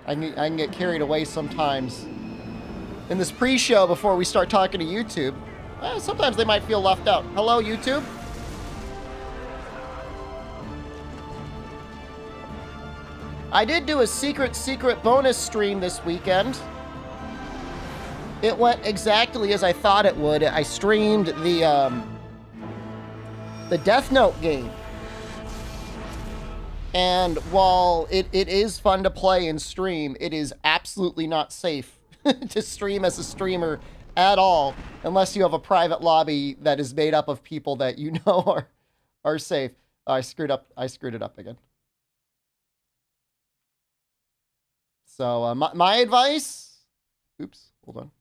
I can get carried away sometimes. In this pre-show before we start talking to YouTube, sometimes they might feel left out. Hello, YouTube? I did do a secret bonus stream this weekend. It went exactly as I thought it would. I streamed the Death Note game. And while it is fun to play and stream, it is absolutely not safe to stream as a streamer at all, unless you have a private lobby that is made up of people that you know are safe. I screwed it up again. So my advice, oops, hold on.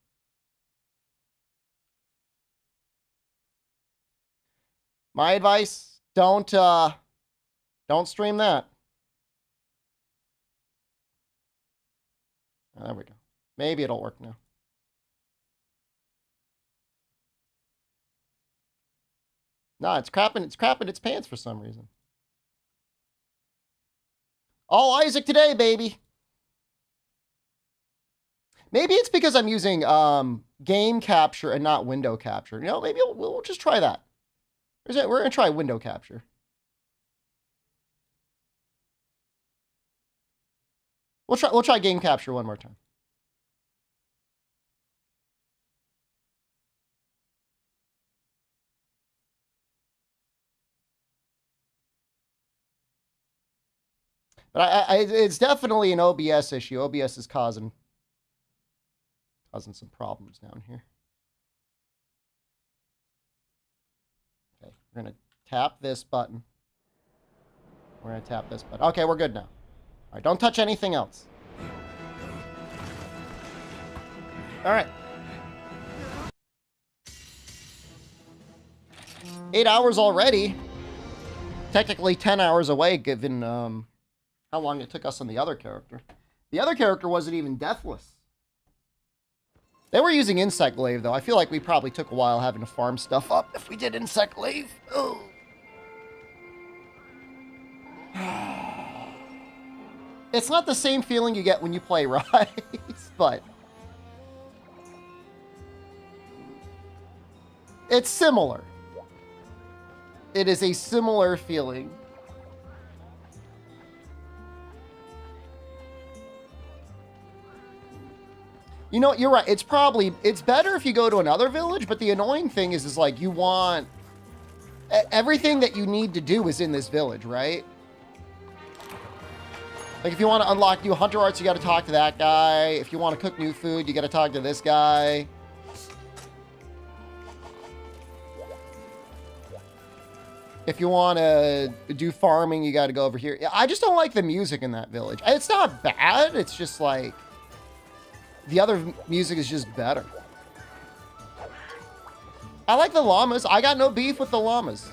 My advice, don't stream that. Oh, there we go. Maybe it'll work now. Nah, it's crapping its pants for some reason. All Isaac today, baby. Maybe it's because I'm using game capture and not window capture. You know, maybe we'll just try that. We're going to try window capture. We'll try game capture one more time. But it's definitely an OBS issue. OBS is causing some problems down here. Okay, we're going to tap this button. We're going to tap this button. Okay, we're good now. All right, don't touch anything else. All right. 8 hours already. Technically 10 hours away, given how long it took us on the other character. The other character wasn't even deathless. They were using Insect Glaive, though. I feel like we probably took a while having to farm stuff up if we did Insect Glaive. Oh. It's not the same feeling you get when you play Rise, but it's similar. It is a similar feeling. You know, you're right. It's better if you go to another village, but the annoying thing is like you want everything that you need to do is in this village, right? Like if you want to unlock new hunter arts, you got to talk to that guy. If you want to cook new food, you got to talk to this guy. If you want to do farming, you got to go over here. I just don't like the music in that village. It's not bad. It's just like the other music is just better. I like the llamas. I got no beef with the llamas.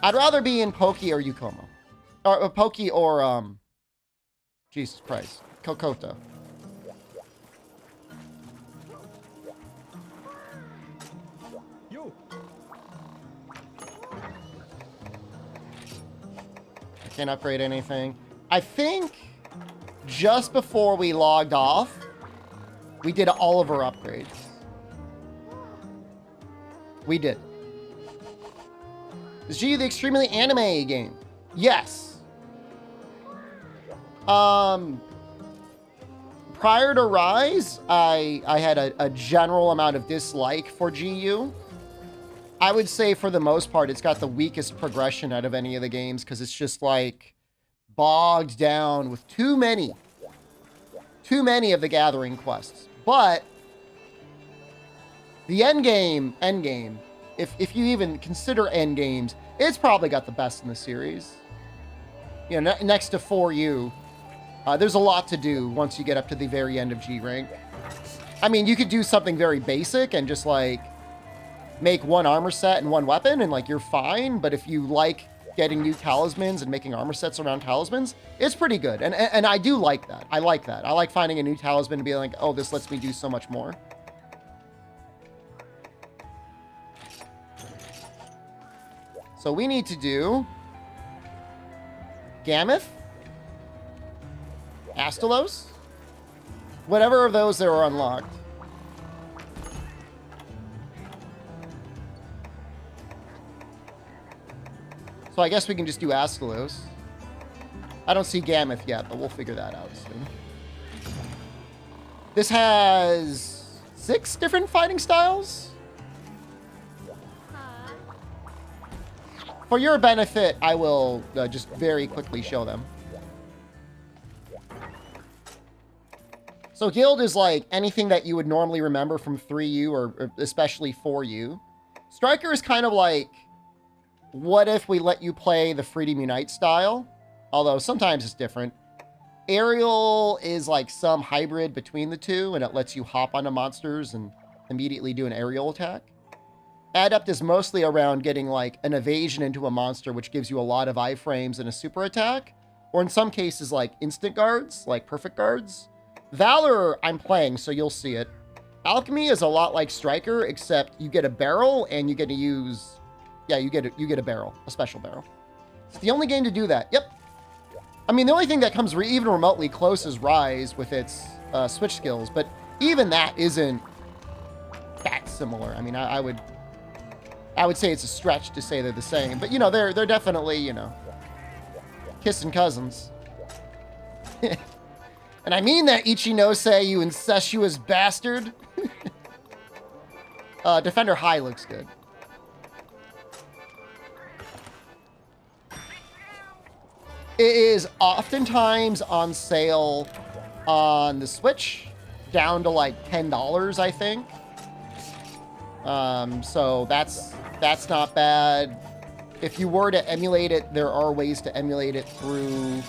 I'd rather be in Poki or Yukomo. Or Poki or, Jesus Christ, Kokoto. I can't upgrade anything. I think just before we logged off, we did all of our upgrades. We did. Is G the extremely anime game? Yes. Prior to Rise, I had a general amount of dislike for GU. I would say for the most part, it's got the weakest progression out of any of the games because it's just like bogged down with too many of the gathering quests. But the end game, if you even consider end games, it's probably got the best in the series. You know, next to 4U, there's a lot to do once you get up to the very end of G rank. I mean, you could do something very basic and just like make one armor set and one weapon and like you're fine. But if you like getting new talismans and making armor sets around talismans, it's pretty good. And I do like that. I like that. I like finding a new talisman and being like, oh, this lets me do so much more. So we need to do Gammoth. Astalos? Whatever of those that are unlocked. So I guess we can just do Astalos. I don't see Gammoth yet, but we'll figure that out soon. This has 6 different fighting styles. For your benefit, I will just very quickly show them. So Guild is like anything that you would normally remember from 3U or especially 4U. Striker is kind of like, what if we let you play the Freedom Unite style? Although sometimes it's different. Aerial is like some hybrid between the two, and it lets you hop onto monsters and immediately do an aerial attack. Adept is mostly around getting like an evasion into a monster, which gives you a lot of iframes and a super attack. Or in some cases, like instant guards, like perfect guards. Valor, I'm playing, so you'll see it. Alchemy is a lot like Striker, except you get a barrel and you get to use... Yeah, you get a barrel, a special barrel. It's the only game to do that. Yep. I mean, the only thing that comes even remotely close is Rise with its switch skills, but even that isn't that similar. I mean, I would say it's a stretch to say they're the same, but you know, they're definitely, you know, kissing cousins. And I mean that, Ichinose, you incestuous bastard. Defender High looks good. It is oftentimes on sale on the Switch, down to like $10, I think. So that's not bad. If you were to emulate it, there are ways to emulate it through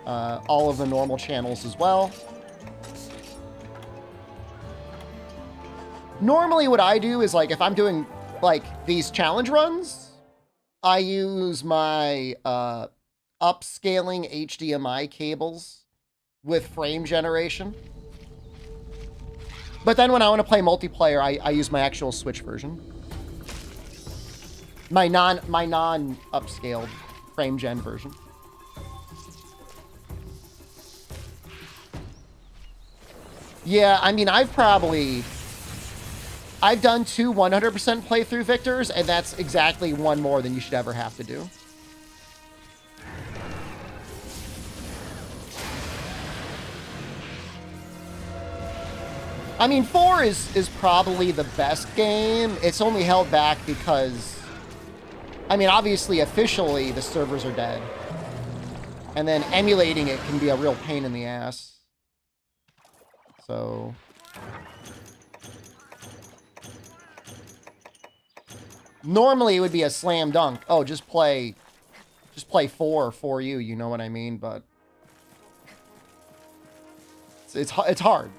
all of the normal channels as well. Normally what I do is, like, if I'm doing like these challenge runs, I use my upscaling HDMI cables with frame generation. But then when I want to play multiplayer, I use my actual Switch version. My non-upscaled frame gen version. Yeah, I mean, I've done 2 100% playthrough victors, and that's exactly one more than you should ever have to do. I mean, 4 is probably the best game. It's only held back because, I mean, obviously, officially, the servers are dead. And then emulating it can be a real pain in the ass. So... normally, it would be a slam dunk. Oh, just play 4 for you, you know what I mean? But... it's hard.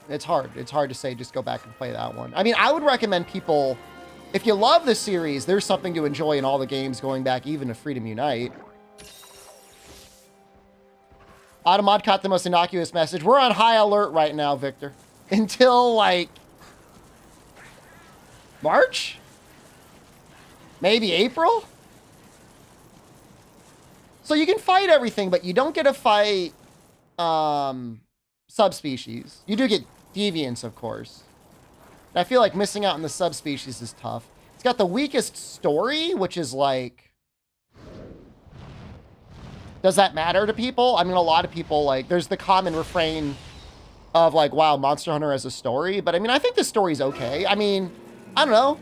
It's hard. It's hard to say just go back and play that one. I mean, I would recommend people, if you love the series, there's something to enjoy in all the games going back even to Freedom Unite. Automod caught the most innocuous message. We're on high alert right now, Victor. Until, like, March? Maybe April? So you can fight everything, but you don't get to fight subspecies. You do get deviants, of course. And I feel like missing out on the subspecies is tough. It's got the weakest story, which is like... does that matter to people? I mean, a lot of people, like, there's the common refrain of, like, wow, Monster Hunter has a story. But, I mean, I think the story's okay. I mean, I don't know.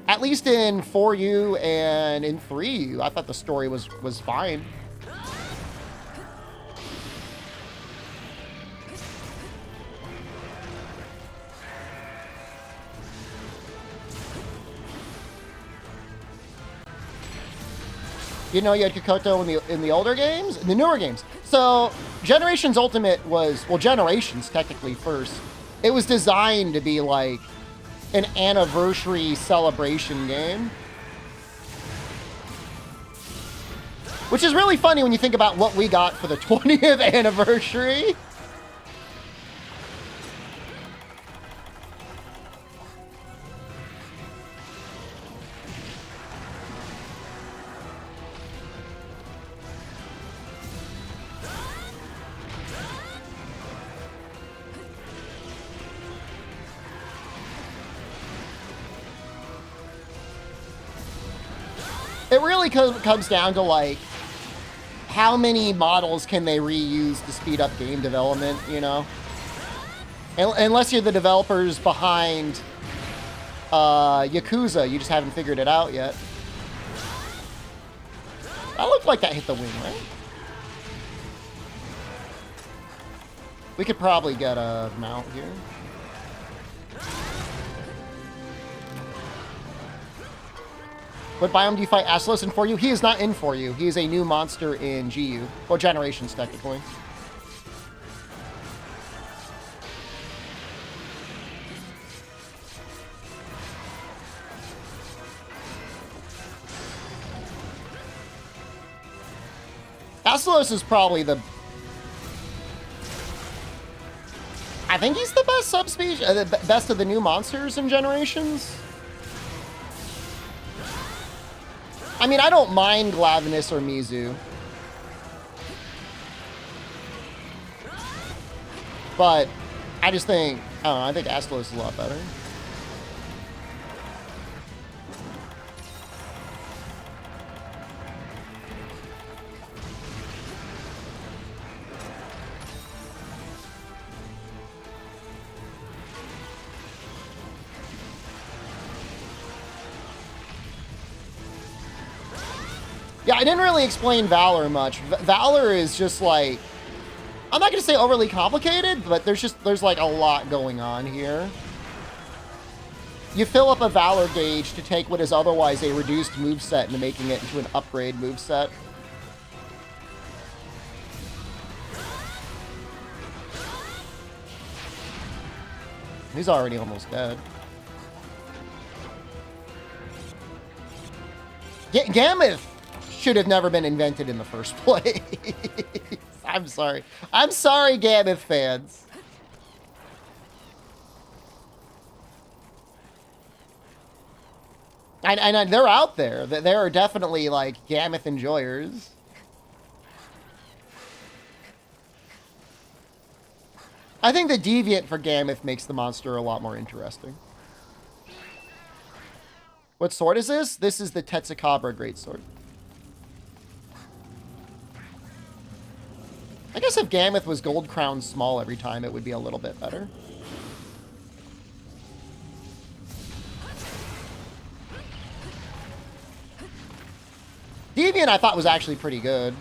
At least in 4U and in 3U, I thought the story was fine. You know, you had Kokoto in the older games, in the newer games. So Generations Ultimate was, well, Generations technically first. It was designed to be like an anniversary celebration game, which is really funny when you think about what we got for the 20th anniversary. It really comes down to, like, how many models can they reuse to speed up game development, you know? Unless you're the developers behind Yakuza, you just haven't figured it out yet. That looked like that hit the wing, right? We could probably get a mount here. What biome do you fight Astalos in for you? He is not in for you. He is a new monster in GU. Or Generations, technically. Astalos is probably the... I think he's the best subspecies, the best of the new monsters in Generations. I mean, I don't mind Glavenus or Mizu. But I just think, I don't know, I think Astalos is a lot better. Yeah, I didn't really explain Valor much. Valor is just like, I'm not gonna say overly complicated, but there's like a lot going on here. You fill up a Valor gauge to take what is otherwise a reduced moveset and making it into an upgrade moveset. He's already almost dead. Gammoth should have never been invented in the first place. I'm sorry. I'm sorry, Gammoth fans. And they're out there. There are definitely, like, Gammoth enjoyers. I think the deviant for Gammoth makes the monster a lot more interesting. What sword is this? This is the Tetsukabra Greatsword. I guess if Gammoth was gold crown small every time, it would be a little bit better. Deviant I thought was actually pretty good.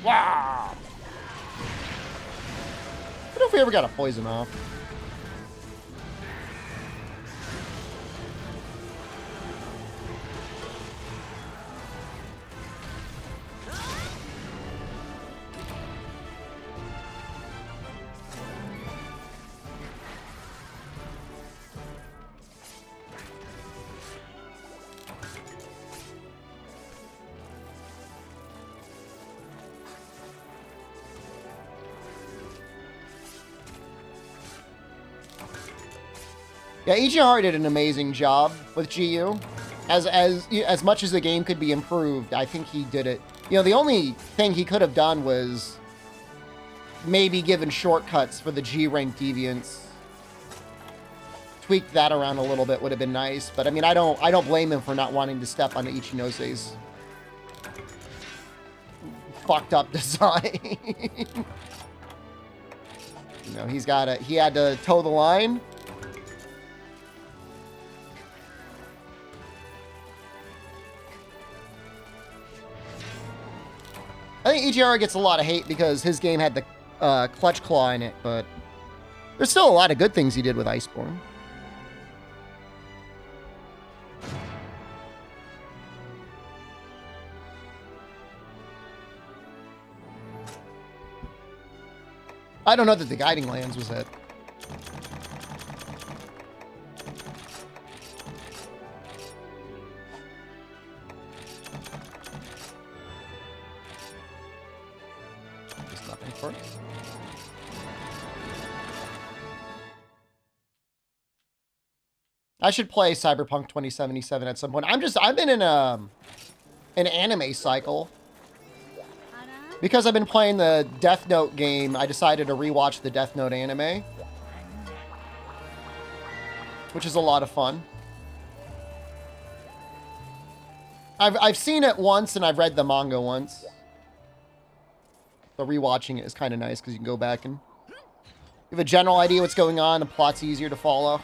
Wow. What if we ever got a poison off? Yeah, EGR did an amazing job with GU. As much as the game could be improved, I think he did it. You know, the only thing he could have done was maybe given shortcuts for the G-rank deviants. Tweaked that around a little bit would have been nice, but I mean, I don't blame him for not wanting to step on Ichinose's fucked up design. You know, he had to toe the line. I think EGR gets a lot of hate because his game had the Clutch Claw in it, but there's still a lot of good things he did with Iceborne. I don't know that the Guiding Lands was it. I should play Cyberpunk 2077 at some point. I've been in an anime cycle. Because I've been playing the Death Note game, I decided to rewatch the Death Note anime. Which is a lot of fun. I've seen it once and I've read the manga once. So rewatching it is kind of nice because you can go back and you have a general idea what's going on. The plot's easier to follow.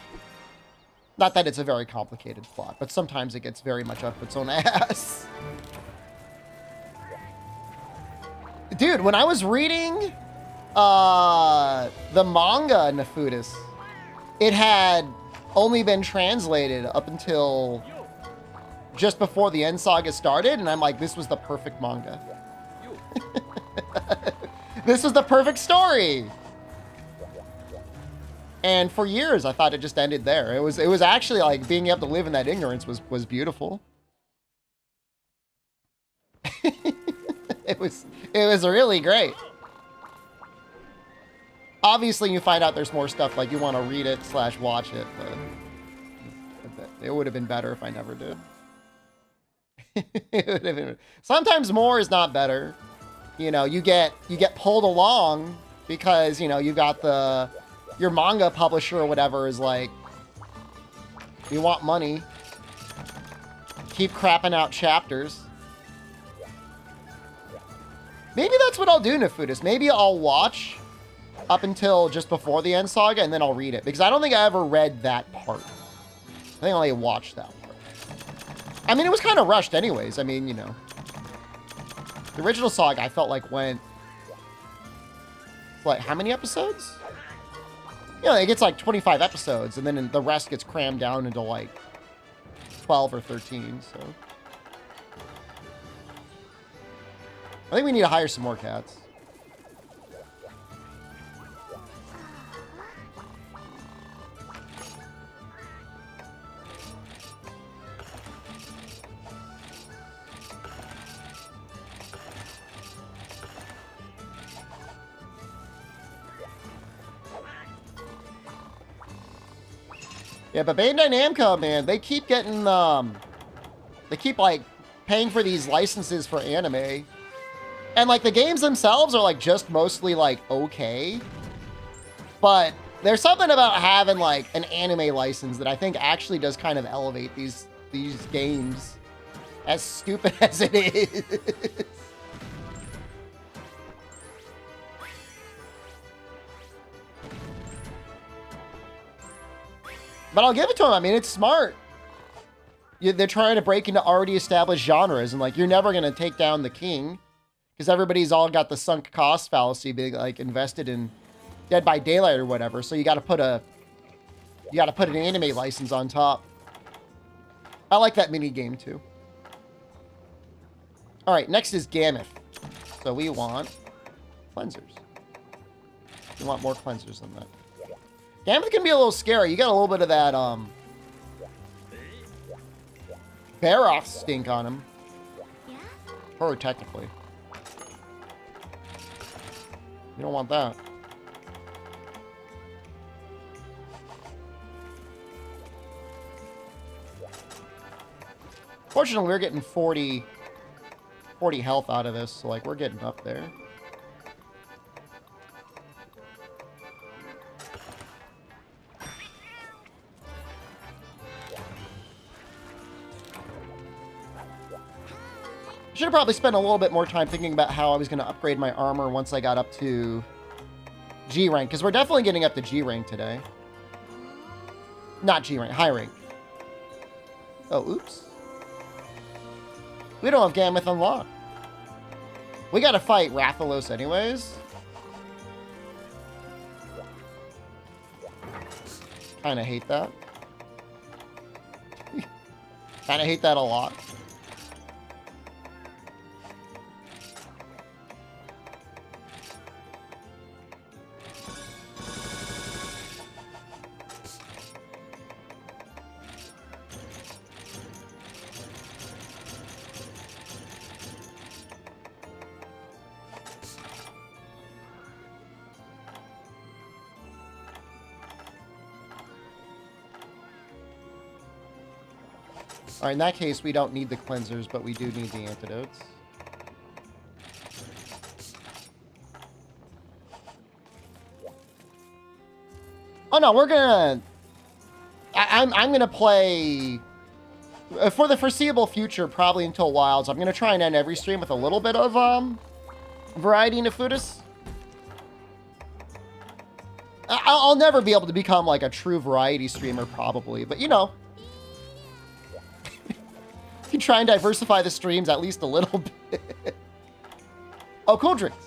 Not that it's a very complicated plot, but sometimes it gets very much up its own ass. Dude, when I was reading the manga Nefudis, it had only been translated up until just before the End Saga started, and I'm like, this was the perfect manga. This was the perfect story. And for years, I thought it just ended there. It was actually like being able to live in that ignorance was beautiful. It was really great. Obviously, you find out there's more stuff like you want to read it / watch it, but it would have been better if I never did. It would have been, sometimes more is not better. You know, you get pulled along because, you know, you got your manga publisher or whatever is like, we want money. Keep crapping out chapters. Maybe that's what I'll do, Nefudis. Maybe I'll watch up until just before the End Saga, and then I'll read it. Because I don't think I ever read that part. I think I only watched that part. I mean, it was kind of rushed anyways. I mean, you know. The original saga, I felt like went... Like, how many episodes? You know, it gets like 25 episodes, and then the rest gets crammed down into like 12 or 13, so... I think we need to hire some more cats. Yeah, but Bandai Namco, man, they keep getting, they keep, like, paying for these licenses for anime. And, like, the games themselves are, like, just mostly, like, okay. But there's something about having, like, an anime license that I think actually does kind of elevate these games. As stupid as it is. But I'll give it to them. I mean, it's smart. They're trying to break into already established genres. And, like, you're never going to take down the king. Because everybody's all got the sunk cost fallacy being, like, invested in Dead by Daylight or whatever. So you got to put an anime license on top. I like that mini game, too. All right, next is Gammoth. So we want cleansers. We want more cleansers than that. Gammoth can be a little scary. You got a little bit of that, Baroth stink on him. Or technically. You don't want that. Fortunately, we're getting 40 health out of this, so, like, we're getting up there. I should have probably spent a little bit more time thinking about how I was going to upgrade my armor once I got up to G rank, because we're definitely getting up to G rank today. Not G rank, high rank. Oh, oops. We don't have Gammoth unlocked. We got to fight Rathalos anyways. Kind of hate that. Kind of hate that a lot. Alright, in that case, we don't need the cleansers, but we do need the antidotes. Oh no, we're gonna... I'm gonna play For the foreseeable future, probably until Wilds, I'm going to try and end every stream with a little bit of variety in Nefudis. I'll never be able to become like a true variety streamer, probably, but you know. If you try and diversify the streams at least a little bit. Oh, cool drinks.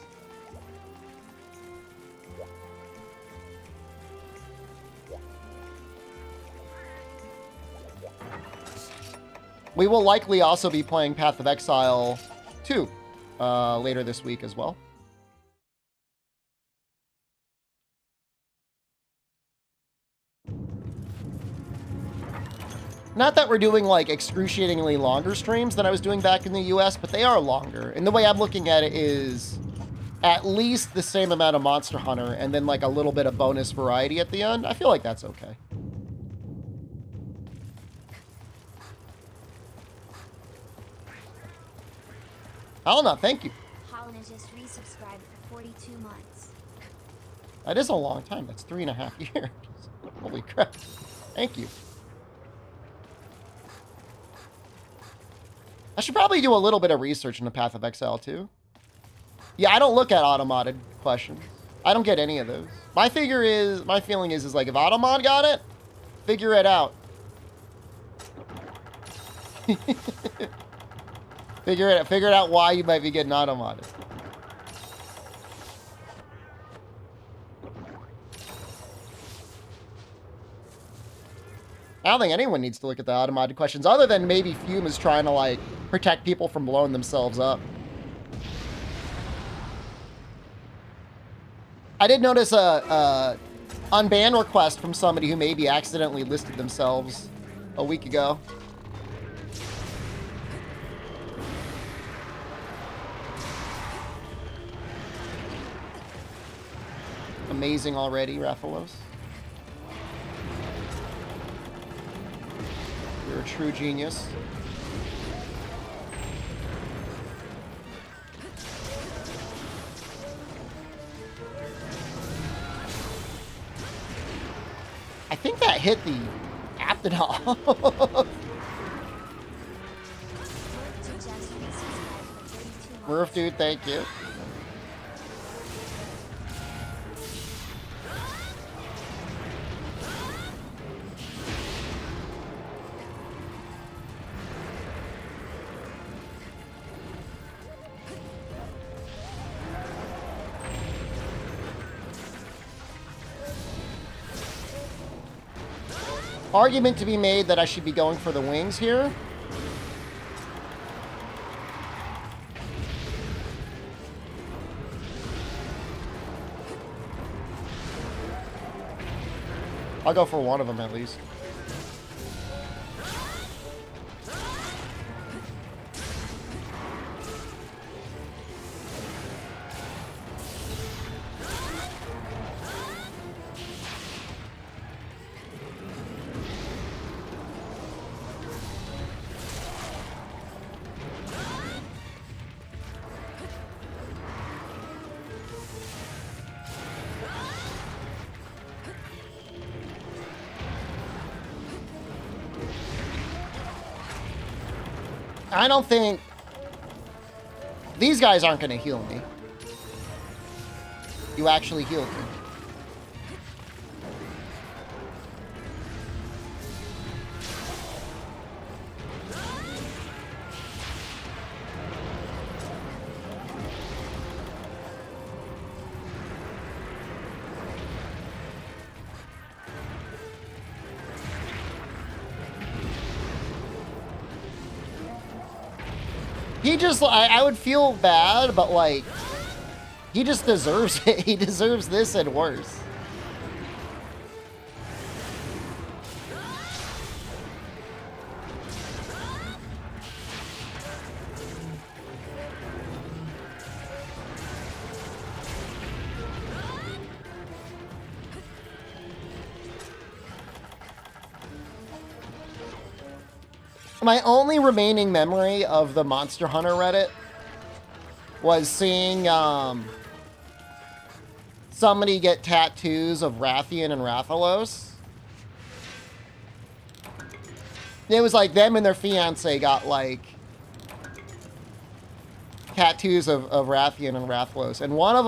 We will likely also be playing Path of Exile 2 later this week as well. Not that we're doing like excruciatingly longer streams than I was doing back in the US, but they are longer. And the way I'm looking at it is at least the same amount of Monster Hunter and then like a little bit of bonus variety at the end. I feel like that's okay. Alna, thank you. Holland has just resubscribed for 42 months. That is a long time. That's 3.5 years. Holy crap. Thank you. I should probably do a little bit of research in the Path of Exile too. Yeah, I don't look at automodded questions. I don't get any of those. My feeling is like if Automod got it, figure it out. Figure it out why you might be getting automodded. I don't think anyone needs to look at the automated questions other than maybe Fume is trying to like protect people from blowing themselves up. I did notice a unban request from somebody who maybe accidentally listed themselves a week ago. Amazing already, Raphaelos. You're a true genius. I think that hit the Aptodol. Murph, dude, thank you. Argument to be made that I should be going for the wings here. I'll go for one of them at least. I don't think... These guys aren't going to heal me. You actually healed me. He just, I would feel bad, but like, he just deserves it. He deserves this and worse. My only remaining memory of the Monster Hunter Reddit was seeing somebody get tattoos of Rathian and Rathalos. It was like them and their fiance got like tattoos of Rathian and Rathlos, and one of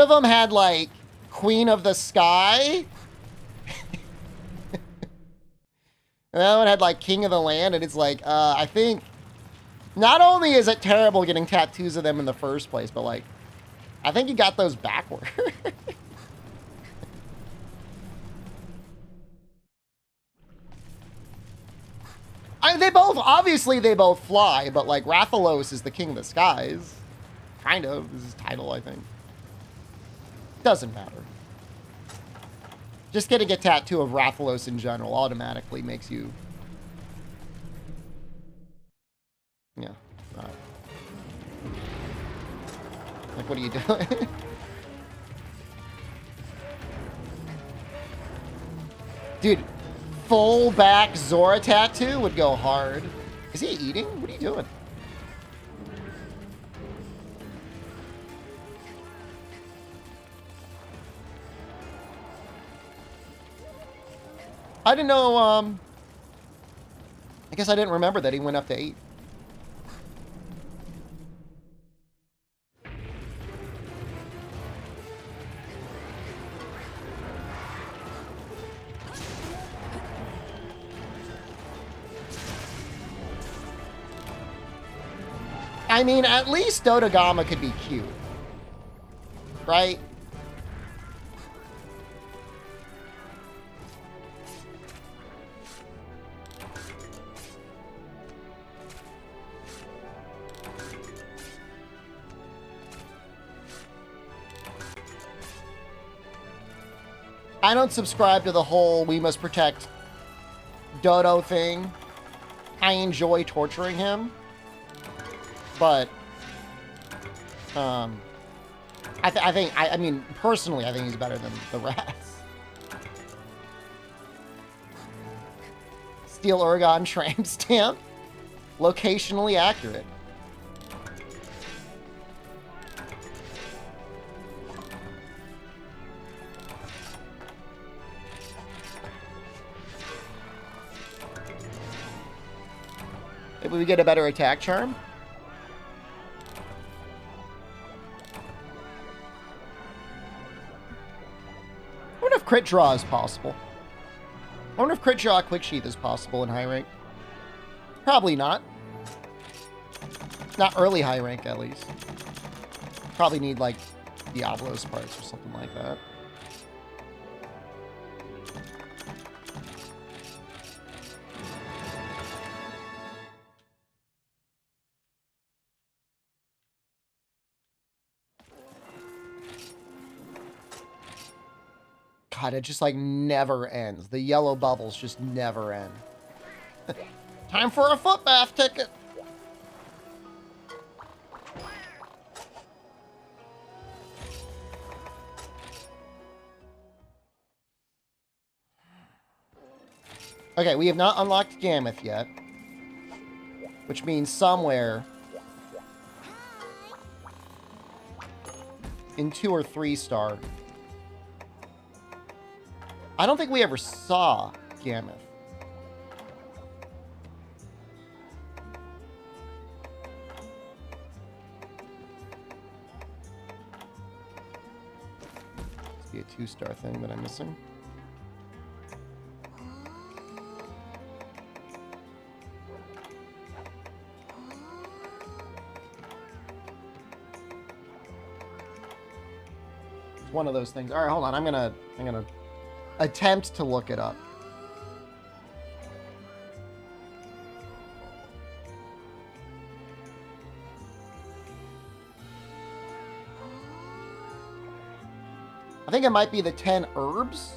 them had like Queen of the Sky. And the other one had like King of the Land, and it's like, I think not only is it terrible getting tattoos of them in the first place, but like, I think you got those backward. Obviously they both fly, but like Rathalos is the king of the skies. Kind of, is his title, I think. Doesn't matter. Just getting a tattoo of Rathalos in general automatically makes you... Yeah, alright. Like, what are you doing? Dude, full back Zora tattoo would go hard. Is he eating? What are you doing? I didn't know, I guess I didn't remember that he went up to 8. I mean, at least Dodogama could be cute. Right? I don't subscribe to the whole we must protect Dodo thing. I enjoy torturing him. But, I mean, personally, I think he's better than the rats. Steel Urgon tramp stamp. Locationally accurate. Maybe we get a better attack charm? I wonder if crit draw is possible. I wonder if crit draw quick sheath is possible in high rank. Probably not. Not early high rank, at least. Probably need, like, Diablo's parts or something like that. God, it just, like, never ends. The yellow bubbles just never end. Time for a foot bath ticket! Okay, we have not unlocked Gammoth yet. Which means somewhere in 2 or 3 star. I don't think we ever saw Gammoth. Must be a 2-star thing that I'm missing. It's one of those things. All right, hold on. I'm gonna attempt to look it up. I think it might be the 10 herbs.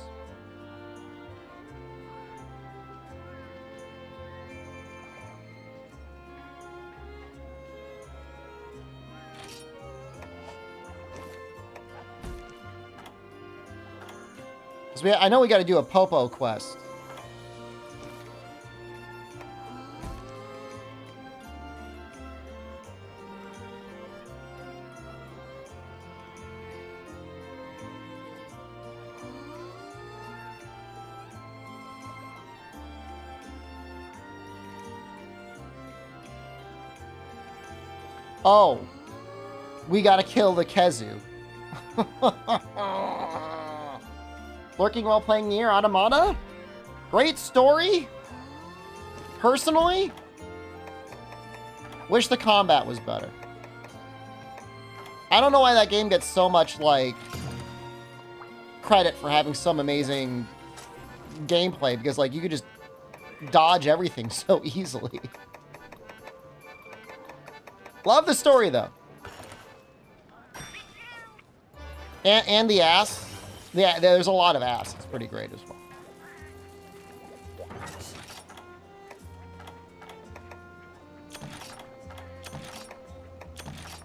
I know we got to do a Popo quest. Oh. We gotta kill the Kezu. Lurking while playing Nier Automata? Great story. Personally, wish the combat was better. I don't know why that game gets so much, like, credit for having some amazing gameplay, because, like, you could just dodge everything so easily. Love the story, though. And the ass. Yeah, there's a lot of ass. It's pretty great as well.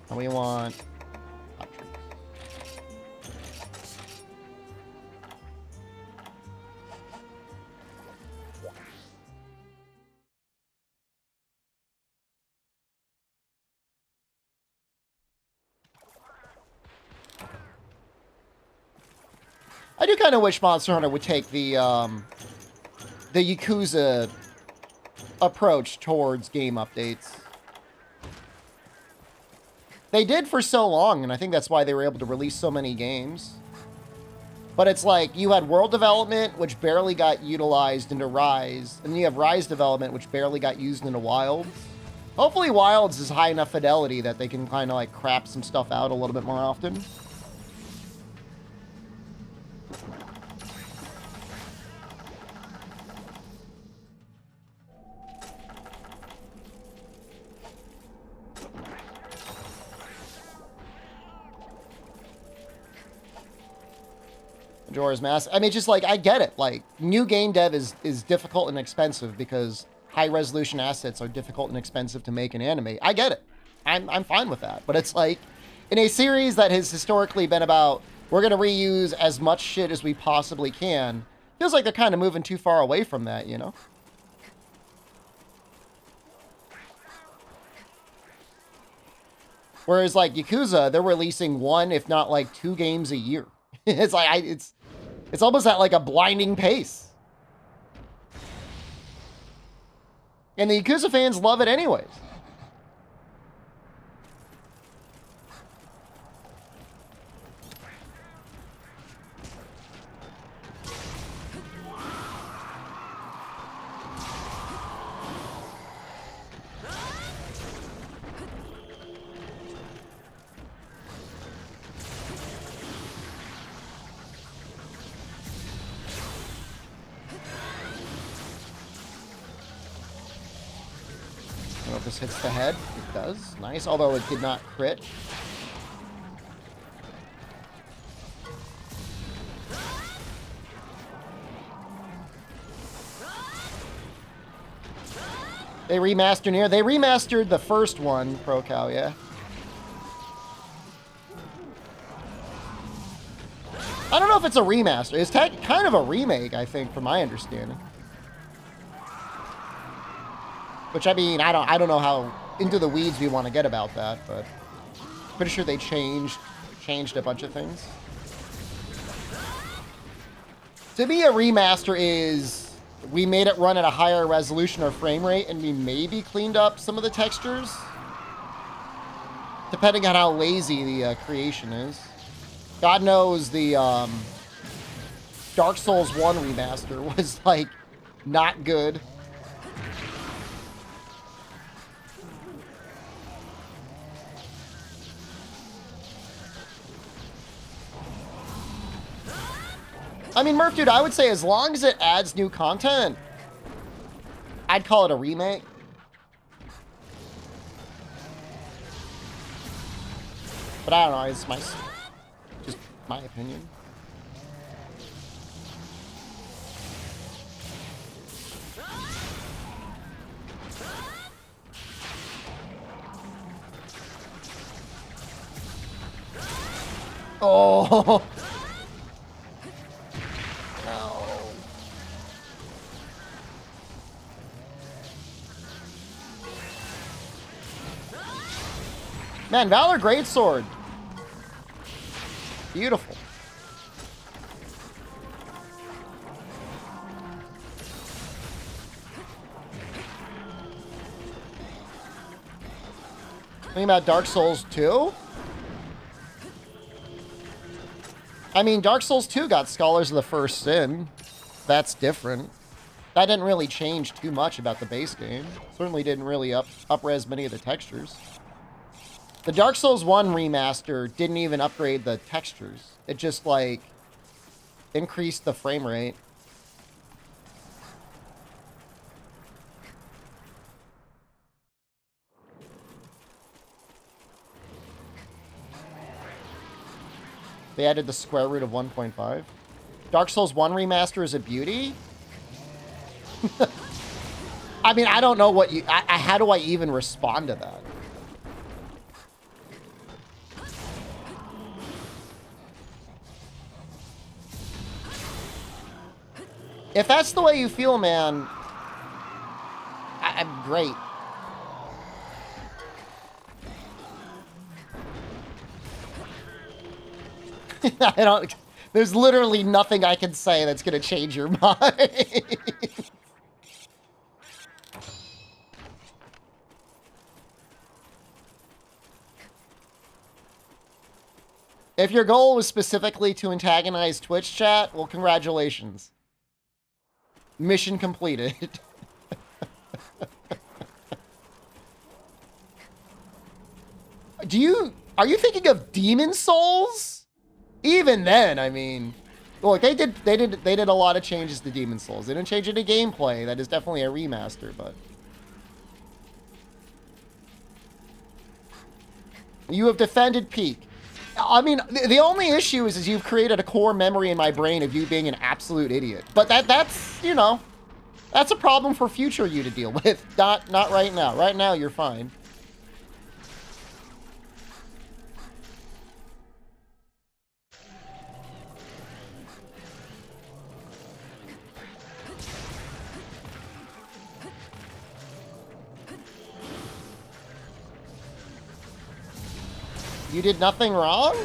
And we want... I do kind of wish Monster Hunter would take the Yakuza approach towards game updates. They did for so long, and I think that's why they were able to release so many games. But it's like, you had world development, which barely got utilized into Rise, and then you have Rise development, which barely got used into Wilds. Hopefully Wilds is high enough fidelity that they can kind of like crap some stuff out a little bit more often. Majora's Mask. I mean, just like, I get it. Like, new game dev is difficult and expensive because high-resolution assets are difficult and expensive to make and animate. I get it. I'm fine with that. But it's like, in a series that has historically been about, we're going to reuse as much shit as we possibly can, feels like they're kind of moving too far away from that, you know? Whereas, like, Yakuza, they're releasing one, if not, like, 2 games a year. It's like, it's almost at, like, a blinding pace. And the Yakuza fans love it anyways. I don't know if this hits the head. It does. Nice, although it did not crit. They remastered Nier. They remastered the first one, ProCal, yeah. I don't know if it's a remaster. It's kind of a remake, I think, from my understanding. Which, I mean, I don't know how into the weeds we want to get about that, but pretty sure they changed a bunch of things. To me, a remaster is we made it run at a higher resolution or frame rate, and we maybe cleaned up some of the textures, depending on how lazy the creation is. God knows the Dark Souls 1 remaster was, like, not good. I mean, Murph, dude, I would say as long as it adds new content, I'd call it a remake. But I don't know, it's just my opinion. Oh! Man, Valor Greatsword. Beautiful. Think about Dark Souls 2? I mean, Dark Souls 2 got Scholars of the First Sin. That's different. That didn't really change too much about the base game. Certainly didn't really up-res many of the textures. The Dark Souls 1 remaster didn't even upgrade the textures. It just, like, increased the frame rate. They added the square root of 1.5. Dark Souls 1 remaster is a beauty? I mean, I don't know what you... how do I even respond to that? If that's the way you feel, man, I'm great. I don't... There's literally nothing I can say that's going to change your mind. If your goal was specifically to antagonize Twitch chat, well, congratulations. Mission completed. Are you thinking of Demon Souls? Even then, I mean, look, they did a lot of changes to Demon Souls. They didn't change any gameplay. That is definitely a remaster, but you have defended Peak. I mean, the only issue is you've created a core memory in my brain of you being an absolute idiot. But that's, you know, that's a problem for future you to deal with. Not right now. Right now, you're fine. You did nothing wrong?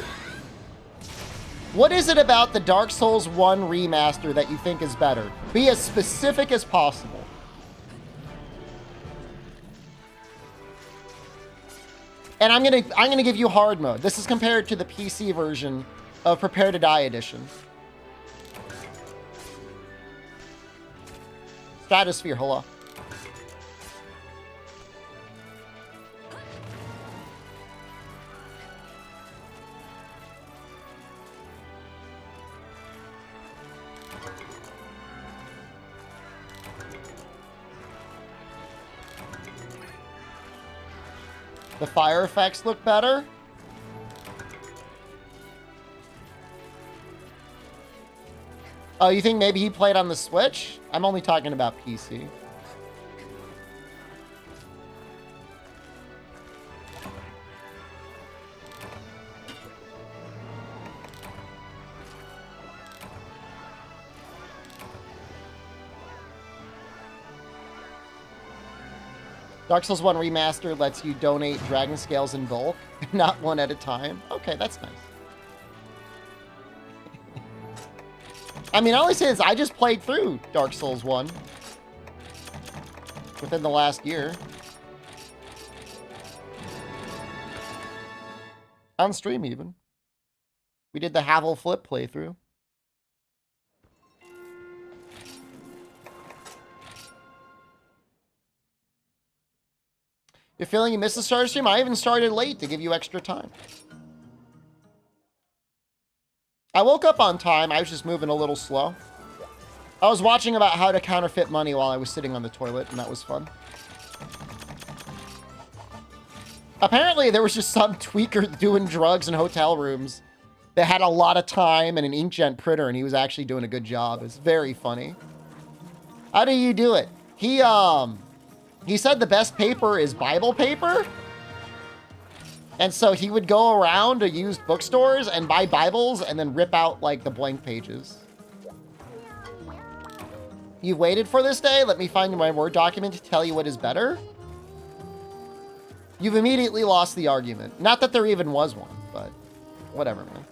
What is it about the Dark Souls 1 remaster that you think is better? Be as specific as possible. And I'm gonna give you hard mode. This is compared to the PC version of Prepare to Die edition. Stratosphere, hello. The fire effects look better. Oh, you think maybe he played on the Switch? I'm only talking about PC. Dark Souls 1 Remaster lets you donate dragon scales in bulk, not one at a time. Okay, that's nice. I mean, all I say is I just played through Dark Souls 1 within the last year. On stream, even. We did the Havel Flip playthrough. You're feeling you missed the start of stream? I even started late to give you extra time. I woke up on time. I was just moving a little slow. I was watching about how to counterfeit money while I was sitting on the toilet, and that was fun. Apparently, there was just some tweaker doing drugs in hotel rooms that had a lot of time and an inkjet printer, and he was actually doing a good job. It's very funny. How do you do it? He said the best paper is Bible paper. And so he would go around to used bookstores and buy Bibles and then rip out, like, the blank pages. You waited for this day? Let me find my Word document to tell you what is better? You've immediately lost the argument. Not that there even was one, but whatever, man.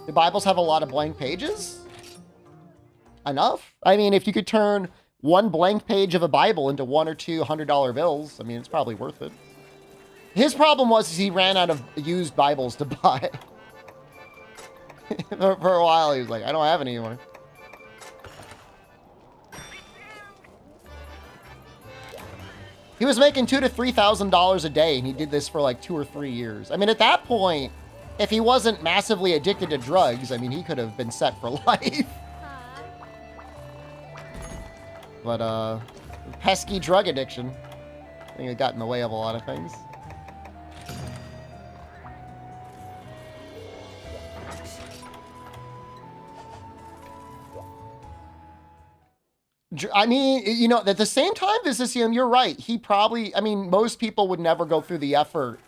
Do Bibles have a lot of blank pages? Enough? I mean, if you could turn one blank page of a Bible into $1 or $2 $100 bills. I mean, it's probably worth it. His problem was he ran out of used Bibles to buy. For a while, he was like, I don't have any anymore. He was making $2,000 to $3,000 a day, and he did this for like 2 or 3 years. I mean, at that point, if he wasn't massively addicted to drugs, I mean, he could have been set for life. But, pesky drug addiction. I think it got in the way of a lot of things. I mean, you know, at the same time, Vicisium, you're right. He probably, I mean, most people would never go through the effort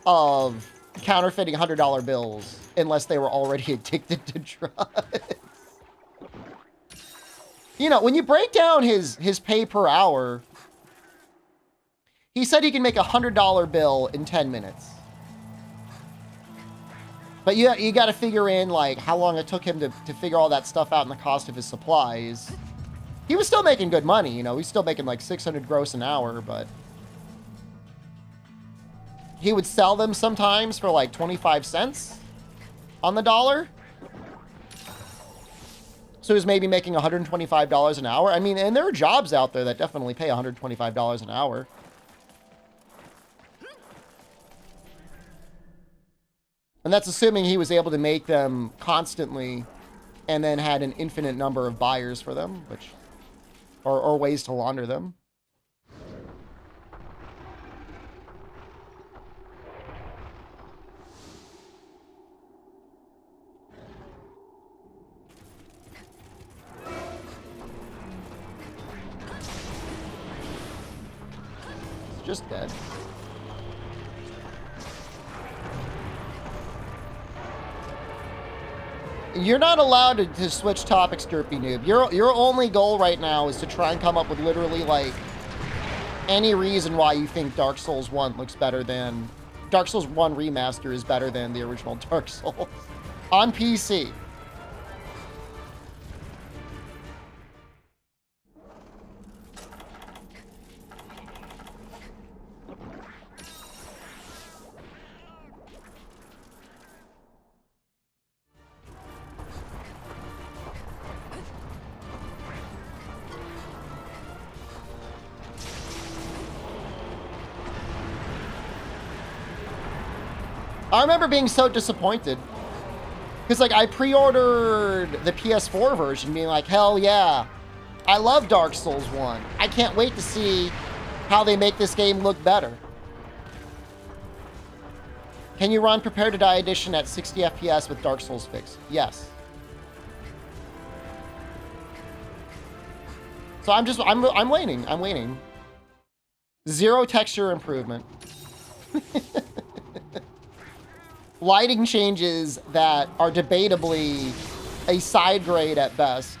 of counterfeiting $100 bills unless they were already addicted to drugs. You know, when you break down his pay per hour, he said he can make a $100 bill in 10 minutes. But you got to figure in, like, how long it took him to figure all that stuff out and the cost of his supplies. He was still making good money, you know. He's still making, like, 600 gross an hour, but... he would sell them sometimes for, like, 25 cents on the dollar. So he was maybe making $125 an hour. I mean, and there are jobs out there that definitely pay $125 an hour. And that's assuming he was able to make them constantly and then had an infinite number of buyers for them, which, or ways to launder them. It's just dead. You're not allowed to switch topics, Derpy Noob. Your only goal right now is to try and come up with literally, like, any reason why you think Dark Souls 1 looks better than... Dark Souls 1 Remaster is better than the original Dark Souls. On PC. I remember being so disappointed. Because, like, I pre-ordered the PS4 version, being like, hell yeah. I love Dark Souls 1. I can't wait to see how they make this game look better. Can you run Prepare to Die Edition at 60 FPS with Dark Souls fix? Yes. So I'm waiting. I'm waiting. 0 texture improvement. Lighting changes that are debatably a side grade at best.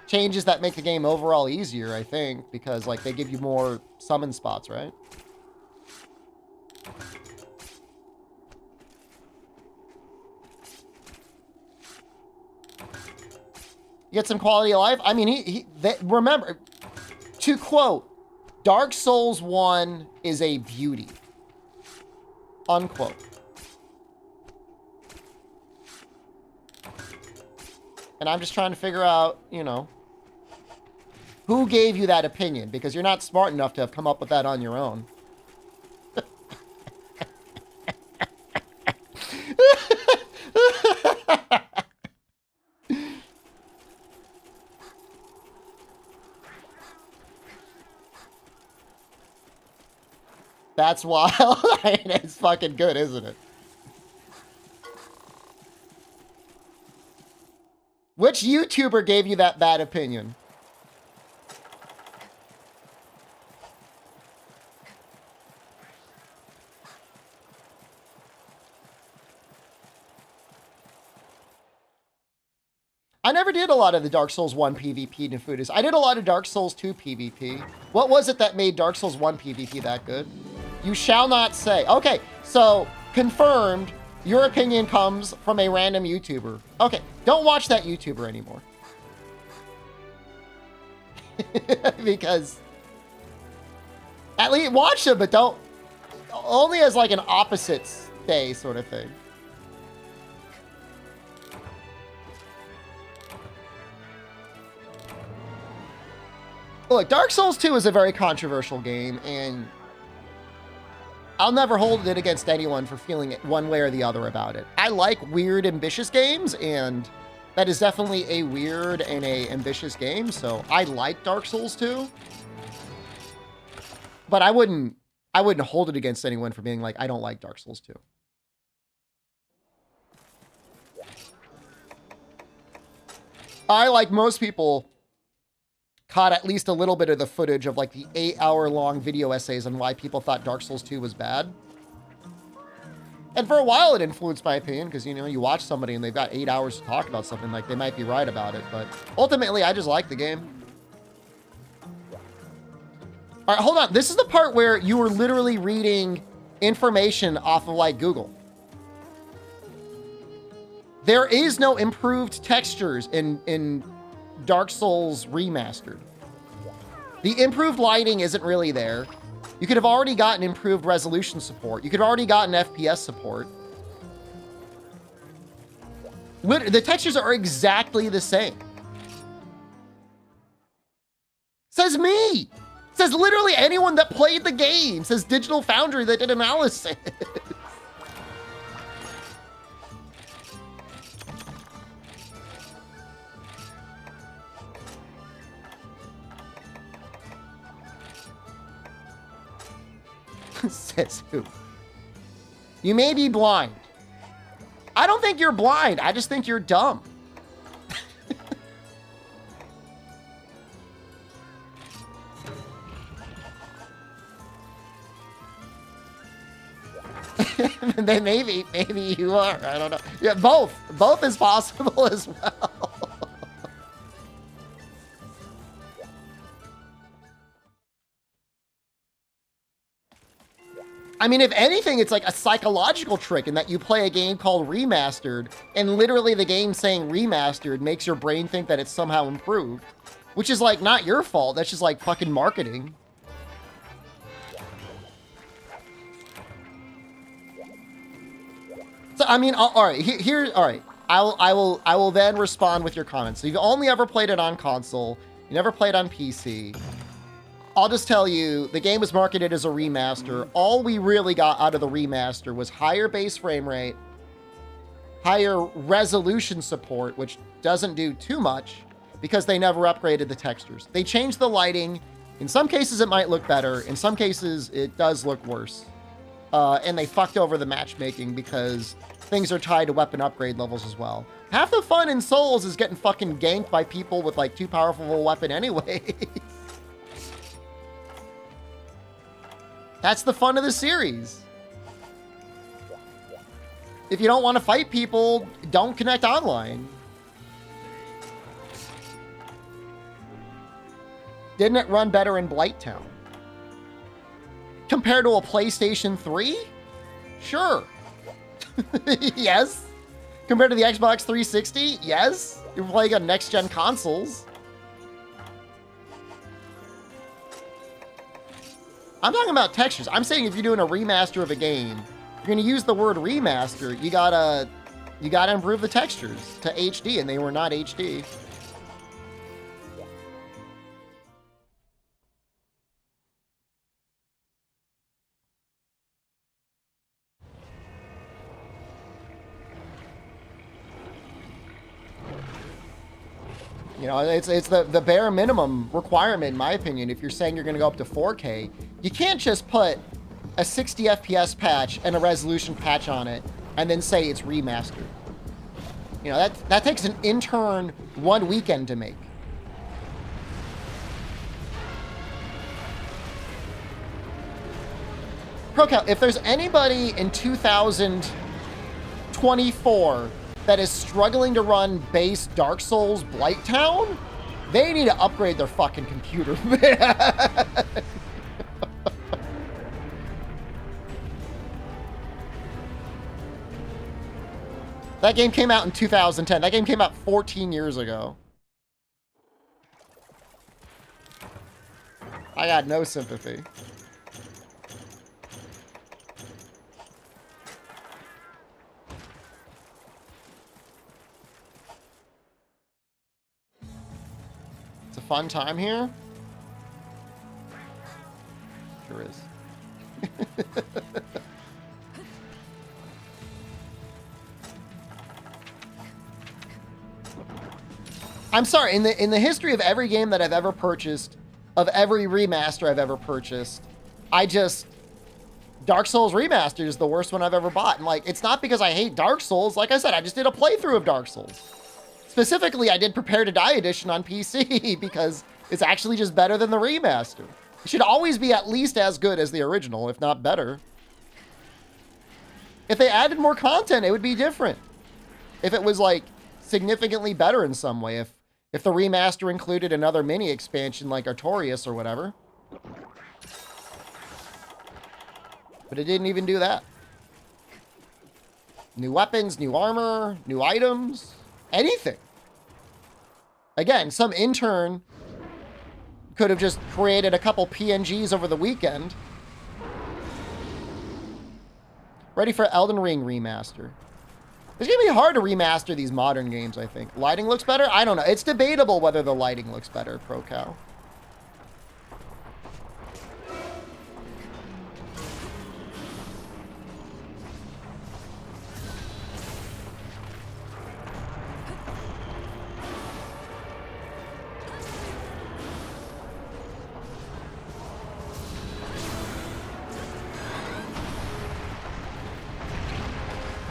Changes that make the game overall easier, I think, because, like, they give you more summon spots, right? You get some quality of life. I mean, remember, to quote, Dark Souls 1 is a beauty. Unquote. And I'm just trying to figure out, you know, who gave you that opinion? Because you're not smart enough to have come up with that on your own. That's wild. It's fucking good, isn't it? Which YouTuber gave you that bad opinion? I never did a lot of the Dark Souls 1 PvP Nefudis. I did a lot of Dark Souls 2 PvP. What was it that made Dark Souls 1 PvP that good? You shall not say. Okay, so confirmed, Your opinion comes from a random YouTuber. Okay, don't watch that YouTuber anymore. Because at least watch them, but don't, only as like an opposites day sort of thing. Look, Dark Souls 2 is a very controversial game, and I'll never hold it against anyone for feeling it one way or the other about it. I like weird, ambitious games, and that is definitely a weird and a ambitious game, so I like Dark Souls 2. But I wouldn't hold it against anyone for being like, I don't like Dark Souls 2. I, like most people, caught at least a little bit of the footage of like the 8-hour-long video essays on why people thought Dark Souls 2 was bad. And for a while it influenced my opinion, because, you know, you watch somebody and they've got 8 hours to talk about something, like they might be right about it, but ultimately I just like the game. All right, hold on. This is the part where you were literally reading information off of like Google. There is no improved textures in Dark Souls Remastered. The improved lighting isn't really there. You could have already gotten improved resolution support. You could have already gotten FPS support. The textures are exactly the same. Says me. Says literally anyone that played the game. Says Digital Foundry that did analysis. Says who? You may be blind. I don't think you're blind. I just think you're dumb. Then maybe you are. I don't know. Yeah, both is possible as well. I mean, if anything, it's like a psychological trick in that you play a game called Remastered, and literally the game saying Remastered makes your brain think that it's somehow improved, which is like not your fault. That's just like fucking marketing. So I mean, all right, all right. I will then respond with your comments. So you've only ever played it on console. You never played on PC. I'll just tell you, the game was marketed as a remaster. All we really got out of the remaster was higher base frame rate, higher resolution support, which doesn't do too much because they never upgraded the textures. They changed the lighting. In some cases, it might look better. In some cases, it does look worse. And they fucked over the matchmaking because things are tied to weapon upgrade levels as well. Half the fun in Souls is getting fucking ganked by people with like too powerful of a weapon anyway. That's the fun of the series. If you don't want to fight people, don't connect online. Didn't it run better in Blighttown? Compared to a PlayStation 3? Sure. Yes. Compared to the Xbox 360? Yes. You're playing on next-gen consoles. I'm talking about textures. I'm saying if you're doing a remaster of a game, you're going to use the word remaster, you gotta improve the textures to HD, and they were not HD. You know, it's the bare minimum requirement, in my opinion, if you're saying you're going to go up to 4K. You can't just put a 60 FPS patch and a resolution patch on it and then say it's remastered. You know, that takes an intern 1 weekend to make. ProCal, if there's anybody in 2024 that is struggling to run base Dark Souls Blighttown, they need to upgrade their fucking computer, man. That game came out in 2010. That game came out 14 years ago. I got no sympathy. It's a fun time here. Sure is. I'm sorry, in the history of every game that I've ever purchased, of every remaster I've ever purchased, Dark Souls Remastered is the worst one I've ever bought. And like, it's not because I hate Dark Souls. Like I said, I just did a playthrough of Dark Souls. Specifically, I did Prepare to Die Edition on PC because it's actually just better than the remaster. It should always be at least as good as the original, if not better. If they added more content, it would be different. If it was like significantly better in some way. If the remaster included another mini expansion like Artorias or whatever. But it didn't even do that. New weapons, new armor, new items, anything. Again, some intern could have just created a couple PNGs over the weekend. Ready for Elden Ring remaster. It's going to be hard to remaster these modern games, I think. Lighting looks better? I don't know. It's debatable whether the lighting looks better, ProCow.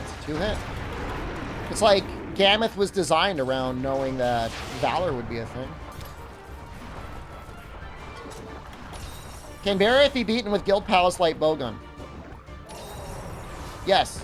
It's a two-hit. It's like Gammoth was designed around knowing that Valor would be a thing. Can Barrett be beaten with Guild Palace Light Bowgun? Yes.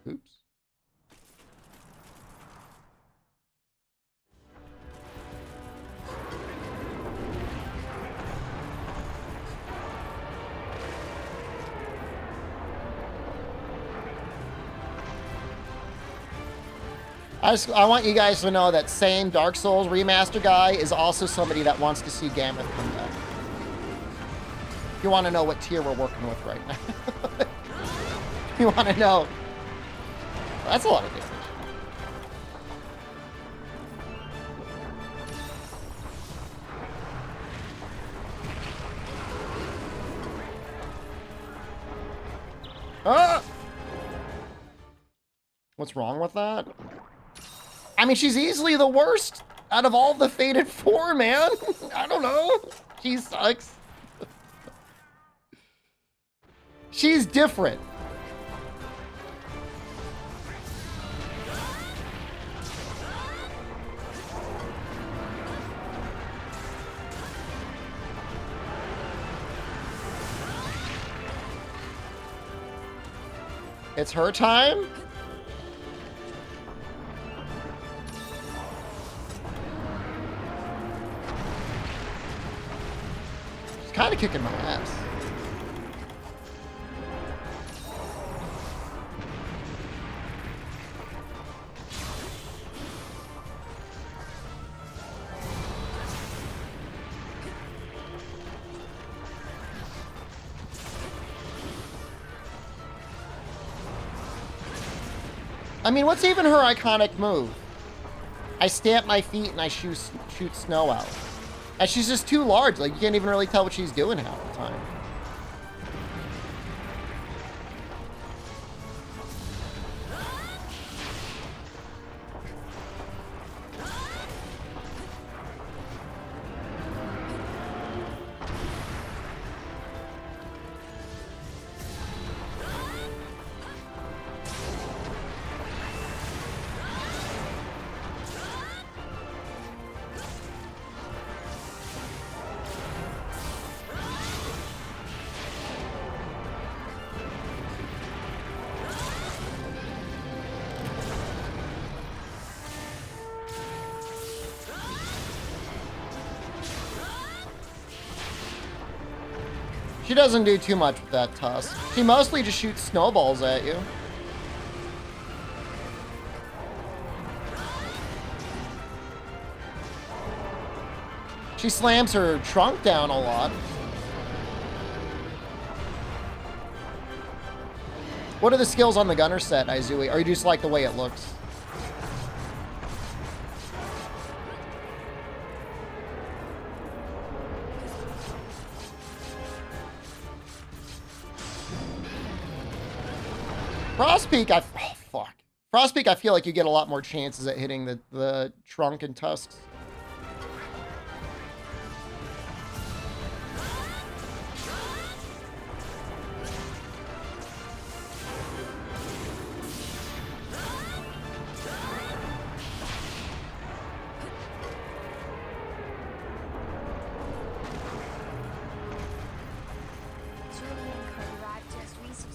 Oops. I want you guys to know that same Dark Souls remaster guy is also somebody that wants to see Gammoth come back. You want to know what tier we're working with right now. You want to know. That's a lot of damage. Ah! What's wrong with that? I mean, she's easily the worst out of all the Fated Four, man. I don't know. She sucks. She's different. It's her time? She's kind of kicking my ass. I mean, what's even her iconic move? I stamp my feet and I shoot snow out. And she's just too large. Like, you can't even really tell what she's doing half the time. She doesn't do too much with that tusk. She mostly just shoots snowballs at you. She slams her trunk down a lot. What are the skills on the gunner set, Izui? Or you just like the way it looks? Frostpeak, oh, fuck. Frostpeak, I feel like you get a lot more chances at hitting the trunk and tusks.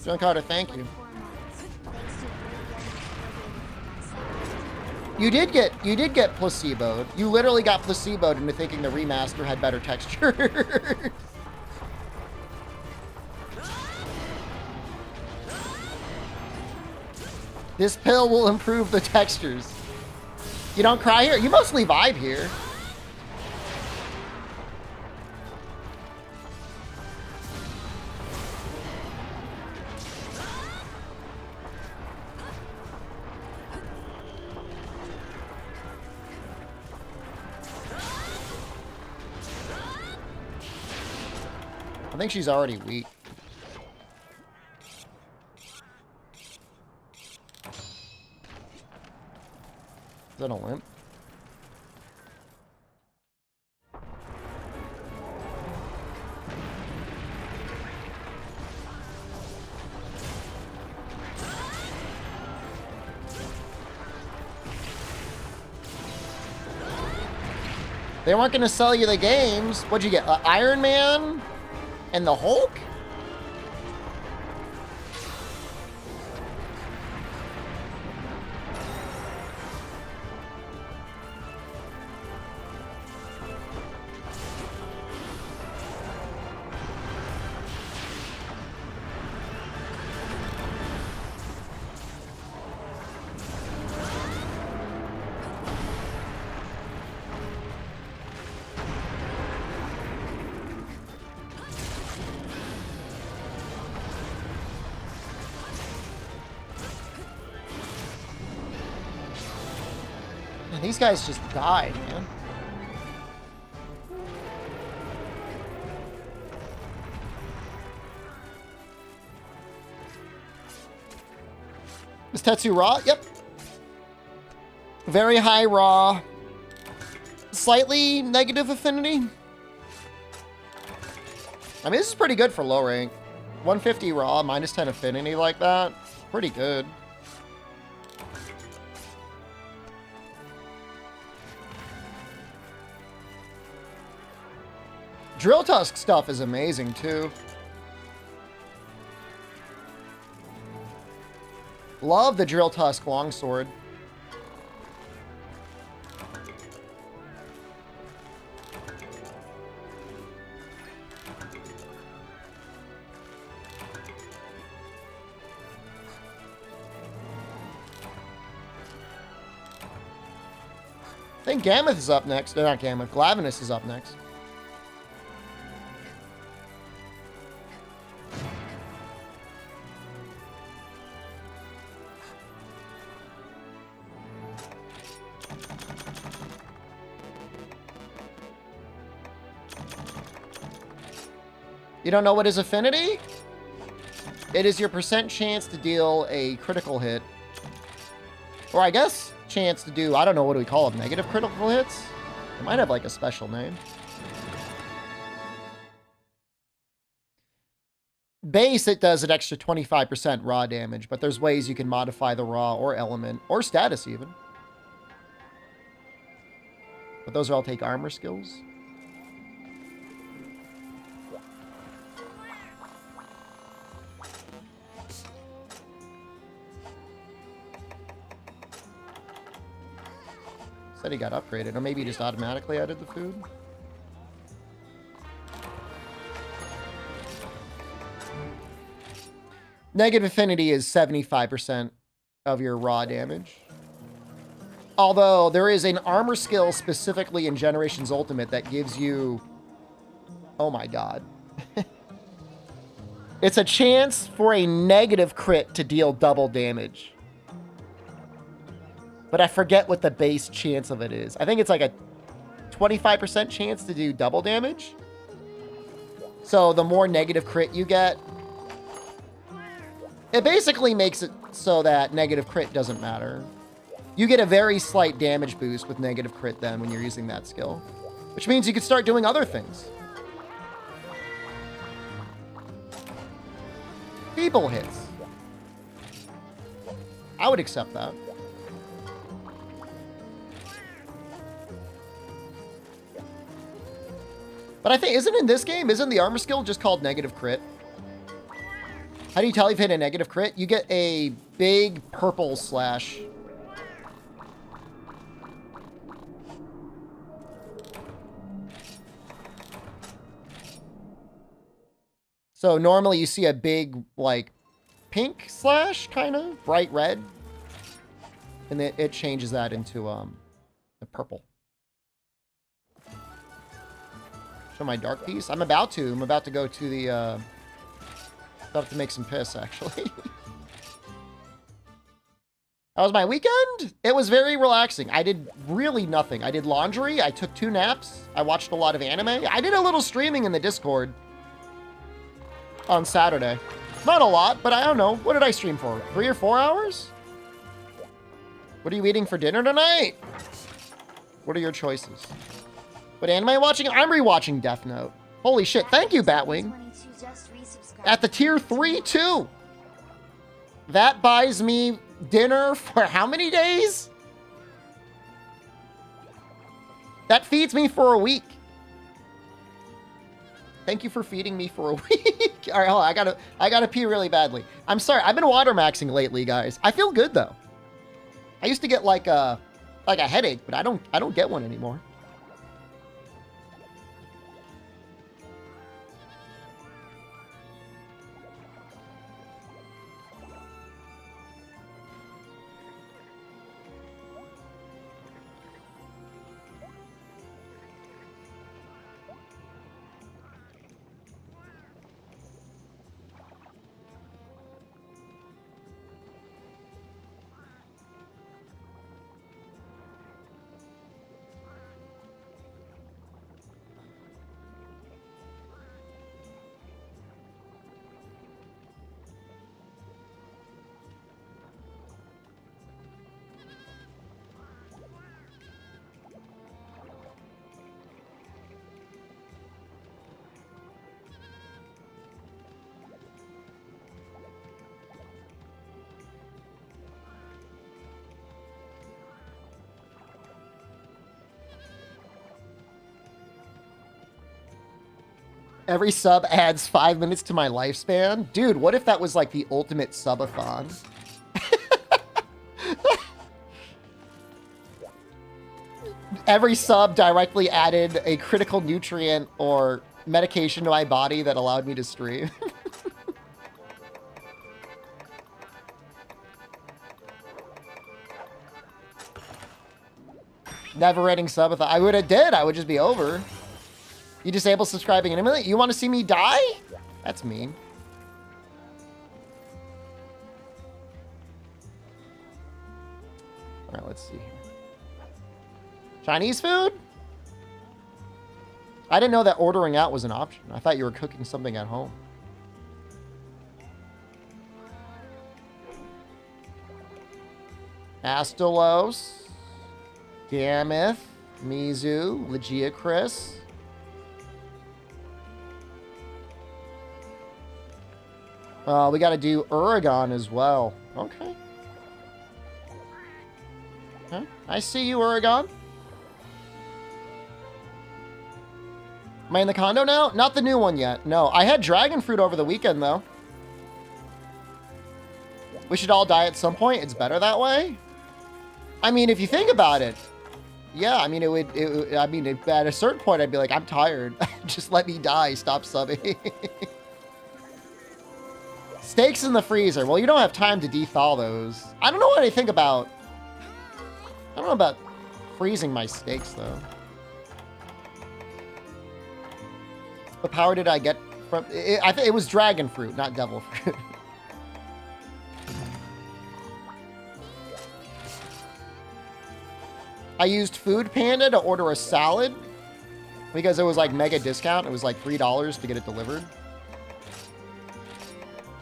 John Carter, thank you. You did get placeboed. You literally got placeboed into thinking the remaster had better texture. This pill will improve the textures. You don't cry here? You mostly vibe here. I think she's already weak. Is that a limp? They weren't going to sell you the games. What'd you get? Iron Man? And the Hulk? These guys just died, man. Is Tetsu raw? Yep. Very high raw. Slightly negative affinity. I mean, this is pretty good for low rank. 150 raw, minus 10 affinity like that. Pretty good. Drill Tusk stuff is amazing, too. Love the Drill Tusk longsword. I think Gammoth is up next. No, not Gammoth. Glavenus is up next. You don't know what is affinity? It is your percent chance to deal a critical hit. Or I guess chance to do, I don't know, what do we call them? Negative critical hits? It might have like a special name. Base, it does an extra 25% raw damage, but there's ways you can modify the raw or element, or status even. But those are all take armor skills. Said he got upgraded, or maybe he just automatically added the food. Negative affinity is 75% of your raw damage. Although there is an armor skill specifically in Generations Ultimate that gives you... Oh my god. It's a chance for a negative crit to deal double damage. But I forget what the base chance of it is. I think it's like a 25% chance to do double damage. So the more negative crit you get, it basically makes it so that negative crit doesn't matter. You get a very slight damage boost with negative crit then when you're using that skill. Which means you can start doing other things. Feeble hits. I would accept that. But I think, isn't in this game, isn't the armor skill just called negative crit? How do you tell you've hit a negative crit? You get a big purple slash. So normally you see a big, like, pink slash, kind of, bright red. And it changes that into a purple. Show my dark piece? I'm about to. I'm about to go to the, about to make some piss, actually. How was my weekend? It was very relaxing. I did really nothing. I did laundry. I took 2 naps. I watched a lot of anime. I did a little streaming in the Discord on Saturday. Not a lot, but I don't know. What did I stream for? 3 or 4 hours? What are you eating for dinner tonight? What are your choices? What anime am I watching? I'm rewatching Death Note. Holy shit. Thank you, Batwing. At the tier 3, too. That buys me dinner for how many days? That feeds me for a week. Thank you for feeding me for a week. All right, hold on. I gotta pee really badly. I'm sorry. I've been water maxing lately, guys. I feel good though. I used to get like a headache, but I don't get one anymore. Every sub adds 5 minutes to my lifespan. Dude, what if that was like the ultimate subathon? Every sub directly added a critical nutrient or medication to my body that allowed me to stream. Never-ending subathon. I would have did. I would just be over. You disable subscribing intermittently? You want to see me die? That's mean. All right, let's see here. Chinese food? I didn't know that ordering out was an option. I thought you were cooking something at home. Astalos, Gammoth, Mizu, Legia Chris. We got to do Uragon as well. Okay. Huh? I see you, Uragon. Am I in the condo now? Not the new one yet. No, I had dragon fruit over the weekend, though. We should all die at some point. It's better that way. I mean, if you think about it, yeah, I mean, I mean, at a certain point, I'd be like, I'm tired. Just let me die. Stop subbing. Steaks in the freezer. Well, you don't have time to dethaw those. I don't know what I think about. I don't know about freezing my steaks, though. What power did I get from... I think it was dragon fruit, not devil fruit. I used Food Panda to order a salad because it was like mega discount. It was like $3 to get it delivered.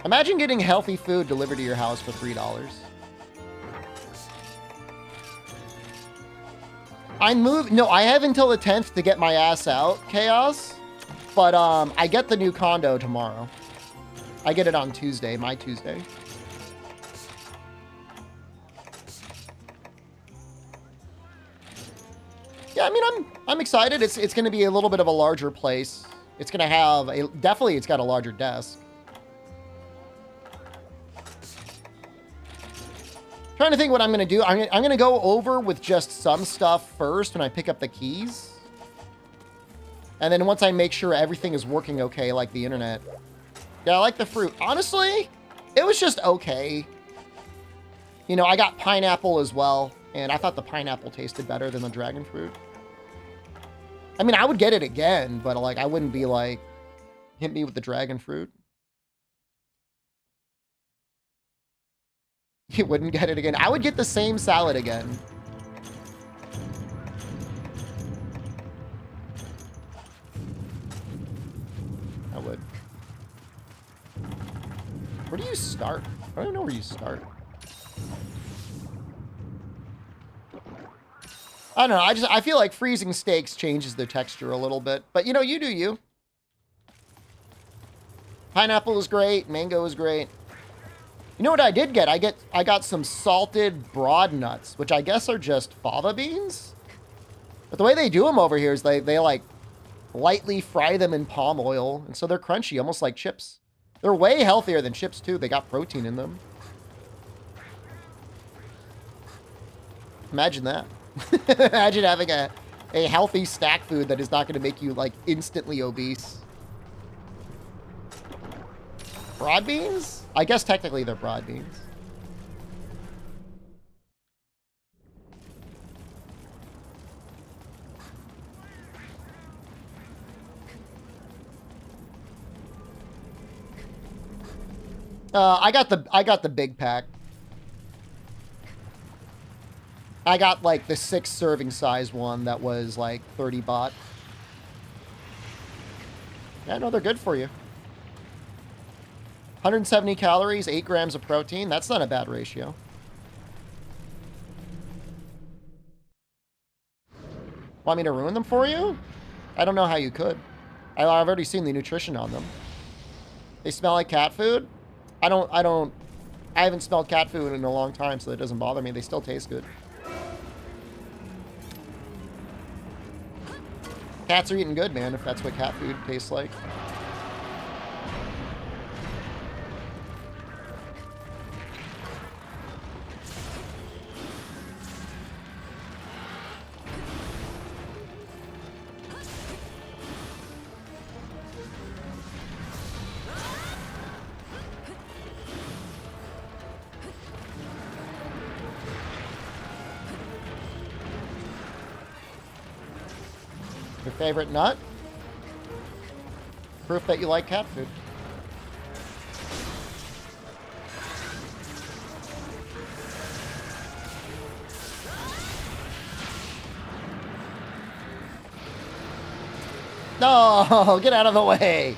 Imagine getting healthy food delivered to your house for $3. No, I have until the 10th to get my ass out, Chaos. But I get the new condo tomorrow. I get it on Tuesday, my Tuesday. Yeah, I mean, I'm excited. It's going to be a little bit of a larger place. It's going to have definitely it's got a larger desk. Trying to think what I'm going to do. I'm going to go over with just some stuff first when I pick up the keys. And then once I make sure everything is working okay, like the internet. Yeah, I like the fruit. Honestly, it was just okay. You know, I got pineapple as well. And I thought the pineapple tasted better than the dragon fruit. I mean, I would get it again, but like, I wouldn't be like, hit me with the dragon fruit. You wouldn't get it again. I would get the same salad again. I would. Where do you start? I don't know where you start. I don't know. I feel like freezing steaks changes the texture a little bit. But, you know, you do you. Pineapple is great. Mango is great. You know what I did get? I got some salted broad nuts, which I guess are just fava beans. But the way they do them over here is they like lightly fry them in palm oil. And so they're crunchy, almost like chips. They're way healthier than chips, too. They got protein in them. Imagine that. Imagine having a healthy snack food that is not going to make you, like, instantly obese. Broad beans? I guess technically they're broad beans. I got the big pack. I got like the 6 serving size one that was like 30 baht. Yeah, no, they're good for you. 170 calories, 8 grams of protein. That's not a bad ratio. Want me to ruin them for you? I don't know how you could. I've already seen the nutrition on them. They smell like cat food. I haven't smelled cat food in a long time, so it doesn't bother me. They still taste good. Cats are eating good, man, if that's what cat food tastes like. Your favorite nut? Proof that you like cat food. No, get out of the way.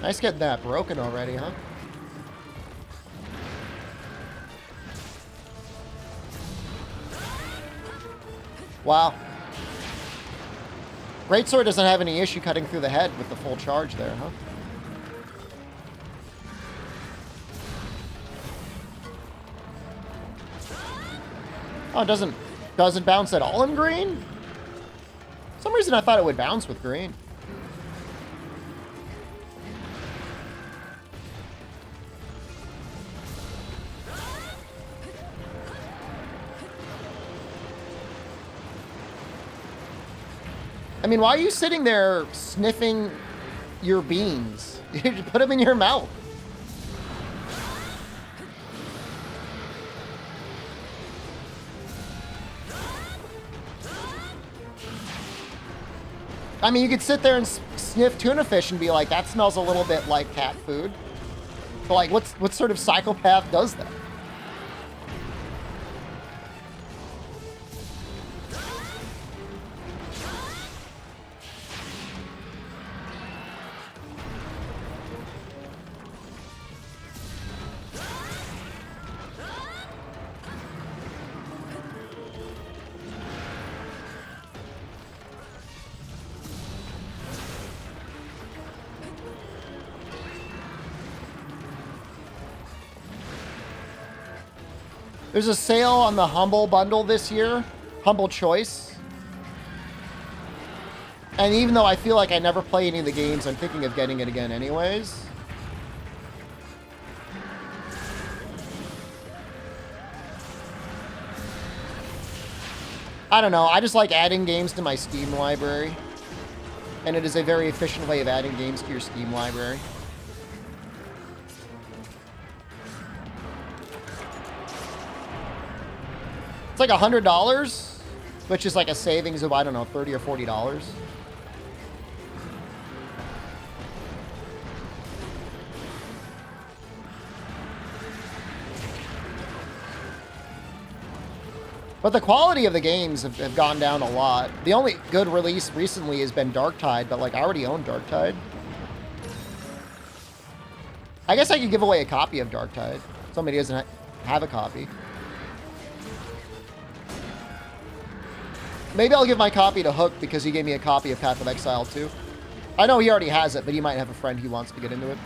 Nice getting that broken already, huh? Wow. Greatsword doesn't have any issue cutting through the head with the full charge there, huh? Oh, it doesn't bounce at all in green? For some reason I thought it would bounce with green. I mean, why are you sitting there sniffing your beans? You just put them in your mouth. I mean, you could sit there and sniff tuna fish and be like, that smells a little bit like cat food. But like, what sort of psychopath does that? There's a sale on the Humble bundle this year, Humble Choice. And even though I feel like I never play any of the games, I'm thinking of getting it again anyways. I don't know, I just like adding games to my Steam library. And it is a very efficient way of adding games to your Steam library. It's like $100, which is like a savings of, I don't know, $30 or $40. But the quality of the games have gone down a lot. The only good release recently has been Darktide, but like I already own Darktide. I guess I could give away a copy of Darktide. Somebody doesn't have a copy. Maybe I'll give my copy to Hook because he gave me a copy of Path of Exile 2. I know he already has it, but he might have a friend who wants to get into it.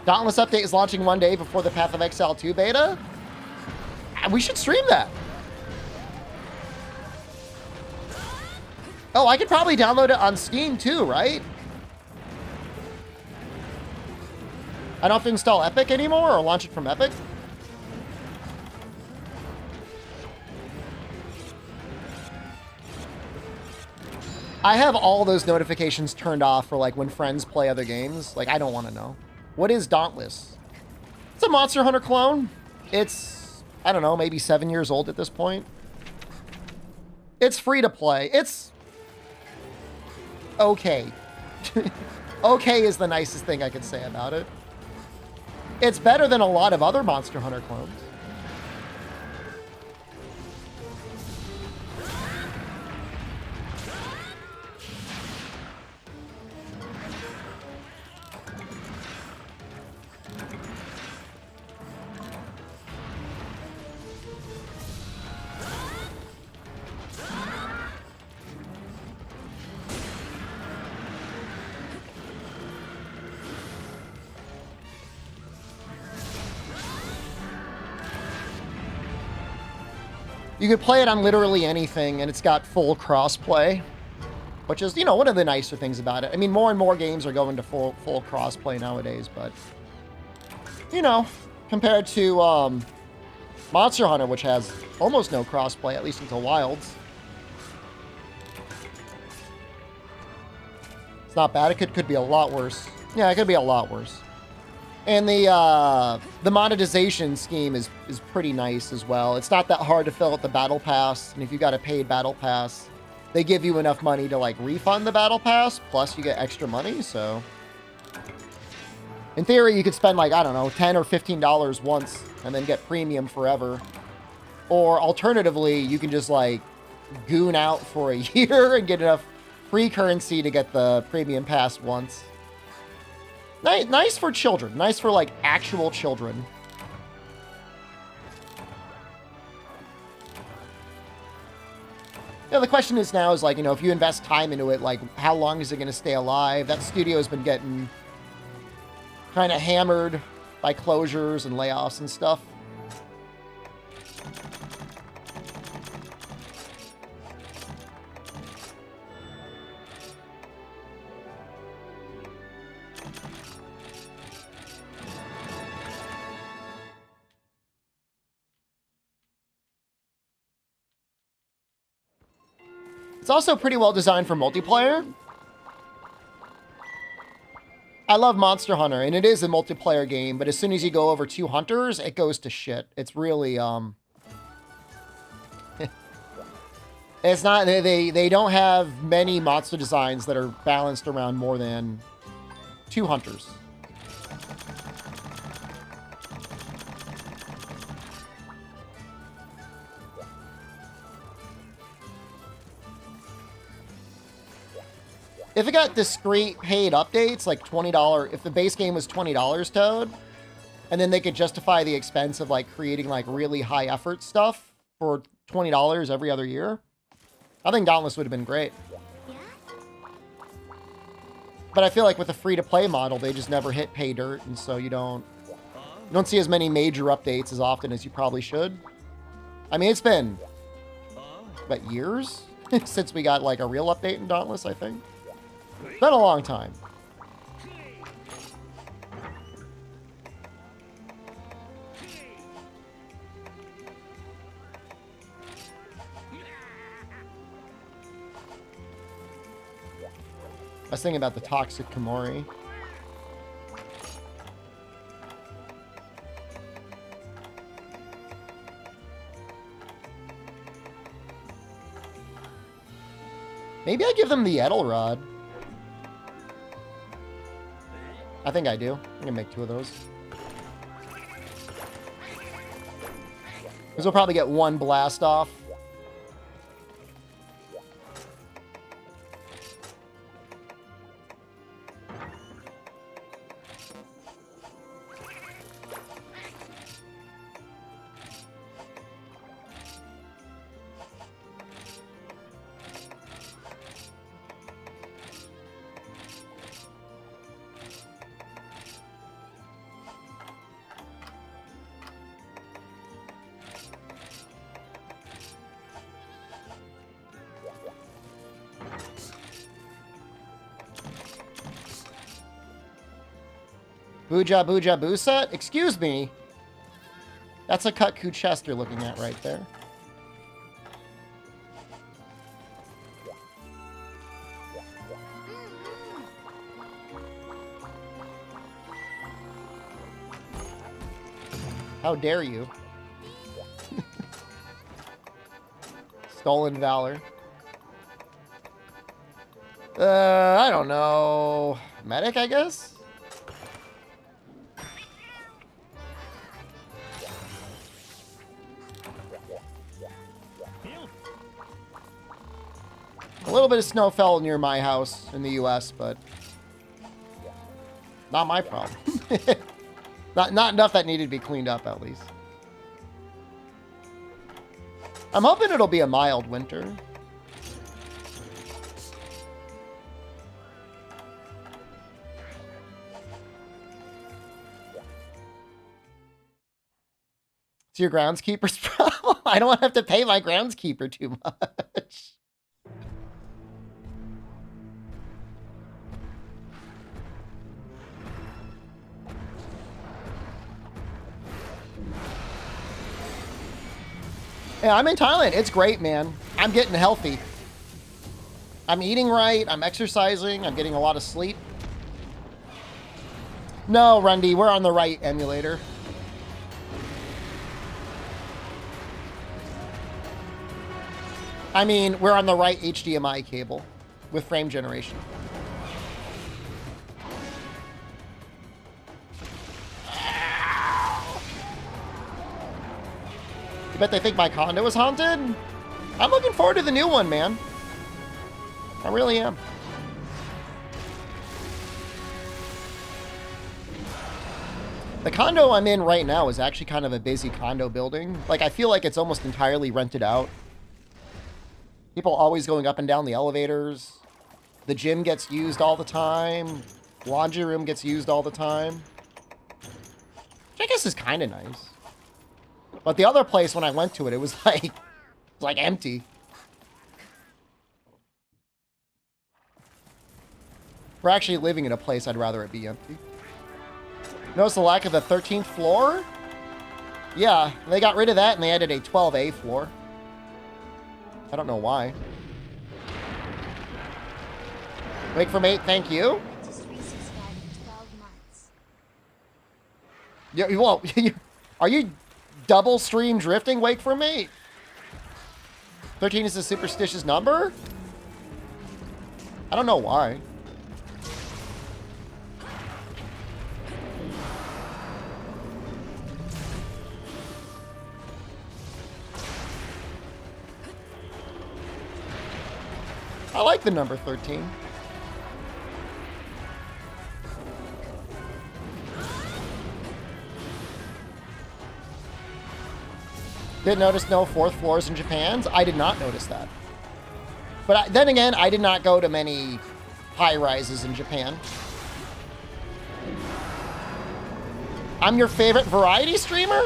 Dauntless update is launching one day before the Path of Exile 2 beta. We should stream that. Oh, I could probably download it on Steam too, right? I don't have to install Epic anymore or launch it from Epic? I have all those notifications turned off for like when friends play other games. Like, I don't want to know. What is Dauntless? It's a Monster Hunter clone. It's, I don't know, maybe 7 years old at this point. It's free to play. It's okay. Okay is the nicest thing I could say about it. It's better than a lot of other Monster Hunter clones. You could play it on literally anything, and it's got full crossplay, which is, you know, one of the nicer things about it. I mean, more and more games are going to full crossplay nowadays, but, you know, compared to Monster Hunter, which has almost no crossplay, at least until Wilds. It's not bad. It could be a lot worse. Yeah, it could be a lot worse. And the monetization scheme is pretty nice as well. It's not that hard to fill out the battle pass, and if you got a paid battle pass, they give you enough money to like refund the battle pass, plus you get extra money, so in theory you could spend like, I don't know, $10 or $15 once and then get premium forever. Or alternatively, you can just like goon out for a year and get enough free currency to get the premium pass once. Nice for children. Nice for, like, actual children. The question is now is, like, if you invest time into it, like, how long is it going to stay alive? That studio's been getting kind of hammered by closures and layoffs and stuff. It's also pretty well designed for multiplayer. I love Monster Hunter, and it is a multiplayer game, but as soon as you go over 2 hunters, it goes to shit. It's really, it's not, they don't have many monster designs that are balanced around more than 2 hunters. If it got discrete paid updates, like $20, if the base game was $20, Toad, and then they could justify the expense of, like, creating, like, really high effort stuff for $20 every other year, I think Dauntless would have been great. But I feel like with the free-to-play model, they just never hit pay dirt, and so you don't see as many major updates as often as you probably should. I mean, it's been, what, years since we got, like, a real update in Dauntless, I think. It's been a long time. I was thinking about the toxic Komori. Maybe I give them the Edelrod. I think I do. I'm gonna make 2 of those. Because we'll probably get 1 blast off. Booja Booja Boosa? Excuse me. That's a Kutku chest you're looking at right there. How dare you? Stolen Valor. I don't know. Medic, I guess? A little bit of snow fell near my house in the US, but not my problem. Not enough that needed to be cleaned up, at least. I'm hoping it'll be a mild winter. It's your groundskeeper's problem. I don't want to have to pay my groundskeeper too much. Yeah, I'm in Thailand. It's great, man. I'm getting healthy. I'm eating right. I'm exercising. I'm getting a lot of sleep. No, Rundy, we're on the right emulator. I mean, we're on the right HDMI cable with frame generation. You bet they think my condo is haunted? I'm looking forward to the new one, man. I really am. The condo I'm in right now is actually kind of a busy condo building. Like, I feel like it's almost entirely rented out. People always going up and down the elevators. The gym gets used all the time. Laundry room gets used all the time. Which I guess is kind of nice. But the other place, when I went to it, it was like empty. We're actually living in a place I'd rather it be empty. Notice the lack of the 13th floor? Yeah, they got rid of that and they added a 12A floor. I don't know why. Wake for mate, thank you. Just resubscribed for 12 months. Yeah, well, are you double stream drifting? Wake for mate. 13 is a superstitious number? I don't know why. I like the number 13. Didn't notice no fourth floors in Japan's. I did not notice that. But then again, I did not go to many high rises in Japan. I'm your favorite variety streamer?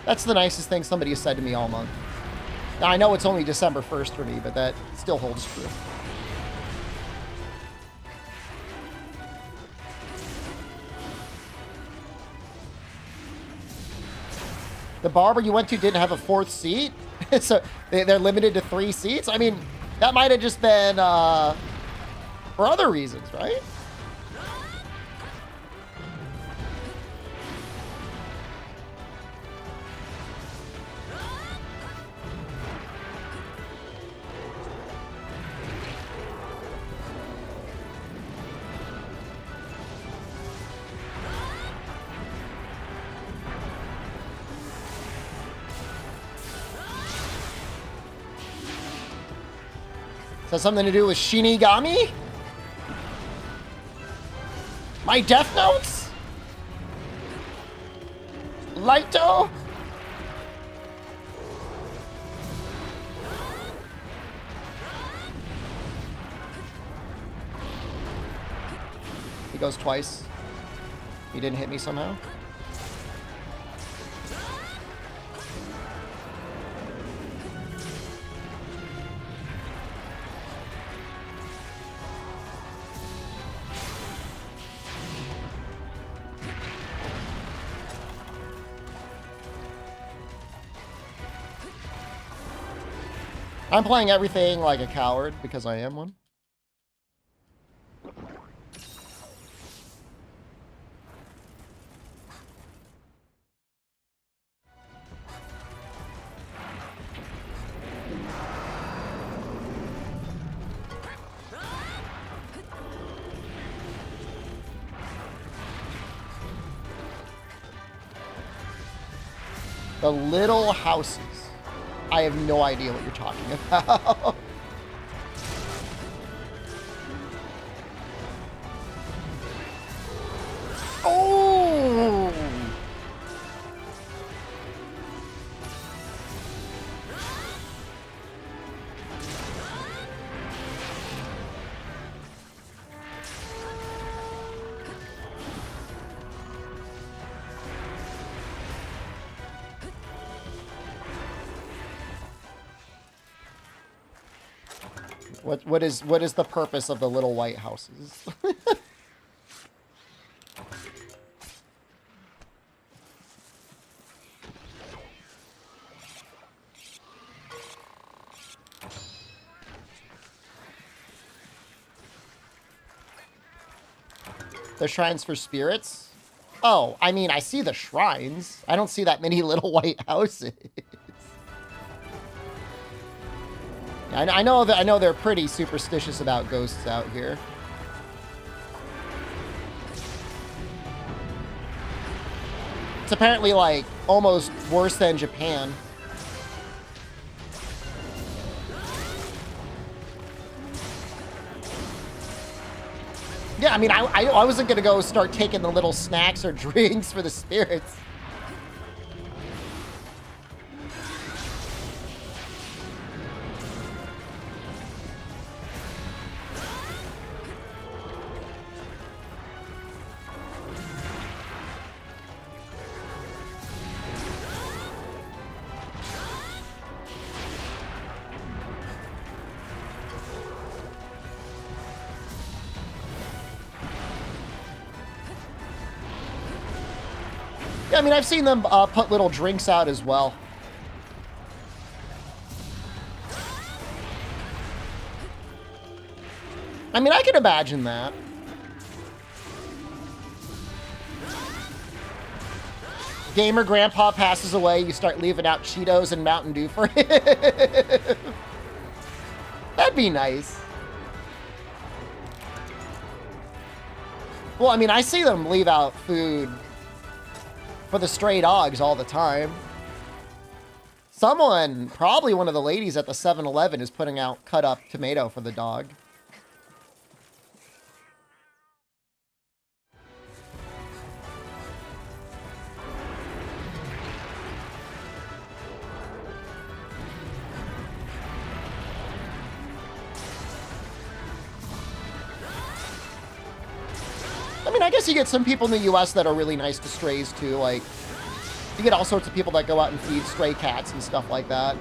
That's the nicest thing somebody has said to me all month. Now, I know it's only December 1st for me, but that still holds true. The barber you went to didn't have a fourth seat, so they're limited to 3 seats. I mean, that might have just been for other reasons, right? Does that something to do with Shinigami? My Death Notes? Lighto? He goes twice. He didn't hit me somehow. I'm playing everything like a coward because I am one. The little houses. I have no idea what you're talking about. Oh! What is the purpose of the little white houses? The shrines for spirits? Oh, I mean, I see the shrines. I don't see that many little white houses. I know they're pretty superstitious about ghosts out here. It's apparently like almost worse than Japan. Yeah, I mean, I wasn't gonna go start taking the little snacks or drinks for the spirits. Yeah, I mean, I've seen them put little drinks out as well. I mean, I can imagine that. Gamer grandpa passes away, you start leaving out Cheetos and Mountain Dew for him. That'd be nice. Well, I mean, I see them leave out food for the stray dogs all the time. Someone, probably one of the ladies at the 7-Eleven, is putting out cut up tomato for the dog. I mean, I guess you get some people in the US that are really nice to strays too. Like, you get all sorts of people that go out and feed stray cats and stuff like that.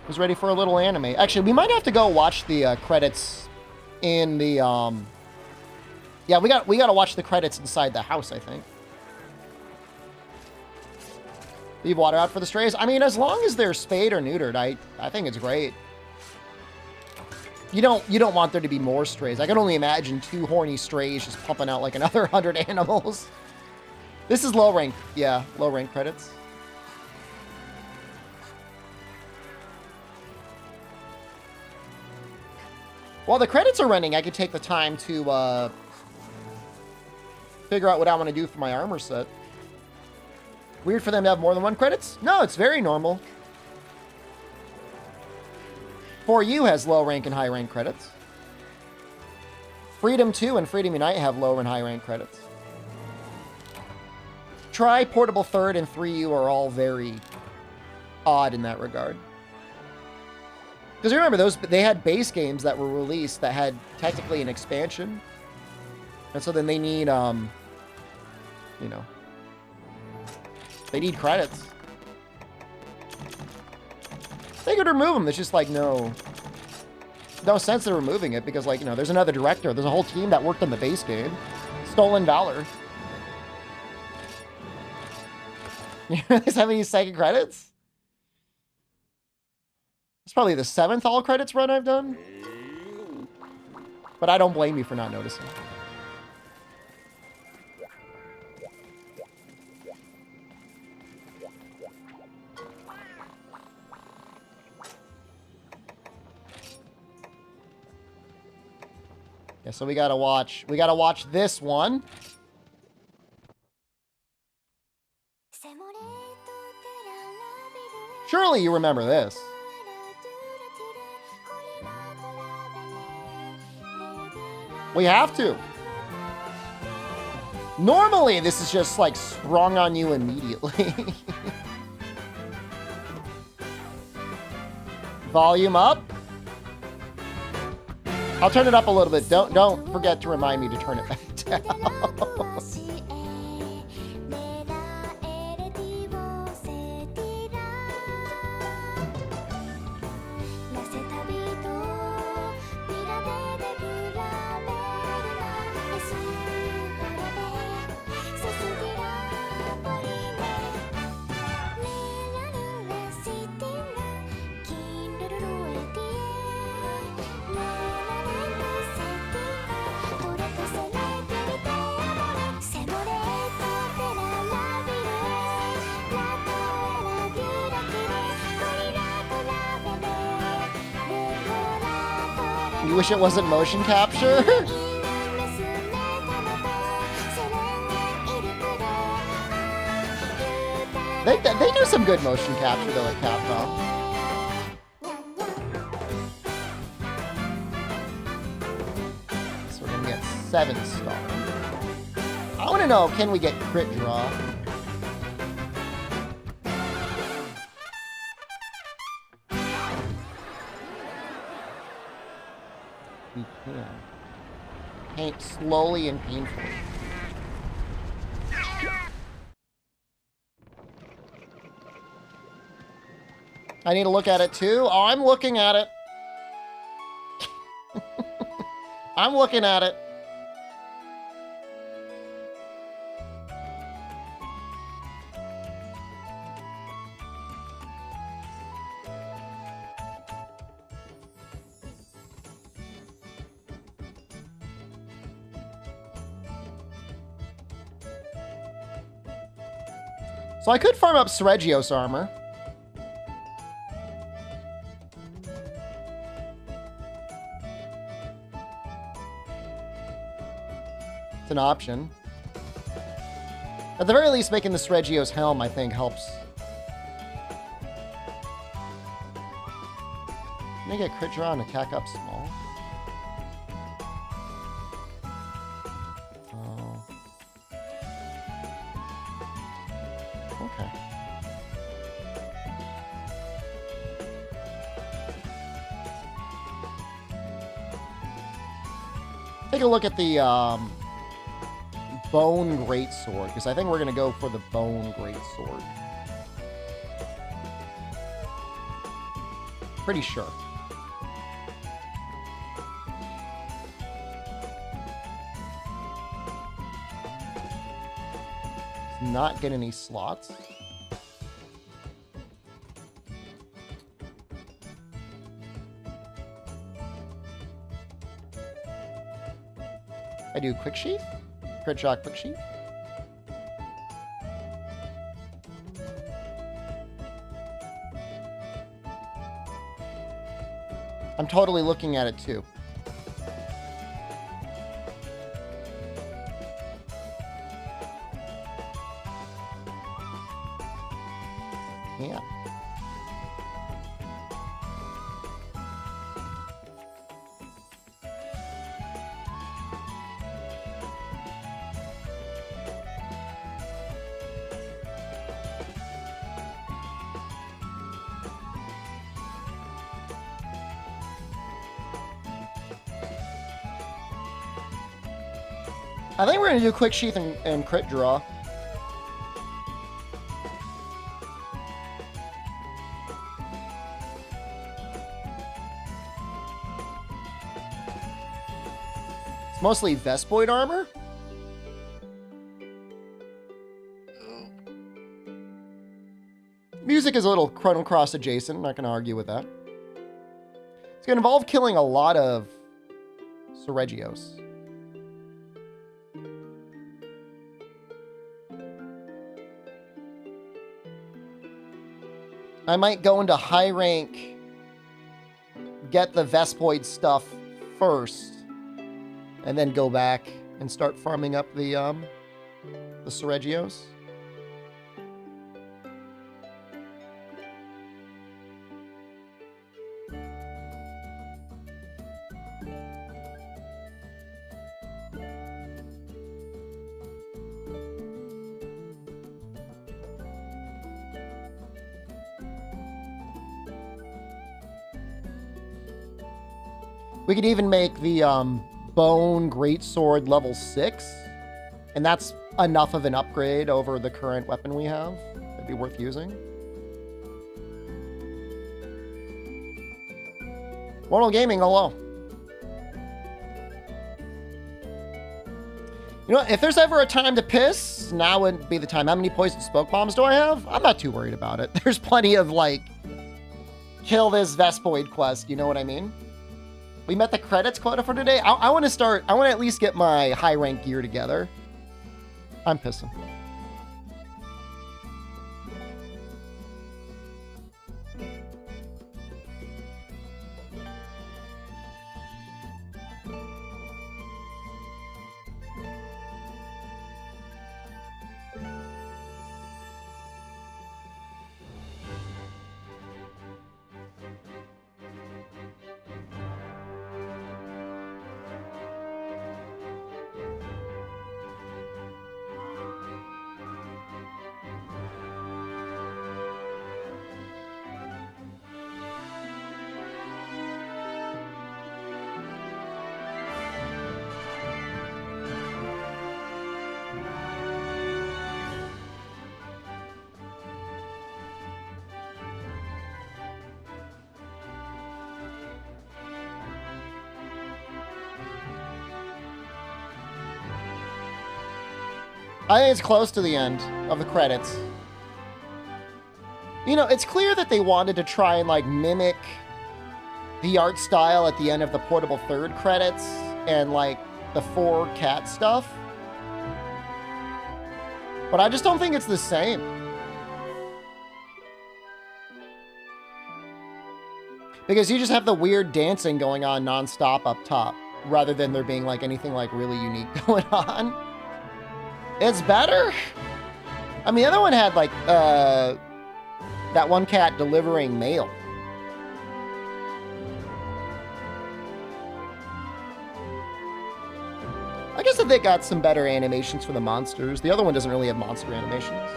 Was ready for a little anime. Actually, we might have to go watch the credits in the yeah, we got to watch the credits inside the house, I think. Leave water out for the strays. I mean, as long as they're spayed or neutered, I think it's great. You don't want there to be more strays. I can only imagine 2 horny strays just pumping out like another 100 animals. This is low rank. Yeah, low rank credits. While the credits are running, I could take the time to figure out what I want to do for my armor set. Weird for them to have more than 1 credits? No, it's very normal. 4U has low rank and high rank credits. Freedom 2 and Freedom Unite have low and high rank credits. Try, Portable 3rd, and 3U are all very odd in that regard. Because remember, they had base games that were released that had technically an expansion. And so then they need, you know, they need credits. They could remove them. There's just like no sense in removing it because, like, you know, there's another director. There's a whole team that worked on the base game. Stolen Valor. You realize how many second credits? It's probably the 7th all credits run I've done. But I don't blame you for not noticing. Yeah, so we gotta watch this one. Surely you remember this. We have to. Normally, this is just like sprung on you immediately. Volume up. I'll turn it up a little bit. Don't forget to remind me to turn it back down. You wish it wasn't motion capture? They do some good motion capture though at Capcom. So we're gonna get 7 stars. I wanna know, can we get crit draw? We can. Paint slowly and painfully. I need to look at it too. Oh, I'm looking at it. I'm looking at it. So I could farm up Sergio's armor. It's an option. At the very least, making the Sergio's helm, I think, helps. Can I get crit draw and attack up small? Oh. Okay. Take a look at the Bone Greatsword, because I think we're going to go for the Bone Greatsword. Pretty sure. Not get any slots. I do quick sheath, crit shock, quick sheath. I'm totally looking at it too. Yeah. I think we're going to do quick sheath and crit draw. It's mostly Vespoid armor. Music is a little Chrono Cross adjacent. I'm not going to argue with that. It's going to involve killing a lot of Sergios. I might go into high rank, get the Vespoid stuff first, and then go back and start farming up the Sergios. We could even make the Bone Greatsword level 6, and that's enough of an upgrade over the current weapon we have. That'd be worth using. Mortal Gaming, hello. You know, if there's ever a time to piss, now would be the time. How many poison smoke bombs do I have? I'm not too worried about it. There's plenty of, like, kill this Vespoid quest, you know what I mean? We met the credits quota for today. I want to at least get my high rank gear together. I'm pissing. I think it's close to the end of the credits. You know, it's clear that they wanted to try and like mimic the art style at the end of the Portable Third credits and like the 4 cat stuff. But I just don't think it's the same. Because you just have the weird dancing going on nonstop up top, rather than there being like anything like really unique going on. It's better. I mean, the other one had like that one cat delivering mail. I guess that they got some better animations for the monsters. The other one doesn't really have monster animations.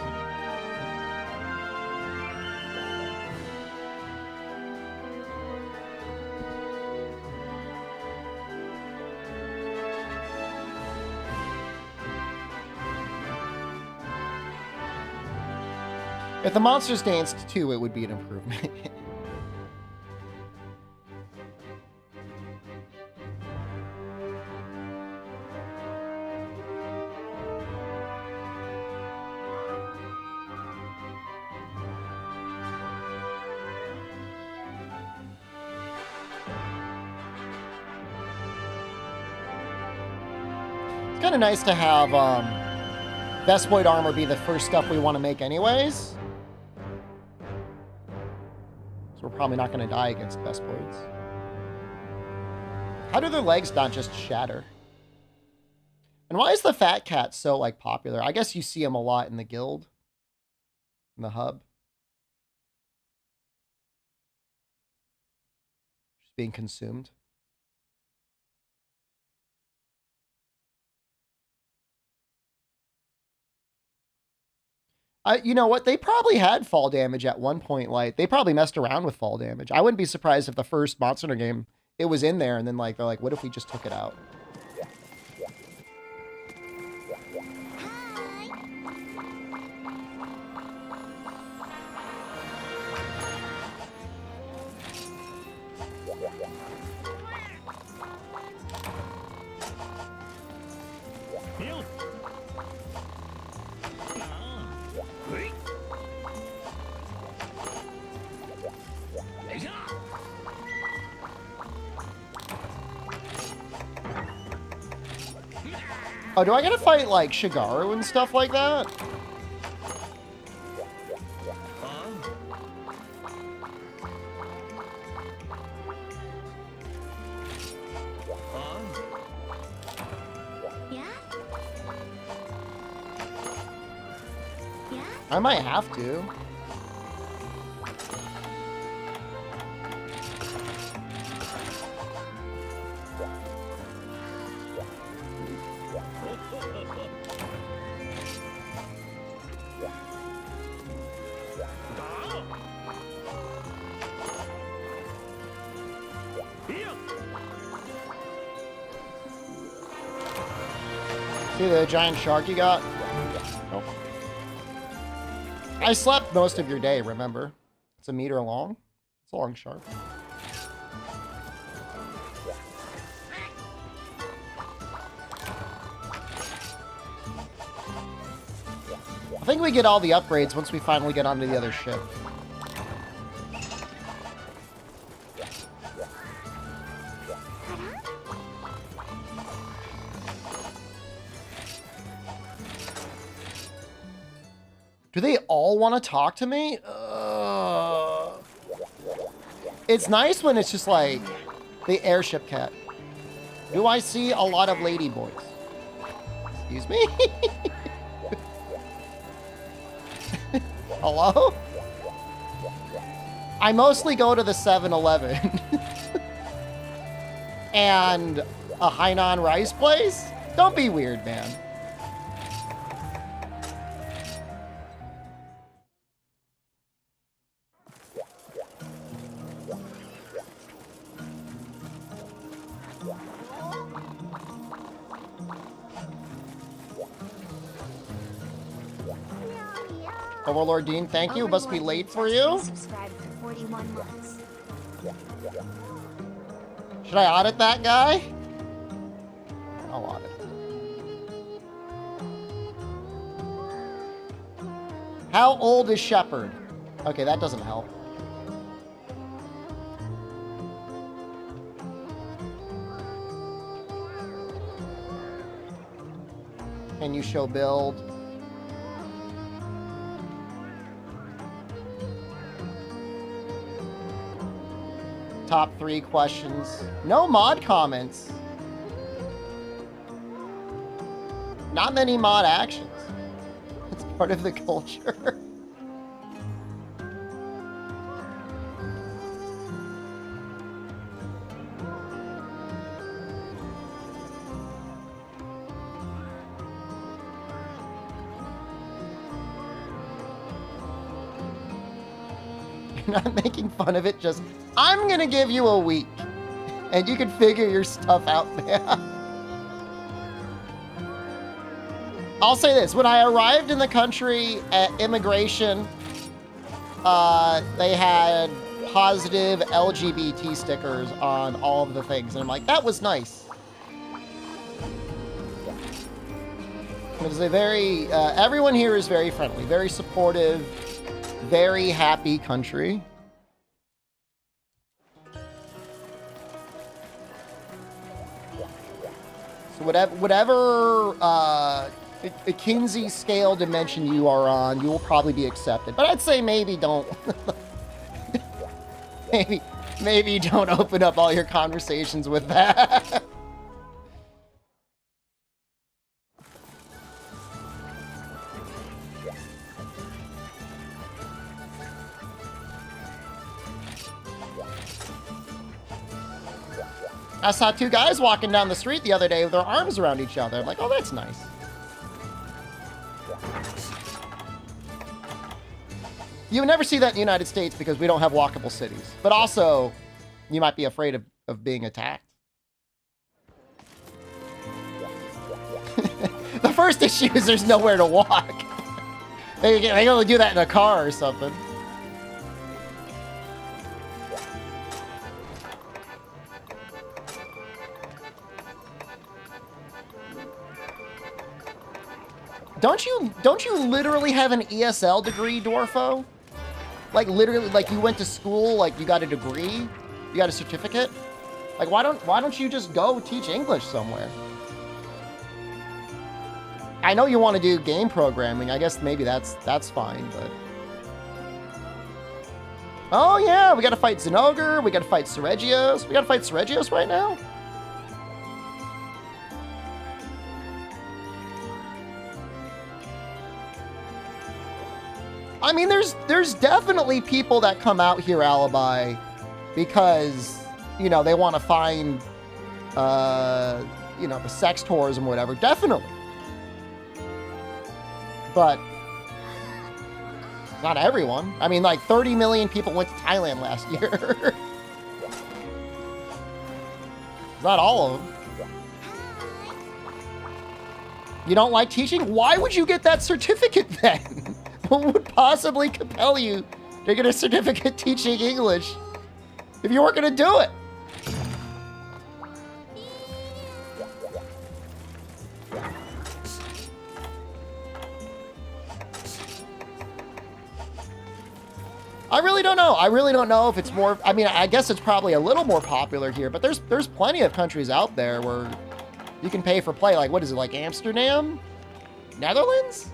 If the monsters danced too, it would be an improvement. It's kind of nice to have Vespoid armor be the first stuff we want to make anyways. So we're probably not going to die against Vespoids. How do their legs not just shatter? And why is the fat cat so like popular? I guess you see him a lot in the guild, in the hub. Just being consumed. You know what? They probably had fall damage at one point. Like, they probably messed around with fall damage. I wouldn't be surprised if the first Monster Hunter game, it was in there, and then like they're like, what if we just took it out? Oh, do I gotta fight, like, Shigaru and stuff like that? Yeah? Yeah? I might have to. See the giant shark you got? Nope. I slept most of your day, remember? It's 1 meter long. It's a long shark. I think we get all the upgrades once we finally get onto the other ship. Do they all want to talk to me? It's nice when it's just like the airship cat. Do I see a lot of lady boys? Excuse me? Hello? I mostly go to the 7-Eleven. And a Hainan rice place? Don't be weird, man. Overlord Dean, thank you. Must be late for you. Subscribed for 41 months. Should I audit that guy? I'll audit. How old is Shepard? Okay, that doesn't help. Can you show build? Top 3 questions. No mod comments. Not many mod actions. It's part of the culture. Not making fun of it, just, I'm gonna give you a week, and you can figure your stuff out there. I'll say this, when I arrived in the country at immigration, they had positive LGBT stickers on all of the things, and I'm like, that was nice. It is a very, everyone here is very friendly, very supportive, very happy country. So whatever a Kinsey scale dimension you are on, you will probably be accepted. But I'd say maybe don't. maybe don't open up all your conversations with that. I saw 2 guys walking down the street the other day with their arms around each other. I'm like, oh, that's nice. You would never see that in the United States because we don't have walkable cities. But also, you might be afraid of being attacked. The first issue is there's nowhere to walk. They can only do that in a car or something. Don't you literally have an ESL degree, Dwarfo? Like literally, like you went to school, like you got a degree, you got a certificate. Like why don't you just go teach English somewhere? I know you want to do game programming. I guess maybe that's fine, but. Oh yeah, we got to fight Zinogre. We got to fight Seregios. We got to fight Seregios right now. I mean, there's definitely people that come out here, Alibi, because, you know, they want to find, you know, the sex tourism or whatever. Definitely. But not everyone. I mean, like 30 million people went to Thailand last year. Not all of them. You don't like teaching? Why would you get that certificate then? What would possibly compel you to get a certificate teaching English if you weren't going to do it? I really don't know. I really don't know if it's more... I mean, I guess it's probably a little more popular here, but there's plenty of countries out there where you can pay for play. Like, what is it, like Amsterdam? Netherlands?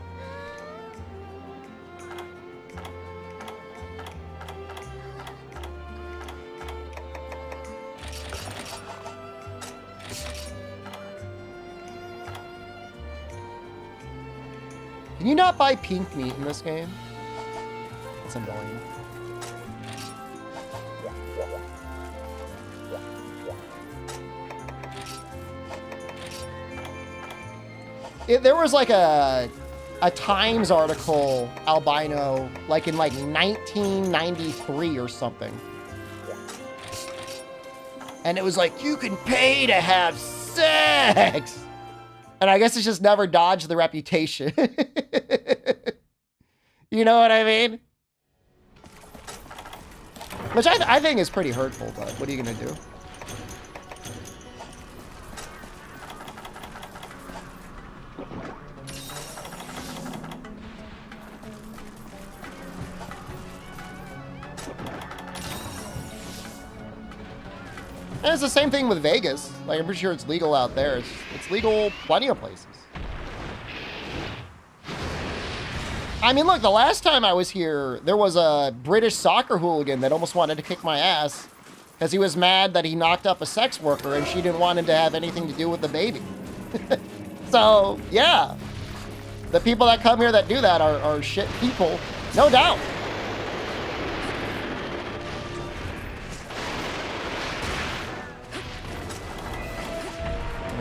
Can you not buy pink meat in this game? It's annoying. There was like a Times article, albino, like in like 1993 or something. And it was like, you can pay to have sex. And I guess it's just never dodged the reputation. You know what I mean? Which I think is pretty hurtful, but what are you going to do? And it's the same thing with Vegas. Like, I'm pretty sure it's legal out there. It's legal plenty of places. I mean, look, the last time I was here, there was a British soccer hooligan that almost wanted to kick my ass because he was mad that he knocked up a sex worker and she didn't want him to have anything to do with the baby. So, yeah. The people that come here that do that are shit people, no doubt.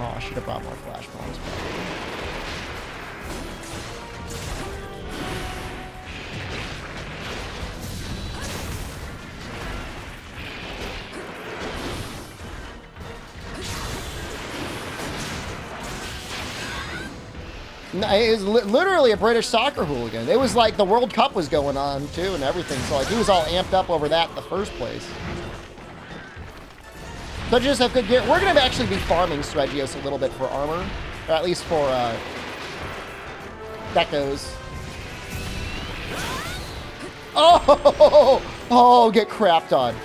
Oh, I should have brought more flash bombs. No, it was literally a British soccer hooligan. It was like the World Cup was going on too and everything. So like he was all amped up over that in the first place. So just have good gear. We're going to actually be farming Stregios a little bit for armor. Or at least for decos. Oh! Oh, get crapped on.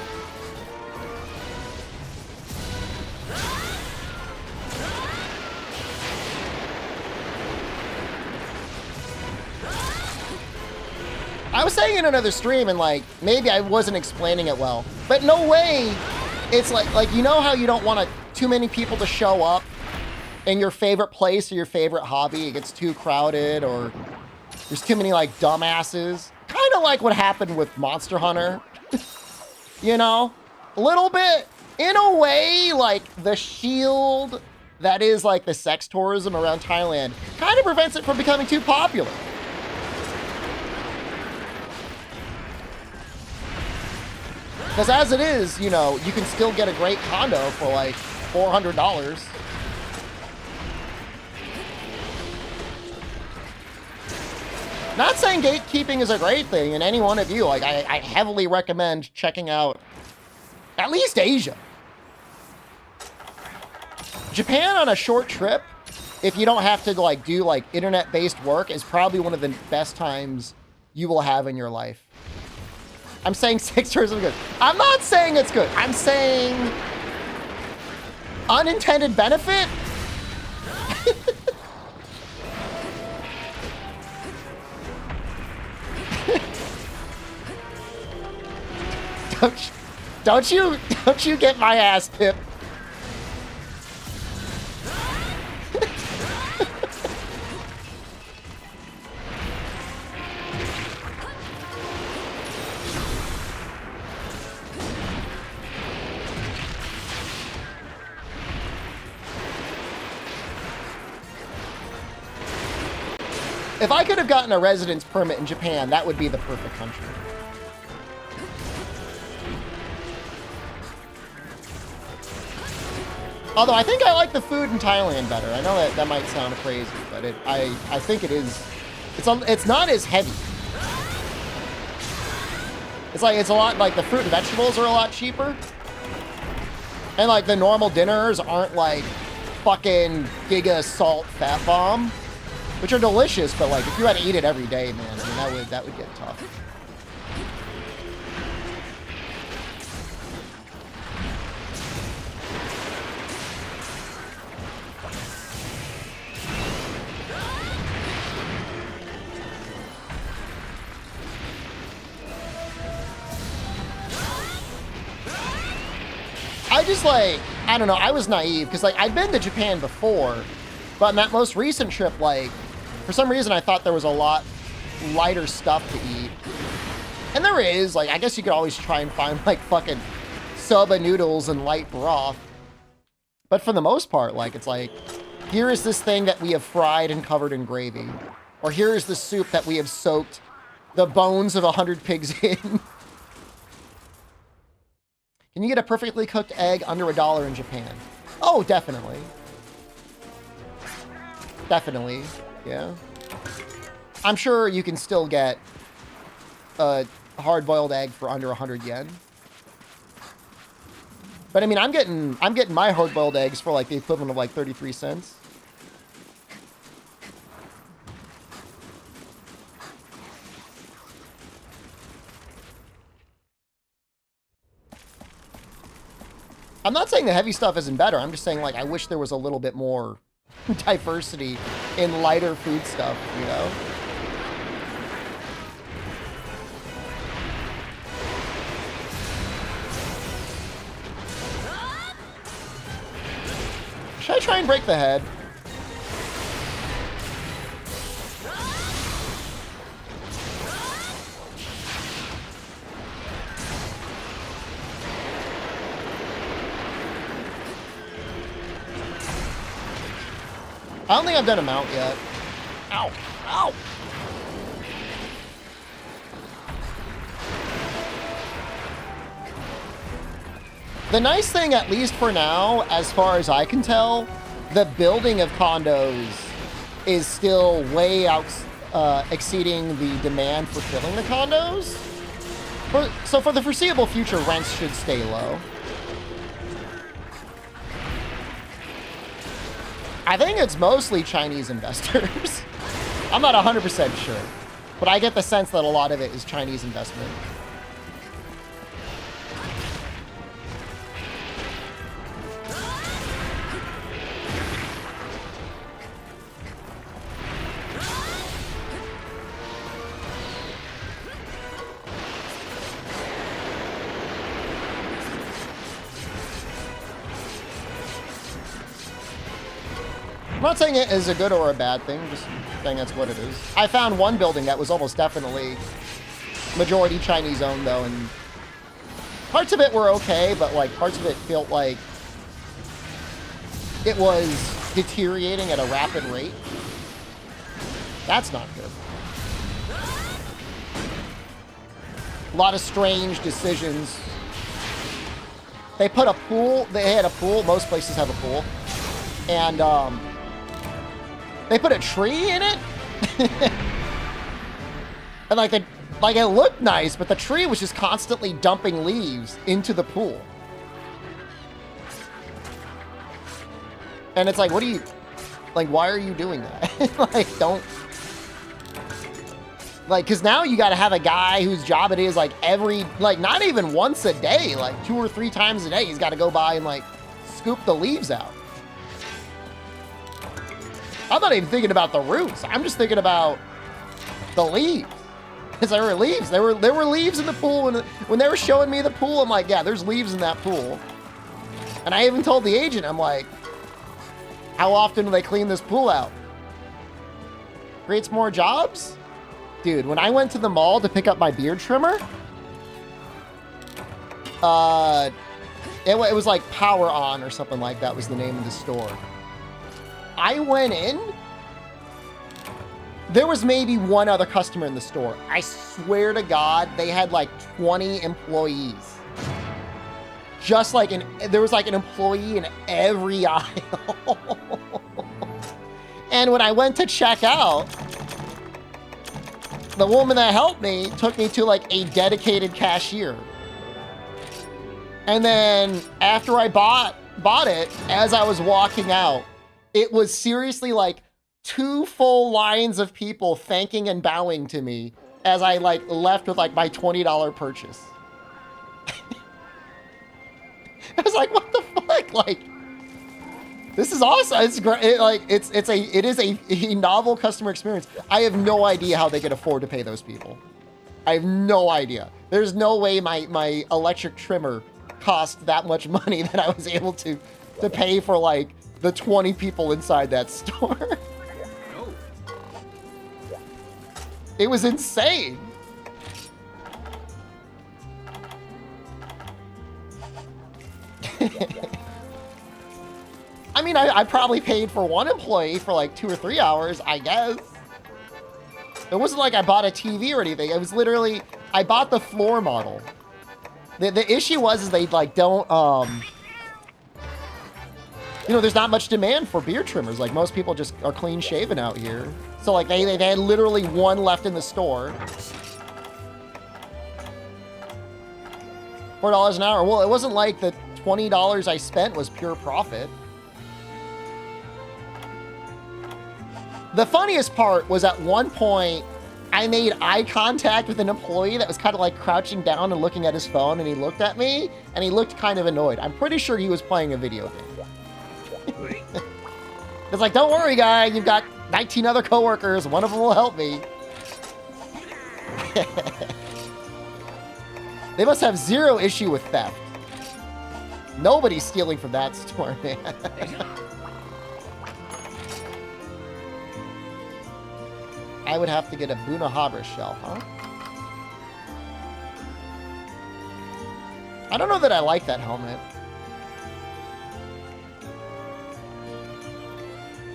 I was saying in another stream, and like maybe I wasn't explaining it well, but no way. It's like you know how you don't want too many people to show up in your favorite place or your favorite hobby. It gets too crowded, or there's too many like dumbasses. Kind of like what happened with Monster Hunter. You know, a little bit in a way, like the shield that is like the sex tourism around Thailand kind of prevents it from becoming too popular. Because as it is, you know, you can still get a great condo for like $400. Not saying gatekeeping is a great thing, and any one of you, like, I heavily recommend checking out at least Asia. Japan on a short trip, if you don't have to like do like internet-based work, is probably one of the best times you will have in your life. I'm saying sex tourism is good. I'm not saying it's good. I'm saying unintended benefit. Don't you get my ass tipped. If I could have gotten a residence permit in Japan, that would be the perfect country. Although I think I like the food in Thailand better. I know that might sound crazy, but I think it is. It's not as heavy. It's a lot like the fruit and vegetables are a lot cheaper, and like the normal dinners aren't like fucking giga salt fat bomb. Which are delicious, but like if you had to eat it every day, man, I mean that would get tough. I just like, I don't know, I was naive because like I'd been to Japan before, but in that most recent trip, like for some reason I thought there was a lot lighter stuff to eat. And there is, like, I guess you could always try and find like fucking soba noodles and light broth. But for the most part, like, it's like, here is this thing that we have fried and covered in gravy. Or here is the soup that we have soaked the bones of 100 pigs in. Can you get a perfectly cooked egg under $1 in Japan? Oh, definitely. Definitely, yeah. I'm sure you can still get a hard-boiled egg for under 100 yen. But I mean, I'm getting my hard-boiled eggs for like the equivalent of like 33 cents. I'm not saying the heavy stuff isn't better. I'm just saying, like, I wish there was a little bit more diversity in lighter food stuff, you know? Should I try and break the head? I don't think I've done a mount yet. Ow! Ow! The nice thing, at least for now, as far as I can tell, the building of condos is still way out, exceeding the demand for filling the condos. So for the foreseeable future, rents should stay low. I think it's mostly Chinese investors. I'm not 100% sure, but I get the sense that a lot of it is Chinese investment. I'm not saying it is a good or a bad thing, just saying that's what it is. I found one building that was almost definitely majority Chinese owned though, and parts of it were okay, but like parts of it felt like it was deteriorating at a rapid rate. That's not good. A lot of strange decisions. They put a pool, they had a pool, most places have a pool, and they put a tree in it. And like it looked nice, but the tree was just constantly dumping leaves into the pool. And it's like, what do you, like, why are you doing that? Like, don't, like, because now you got to have a guy whose job it is, like, every, like, not even once a day, like 2 or 3 times a day, he's got to go by and, like, scoop the leaves out. I'm not even thinking about the roots. I'm just thinking about the leaves. Because there were leaves. There were leaves in the pool. And when they were showing me the pool, I'm like, yeah, there's leaves in that pool. And I even told the agent, I'm like, how often do they clean this pool out? Creates more jobs? Dude, when I went to the mall to pick up my beard trimmer, it was like Power On or something like that was the name of the store. I went in, there was maybe one other customer in the store. I swear to God, they had like 20 employees. Just like there was like an employee in every aisle. And when I went to check out, the woman that helped me took me to like a dedicated cashier. And then after I bought it, as I was walking out, it was seriously like 2 full lines of people thanking and bowing to me as I like left with like my $20 purchase. I was like, what the fuck? Like, this is awesome. It's great. It is a novel customer experience. I have no idea how they could afford to pay those people. I have no idea. There's no way my electric trimmer cost that much money that I was able to pay for like the 20 people inside that store. It was insane. I mean, I probably paid for one employee for like 2 or 3 hours, I guess. It wasn't like I bought a TV or anything. It was literally, I bought the floor model. The issue was they like don't, you know, there's not much demand for beard trimmers. Like most people just are clean shaven out here. So like they had literally one left in the store. $4 an hour. Well, it wasn't like the $20 I spent was pure profit. The funniest part was at one point, I made eye contact with an employee that was kind of like crouching down and looking at his phone, and he looked at me, and he looked kind of annoyed. I'm pretty sure he was playing a video game. It's like, don't worry, guy, you've got 19 other coworkers. One of them will help me. They must have zero issue with theft. Nobody's stealing from that store, man. I would have to get a Bunahabra shell, huh? I don't know that I like that helmet.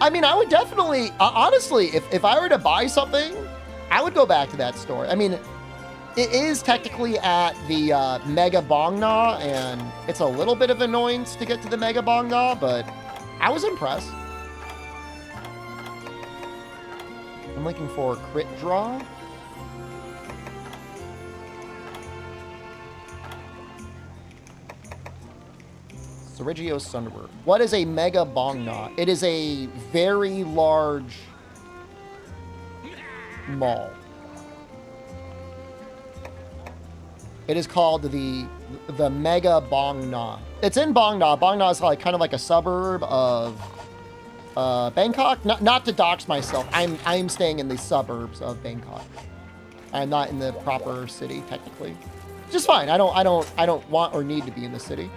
I mean, I would definitely, honestly, if I were to buy something, I would go back to that store. I mean, it is technically at the Mega Bongna, and it's a little bit of annoyance to get to the Mega Bongna, but I was impressed. I'm looking for crit draw. Sergio Sunderberg. What is a Mega Bongna? It is a very large mall. It is called the Mega Bongna. It's in Bongna. Bongna is like kind of like a suburb of Bangkok. Not to dox myself. I'm staying in the suburbs of Bangkok. I'm not in the proper city technically. Just fine. I don't want or need to be in the city.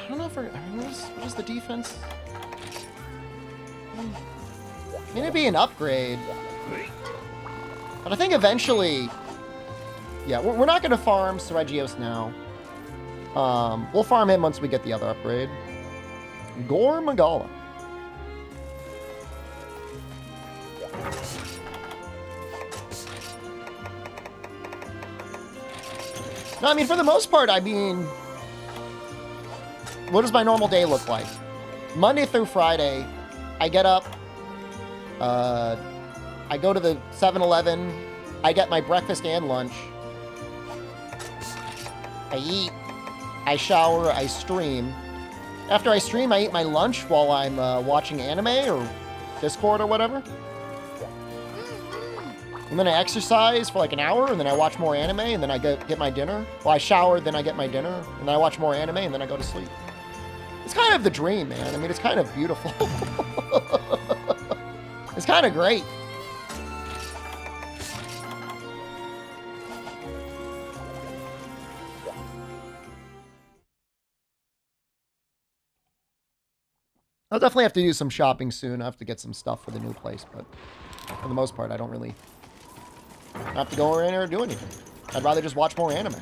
I don't know if what is the defense? Maybe an upgrade. But I think eventually, yeah, we're not going to farm Seregios now. We'll farm him once we get the other upgrade. Gore Magala. No, I mean, for the most part, I mean, what does my normal day look like? Monday through Friday, I get up, I go to the 7-Eleven, I get my breakfast and lunch, I eat, I shower, I stream. After I stream, I eat my lunch while I'm watching anime or Discord or whatever. And then I exercise for like an hour, and then I watch more anime, and then I get my dinner. Well, I shower, then I get my dinner, and then I watch more anime, and then I go to sleep. It's kind of the dream, man. I mean, it's kind of beautiful. It's kind of great. I'll definitely have to do some shopping soon. I have to get some stuff for the new place, but for the most part, I don't really have to go in or do anything. I'd rather just watch more anime.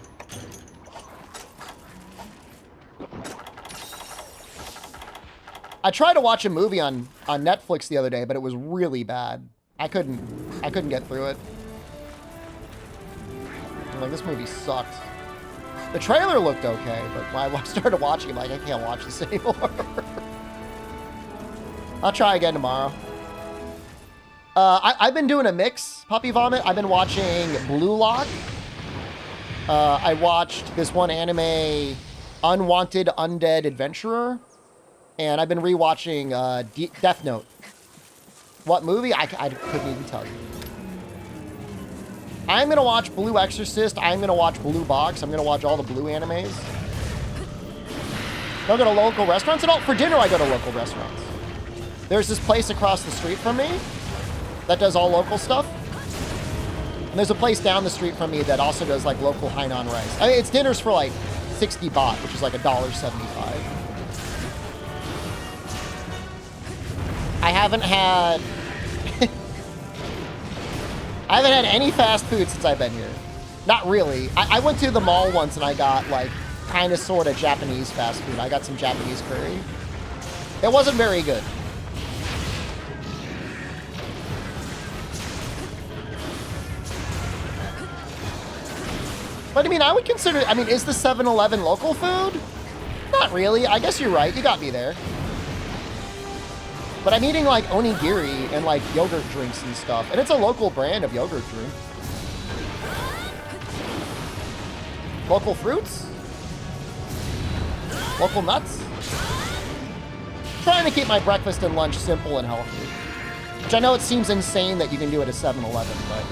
I tried to watch a movie on Netflix the other day, but it was really bad. I couldn't get through it. I'm like, this movie sucked. The trailer looked okay, but when I started watching, I'm like, I can't watch this anymore. I'll try again tomorrow. I've been doing a mix, Puppy Vomit. I've been watching Blue Lock. I watched this one anime, Unwanted Undead Adventurer. And I've been rewatching Death Note. What movie? I couldn't even tell you. I'm going to watch Blue Exorcist. I'm going to watch Blue Box. I'm going to watch all the Blue animes. Don't go to local restaurants at all. For dinner, I go to local restaurants. There's this place across the street from me that does all local stuff. And there's a place down the street from me that also does like local Hainan rice. I mean, it's dinners for like 60 baht, which is like $1.75. I haven't had any fast food since I've been here. Not really. I went to the mall once and I got like kind of sort of Japanese fast food. I got some Japanese curry. It wasn't very good. But I mean, I would consider, I mean, is the 7-Eleven local food? Not really. I guess you're right. You got me there. But I'm eating like onigiri and like yogurt drinks and stuff. And it's a local brand of yogurt drink. Local fruits? Local nuts. Trying to keep my breakfast and lunch simple and healthy. Which I know it seems insane that you can do it at 7-Eleven, but...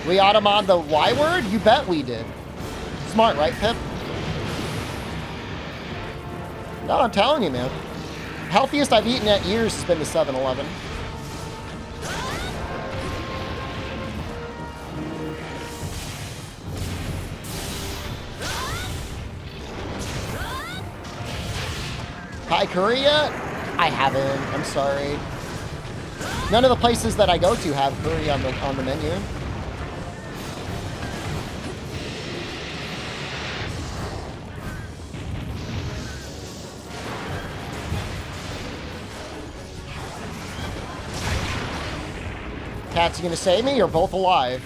We automod the Y word? You bet we did. Smart, right, Pip? No, I'm telling you, man. Healthiest I've eaten at years has been the 7-Eleven. Thai curry yet? I haven't. I'm sorry. None of the places that I go to have curry on the menu. Cats, you gonna save me? You're both alive.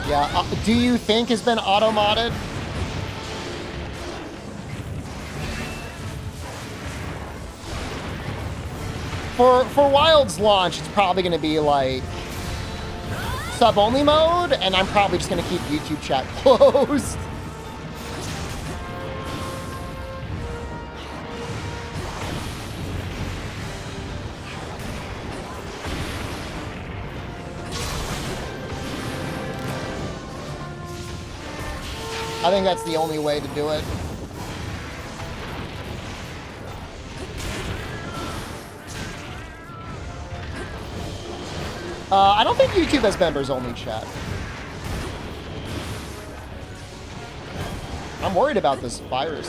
Yeah, do you think has been auto-modded? For Wild's launch, it's probably going to be like sub-only mode, and I'm probably just going to keep YouTube chat closed. I think that's the only way to do it. I don't think YouTube has members only chat. I'm worried about this virus.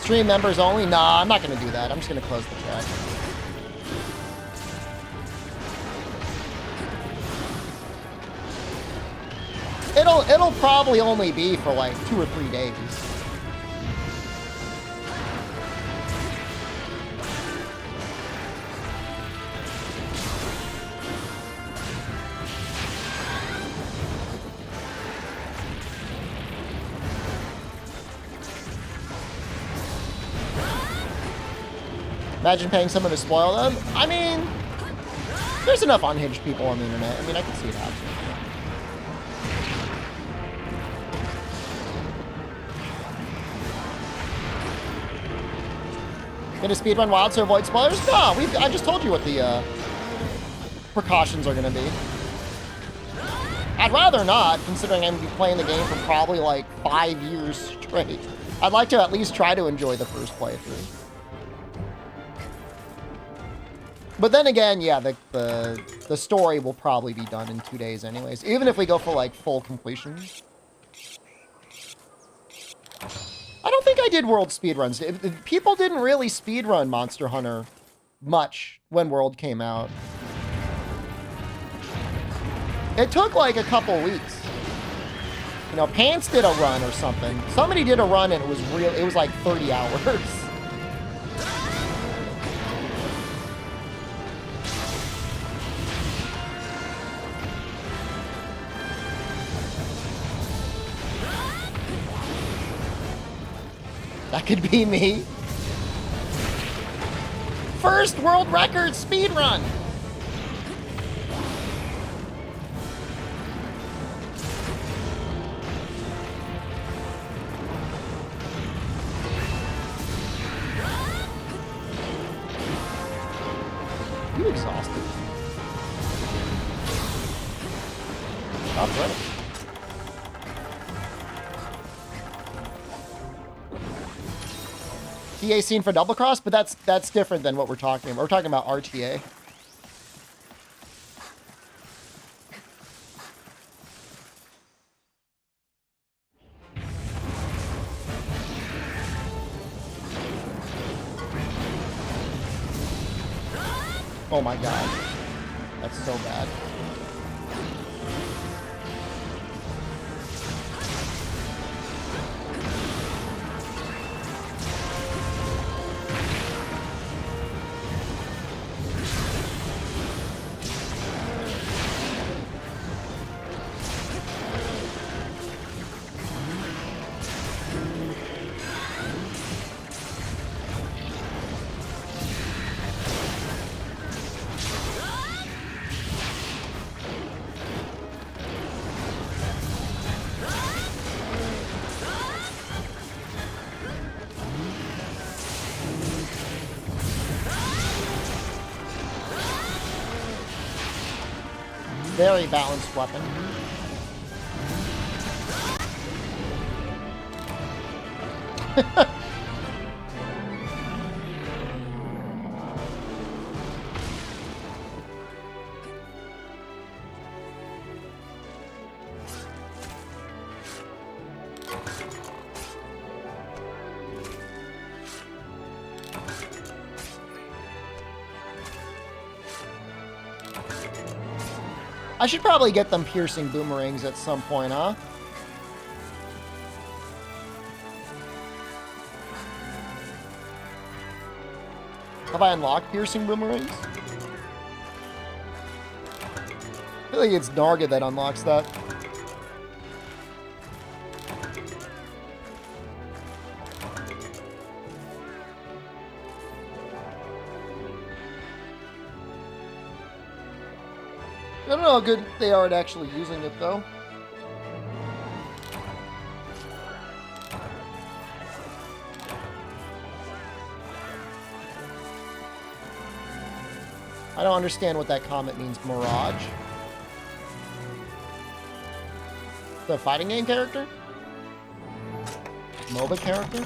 Stream members only? Nah, I'm not going to do that. I'm just going to close the chat. It'll probably only be for like 2 or 3 days. Imagine paying someone to spoil them. I mean, there's enough unhinged people on the internet. I mean, I can see it happening. Gonna speedrun Wild to avoid spoilers? No, I just told you what the precautions are gonna be. I'd rather not, considering I'm gonna be playing the game for probably like 5 years straight. I'd like to at least try to enjoy the first playthrough. But then again, yeah, the story will probably be done in 2 days anyways, even if we go for like full completion. I don't think I did world speedruns. People didn't really speedrun Monster Hunter much when World came out. It took like a couple weeks. You know, Pants did a run or something. Somebody did a run and it was like 30 hours. That could be me. First world record speedrun. You exhausted. Stop running. TA scene for double cross, but that's different than what we're talking about. We're talking about RTA. Oh my god. That's so bad. Very balanced weapon. I should probably get them piercing boomerangs at some point, huh? Have I unlocked piercing boomerangs? I feel like it's Narga that unlocks that. I don't know how good they are at actually using it, though. I don't understand what that comment means. Mirage? The fighting game character? MOBA character?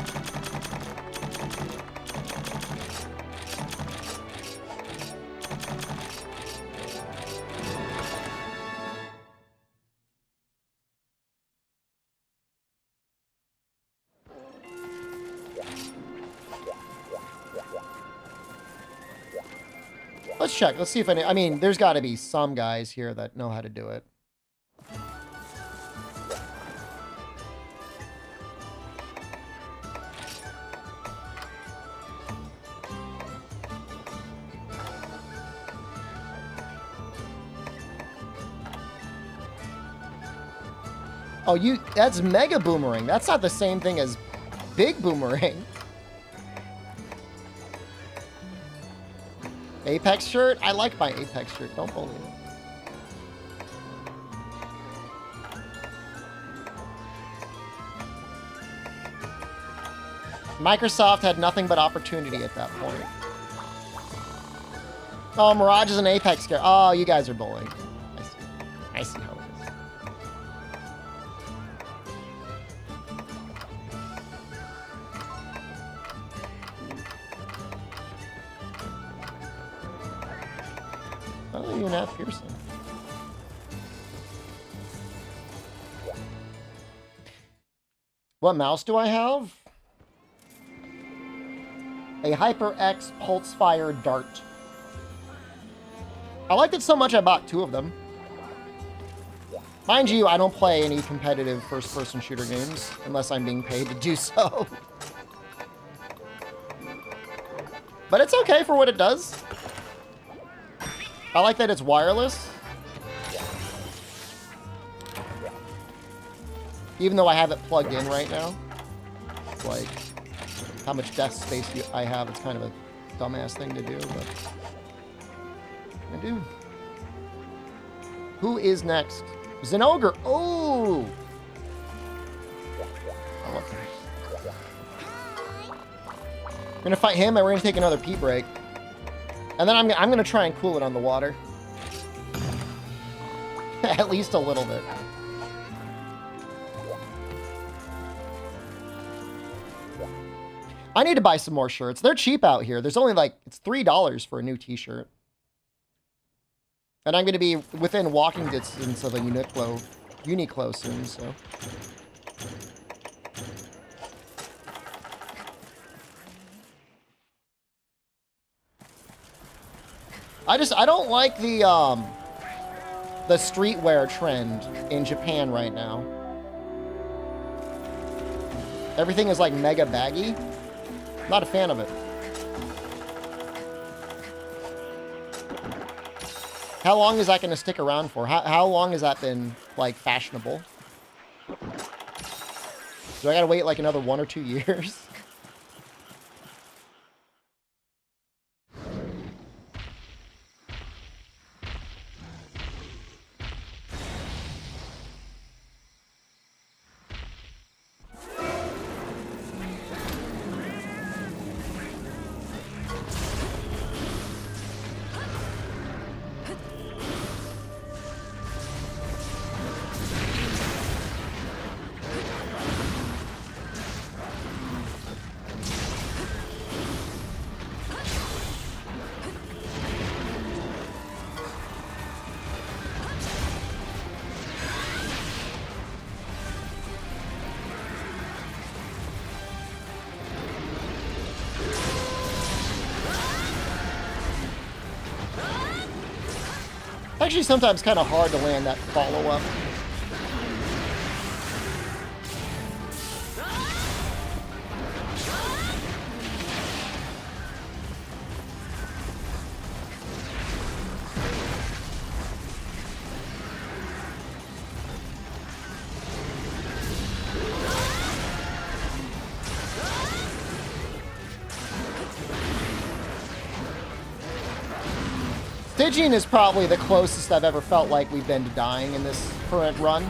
Let's check. Let's see if any... I mean, there's got to be some guys here that know how to do it. Oh, that's Mega Boomerang. That's not the same thing as Big Boomerang. Apex shirt? I like my Apex shirt. Don't bully me. Microsoft had nothing but opportunity at that point. Oh, Mirage is an Apex character. Oh, you guys are bullying. I see. I see how it is. Oh, you're not piercing. What mouse do I have? A HyperX Pulse Fire Dart. I liked it so much I bought 2 of them. Mind you, I don't play any competitive first-person shooter games unless I'm being paid to do so. But it's okay for what it does. I like that it's wireless. Even though I have it plugged in right now. Like, how much desk space I have, it's kind of a dumbass thing to do, but I do. Who is next? Zenogre. Oh! I love him. We're gonna fight him and we're gonna take another pee break. And then I'm gonna try and cool it on the water. At least a little bit. I need to buy some more shirts. They're cheap out here. There's only like, it's $3 for a new t-shirt. And I'm gonna be within walking distance of a Uniqlo soon, so. I don't like the streetwear trend in Japan right now. Everything is like mega baggy. Not a fan of it. How long is that going to stick around for? How long has that been, like, fashionable? Do I got to wait, like, another 1 or 2 years? Actually, sometimes kind of hard to land that follow-up. Stygian is probably the closest I've ever felt like we've been to dying in this current run.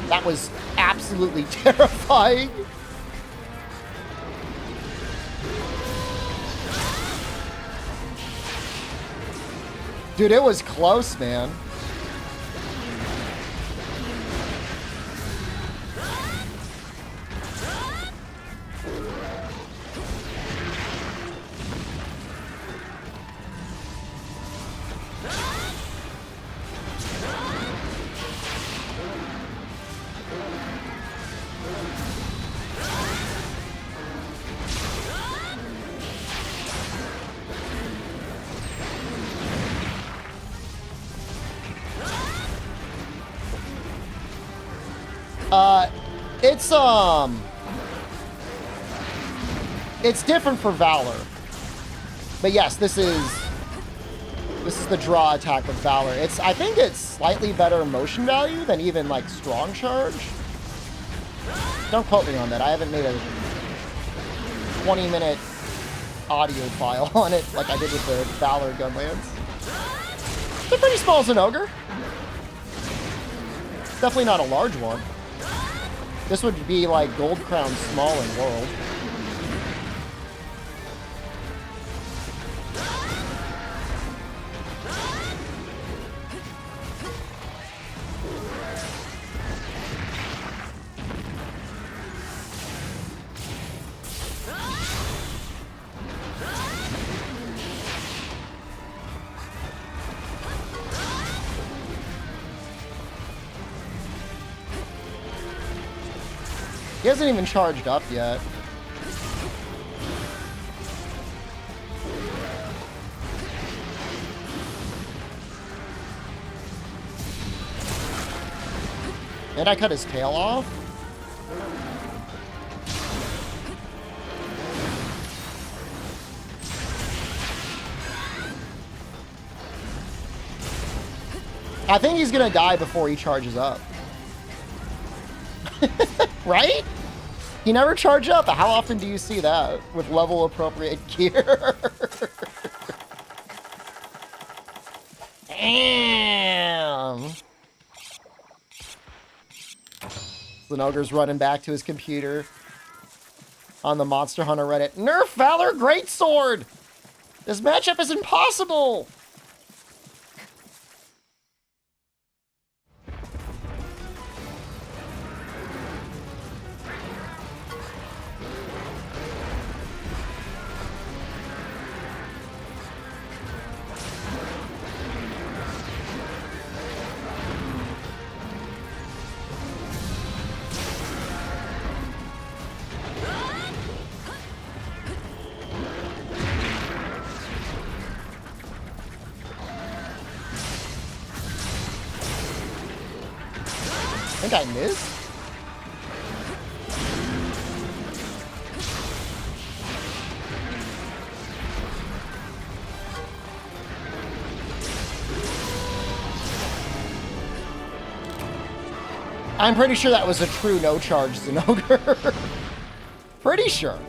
That was absolutely terrifying. Dude, it was close, man. It's different for Valor. But yes, this is the draw attack with Valor. I think it's slightly better motion value than even like Strong Charge. Don't quote me on that. I haven't made a 20-minute audio file on it like I did with the Valor Gunlands. They're pretty small as an ogre. Definitely not a large one. This would be like Gold Crown small in World. He hasn't even charged up yet. And I cut his tail off? I think he's gonna die before he charges up. Right? You never charge up. How often do you see that with level appropriate gear? Damn. Zenogre's running back to his computer on the Monster Hunter Reddit. Nerf Valor Greatsword! This matchup is impossible! think I missed. I'm pretty sure that was a true no charge Zinogre. Pretty sure.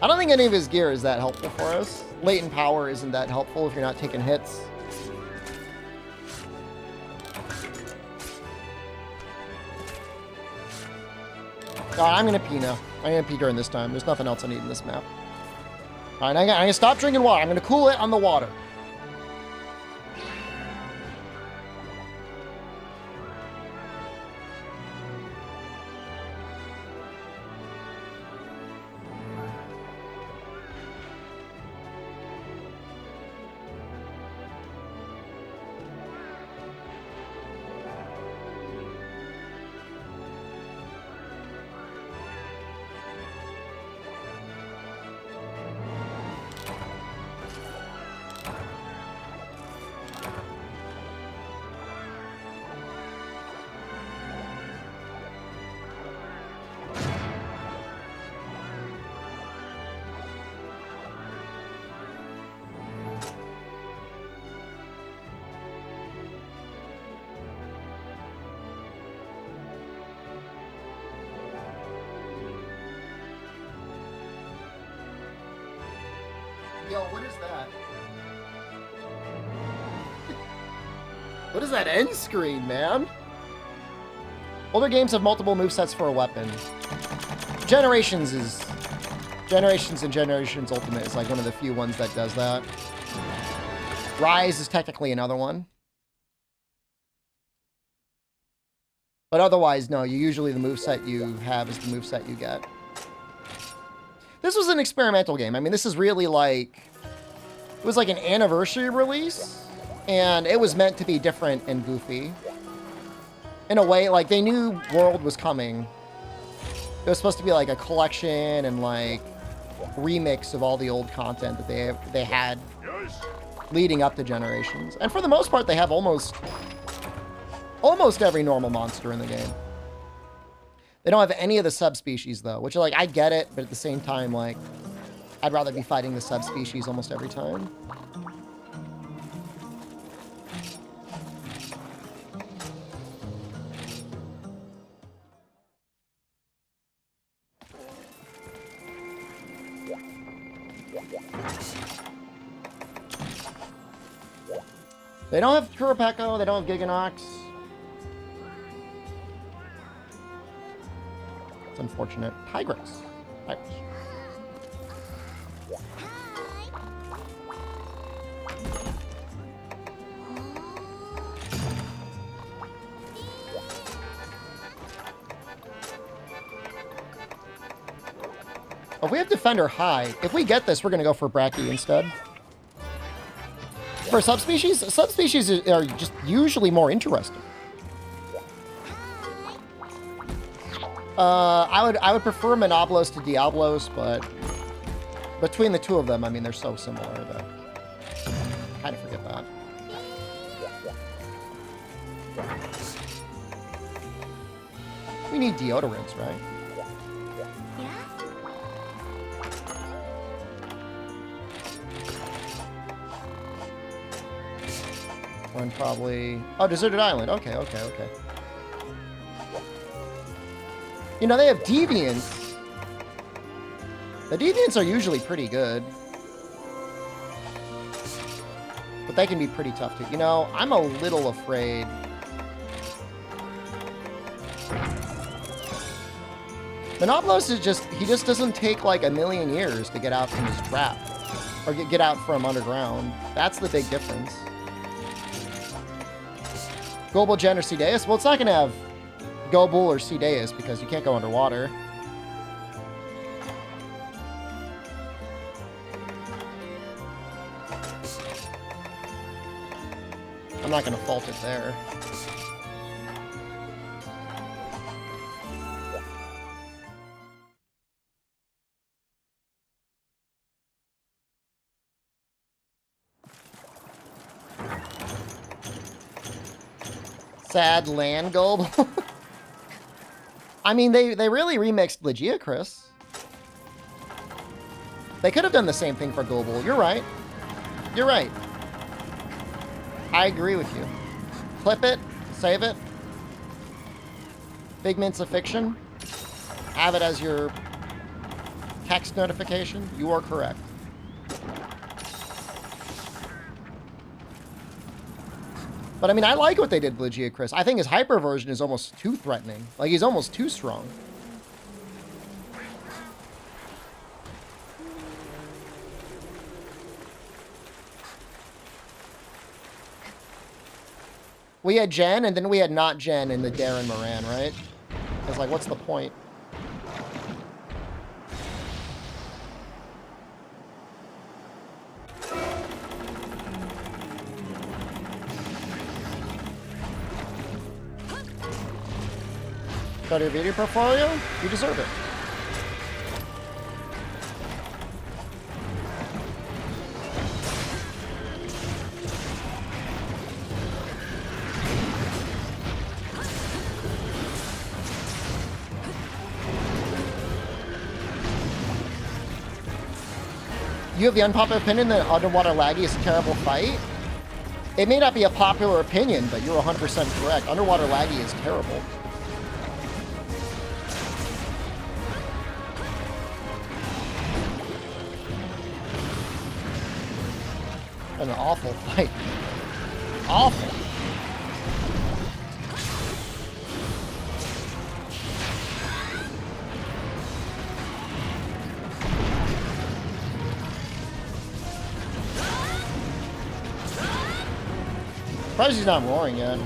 I don't think any of his gear is that helpful for us. Latent power isn't that helpful if you're not taking hits. Alright, I'm gonna pee now. I'm gonna pee during this time. There's nothing else I need in this map. Alright, I'm gonna stop drinking water. I'm gonna cool it on the water. Yo, what is that? What is that end screen, man? Older games have multiple movesets for a weapon. Generations and Generations Ultimate is like one of the few ones that does that. Rise is technically another one. But otherwise, no, usually the moveset you have is the moveset you get. This was an experimental game. I mean, this is really like... It was like an anniversary release, and it was meant to be different and goofy. In a way, like, they knew World was coming. It was supposed to be like a collection and like remix of all the old content that they had leading up to Generations. And for the most part, they have almost every normal monster in the game. They don't have any of the subspecies, though, which, like, I get it, but at the same time, like, I'd rather be fighting the subspecies almost every time. They don't have Kurapeko, they don't have Giganox. It's unfortunate. Tigress. Tigress. Oh, we have Defender high. If we get this, we're going to go for Bracky instead. For subspecies are just usually more interesting. I would prefer Monoblos to Diablos, but between the two of them, I mean, they're so similar that I kind of forget that. We need deodorants, right? One probably... Oh, Deserted Island. Okay, okay, okay. You know, they have Deviants. The Deviants are usually pretty good. But they can be pretty tough too. You know, I'm a little afraid. Monoblos is just... He just doesn't take like a million years to get out from his trap. Or get out from underground. That's the big difference. Gobel, Gen, or Cedeus? Well, it's not going to have Gobel or Cedeus because you can't go underwater. I'm not going to fault it there. Sad land global. I mean, they really remixed Legia, Chris. They could have done the same thing for global. You're right. You're right. I agree with you. Clip it. Save it. Figments of Fiction. Have it as your text notification. You are correct. But I mean, I like what they did with Legia Chris. I think his hyper version is almost too threatening. Like, he's almost too strong. We had Jen, and then we had not Jen in the Darren Moran, right? I was like, what's the point? Go to your video portfolio? You deserve it. You have the unpopular opinion that Underwater Laggy is a terrible fight? It may not be a popular opinion, but you're 100% correct. Underwater Laggy is terrible. An awful fight. Awful. Surprised he's not roaring yet.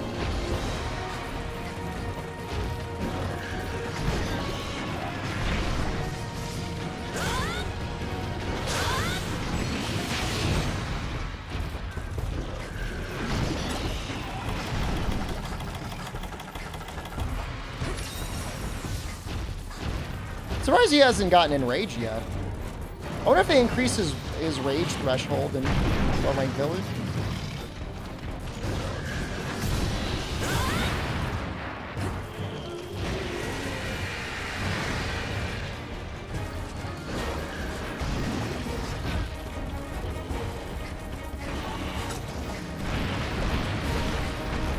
Surprised he hasn't gotten enraged yet. I wonder if they increase his rage threshold in Low Rank Village.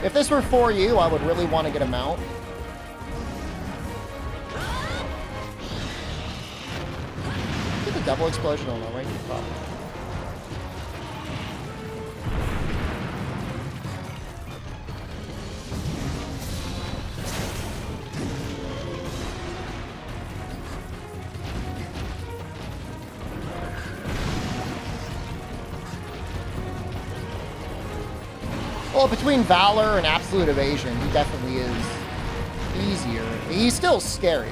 If this were for you, I would really want to get a mount. Get the double explosion on the right? Probably. Well, between Valor and Absolute Evasion, he definitely is easier. He's still scary.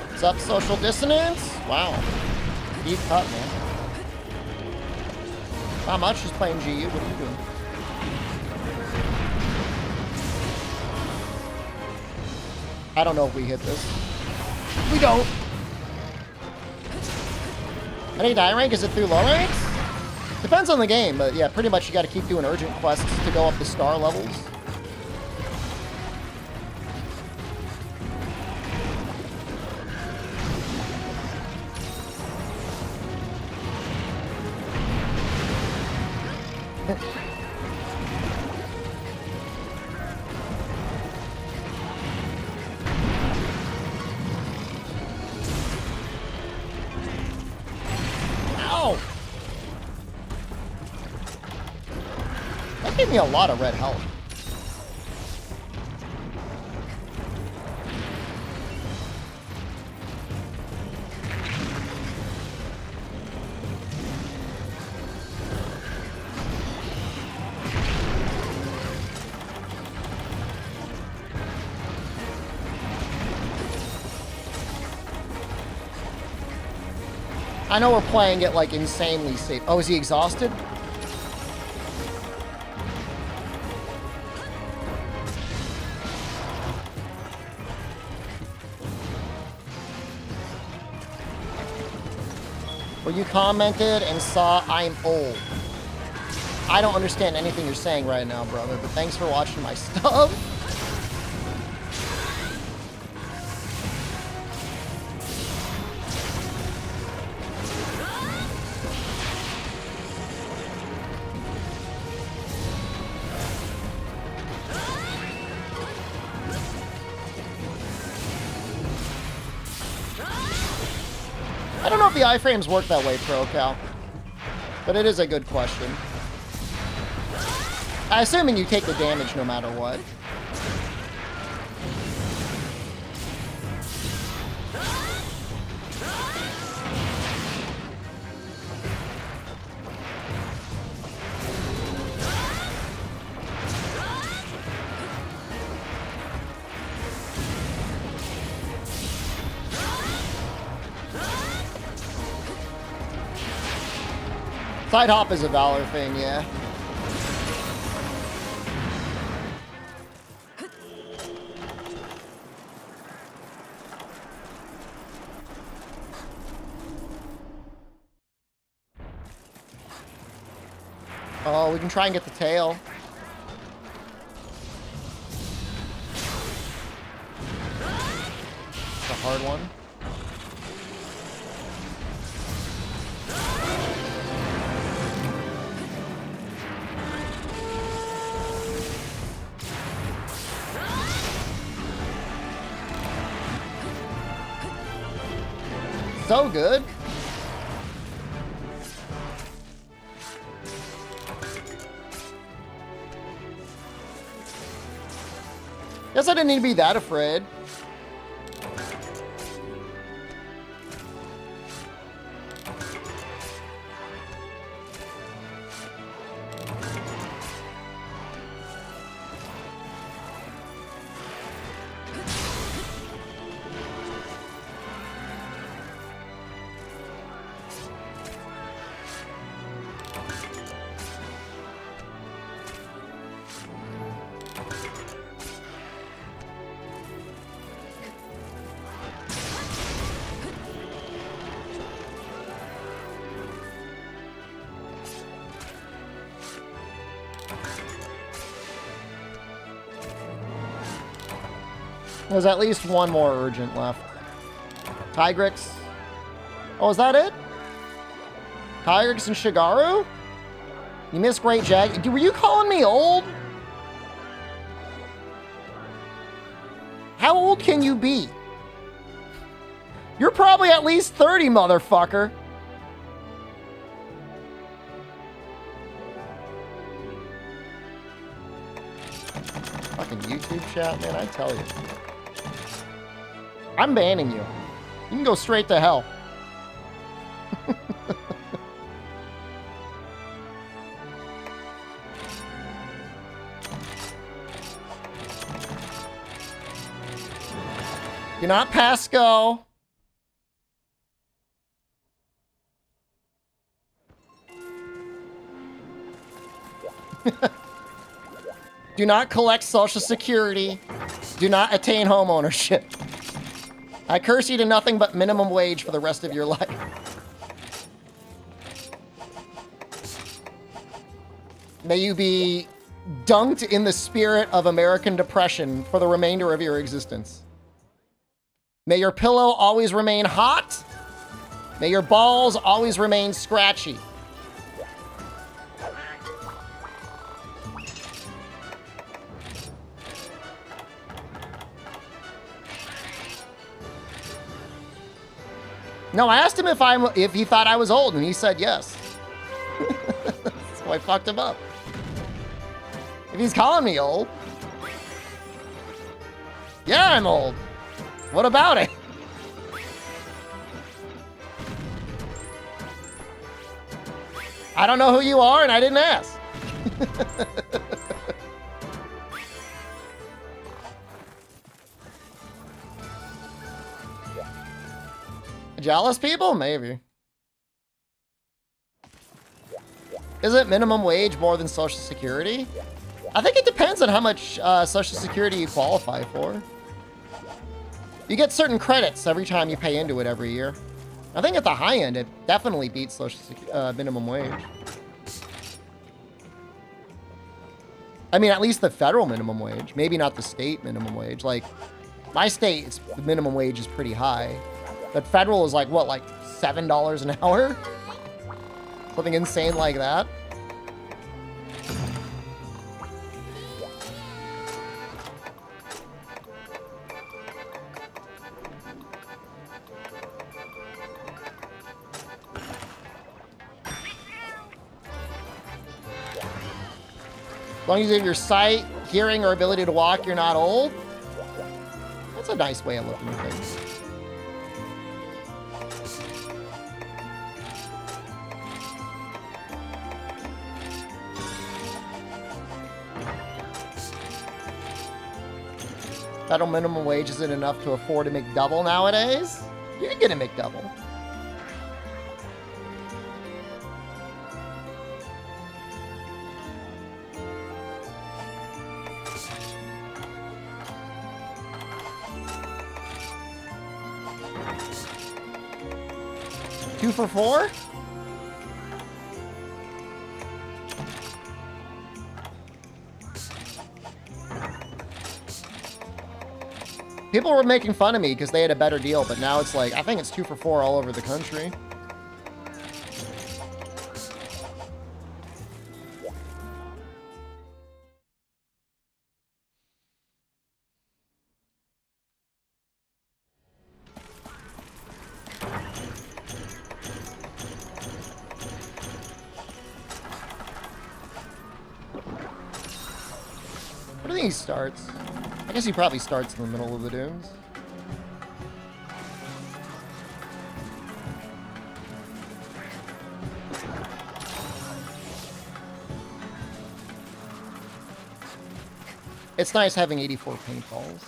What's up, Social Dissonance? Wow. Deep cut, man. Not much, just playing GU. What are you doing? I don't know if we hit this. We don't. Any die rank? Is it through low ranks? Depends on the game, but yeah, pretty much you gotta keep doing urgent quests to go up the star levels. Ow! That gave me a lot of red health. I know we're playing it, like, insanely safe. Oh, is he exhausted? Well, you commented and saw I'm old. I don't understand anything you're saying right now, brother, but thanks for watching my stuff. I don't know if the iframes work that way, ProCal, but it is a good question. Assuming you take the damage no matter what. Side hop is a Valor thing, yeah. Oh, we can try and get the tail. It's a hard one. So good. Guess I didn't need to be that afraid. There's at least one more urgent left. Tigrix. Oh, is that it? Tigrix and Shigaru? You missed Great Jag. Dude, were you calling me old? How old can you be? You're probably at least 30, motherfucker. Fucking YouTube chat, man, I tell you. I'm banning you. You can go straight to hell. You're not Pasco. Do not collect Social Security. Do not attain home ownership. I curse you to nothing but minimum wage for the rest of your life. May you be dunked in the spirit of American depression for the remainder of your existence. May your pillow always remain hot. May your balls always remain scratchy. No, I asked him if he thought I was old, and he said yes. So I fucked him up. If he's calling me old. Yeah, I'm old. What about it? I don't know who you are, and I didn't ask. Jealous people? Maybe. Isn't minimum wage more than Social Security? I think it depends on how much Social Security you qualify for. You get certain credits every time you pay into it every year. I think at the high end, it definitely beats Social minimum wage. I mean, at least the federal minimum wage. Maybe not the state minimum wage. Like, my state, the minimum wage is pretty high. But federal is like, what, like $7 an hour? Something insane like that. As long as you have your sight, hearing, or ability to walk, you're not old. That's a nice way of looking at things. Federal minimum wage isn't enough to afford a McDouble nowadays. You can get a McDouble. Two for $4? People were making fun of me because they had a better deal, but now it's like, I think it's 2 for $4 all over the country. What do you think he starts? I guess he probably starts in the middle of the dunes. It's nice having 84 paintballs.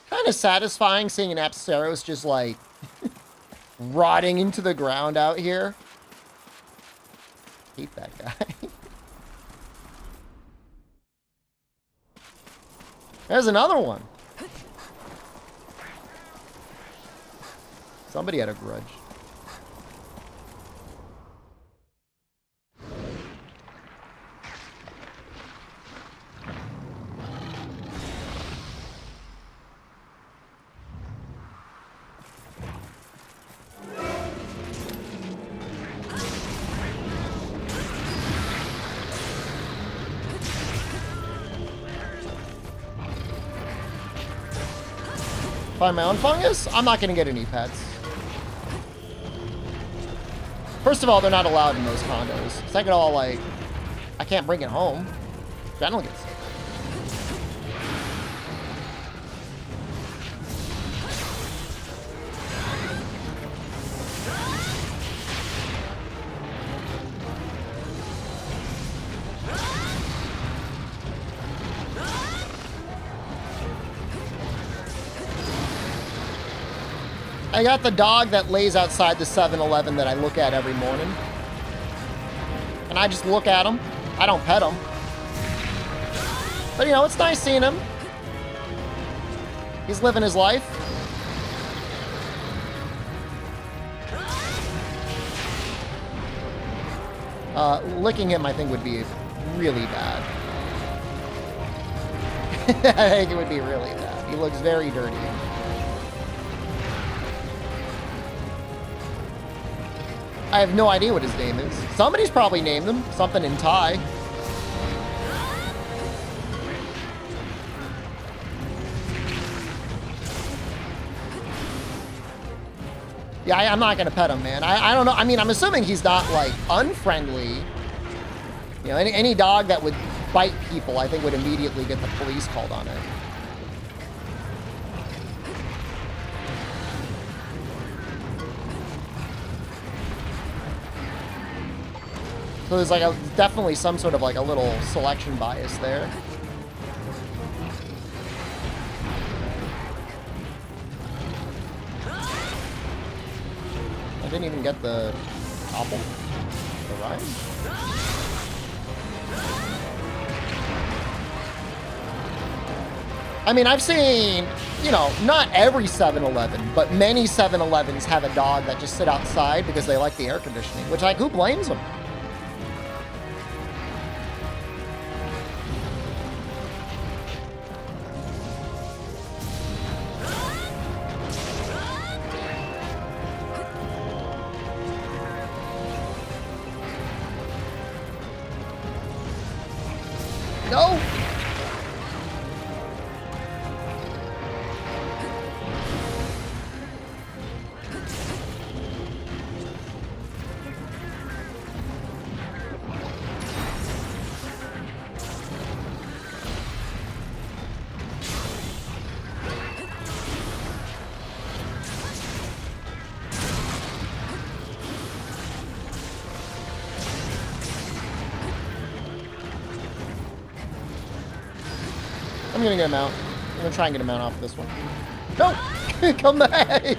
Kind of satisfying seeing an Apsaros just like rotting into the ground out here. Hate that guy. There's another one. Somebody had a grudge. Find my own fungus? I'm not gonna get any pets. First of all, they're not allowed in those condos. Second of all, like, I can't bring it home. General gets sick. I got the dog that lays outside the 7-Eleven that I look at every morning. And I just look at him. I don't pet him. But, you know, it's nice seeing him. He's living his life. Licking him, I think, would be really bad. I think it would be really bad. He looks very dirty. I have no idea what his name is. Somebody's probably named him. Something in Thai. Yeah, I'm not gonna pet him, man. I don't know. I mean, I'm assuming he's not, like, unfriendly. You know, any dog that would bite people, I think, would immediately get the police called on it. So there's like definitely some sort of like a little selection bias there. I didn't even get the topple. The ride. I mean, I've seen, you know, not every 7-Eleven, but many 7-Elevens have a dog that just sit outside because they like the air conditioning, which, like, who blames them? No! I'm gonna get a mount. I'm gonna try and get a mount off this one. No! Come back!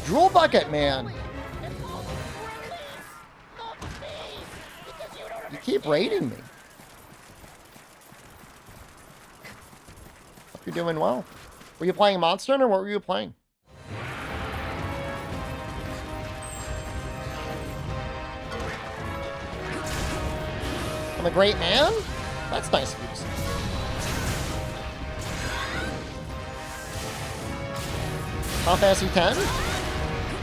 Drool bucket, man. You keep raiding me. Hope you're doing well. Were you playing Monster Hunter or what were you playing? I'm a great man? That's nice of you to say. Final Fantasy X?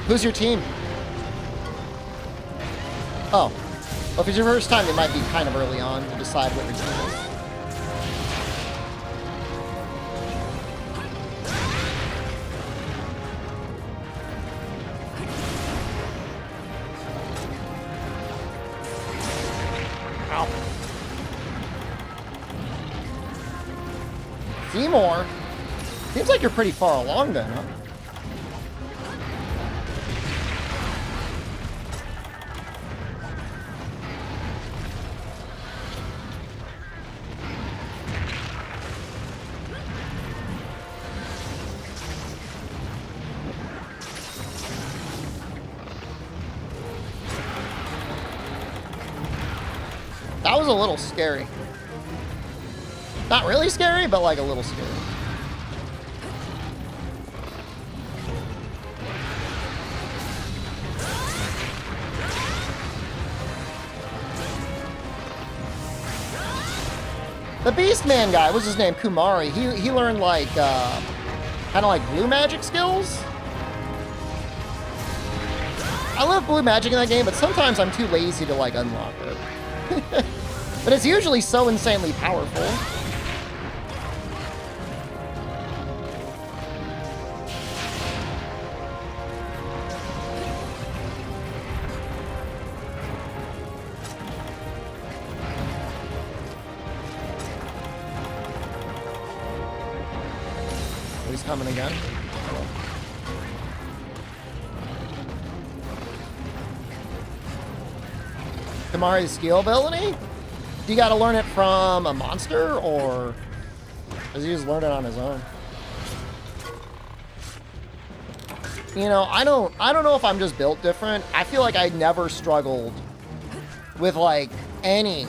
Who's your team? Oh. Well, if it's your first time, it might be kind of early on to decide what your team is. Seymour? Seems like you're pretty far along then, huh? That was a little scary. Not really scary, but like a little scary. The Beastman guy, what's his name? Kumari. He learned like kind of like blue magic skills. I love blue magic in that game, but sometimes I'm too lazy to like unlock it. But it's usually so insanely powerful. He's coming again. Kamari's skill ability? Do you gotta learn it from a monster, or does he just learn it on his own? You know, I don't know if I'm just built different. I feel like I never struggled with like any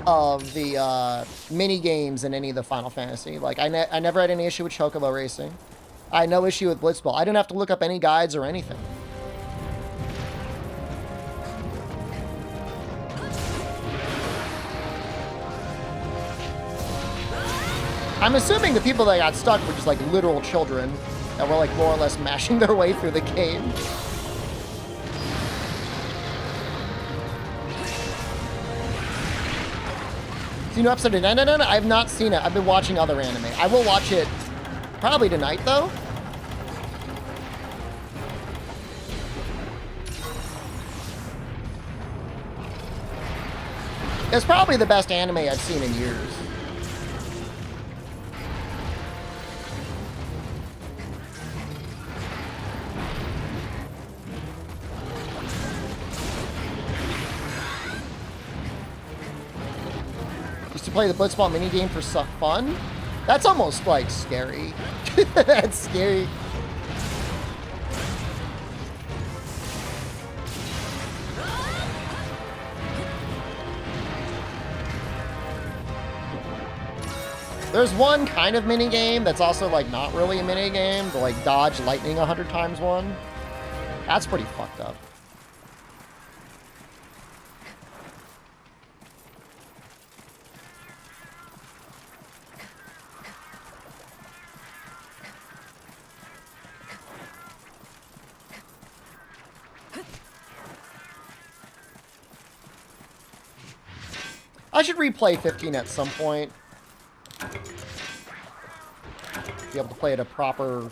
of the mini games in any of the Final Fantasy. Like I never had any issue with Chocobo Racing. I had no issue with Blitzball. I didn't have to look up any guides or anything. I'm assuming the people that got stuck were just like literal children that were like more or less mashing their way through the game. See new episode of Dun. I have not seen it. I've been watching other anime. I will watch it probably tonight though. It's probably the best anime I've seen in years. play the Blitzball minigame for some fun? That's almost, like, scary. That's scary. There's one kind of minigame that's also, like, not really a minigame. The, like, dodge lightning 100 times one. That's pretty fucked up. I should replay 15 at some point. Be able to play at a proper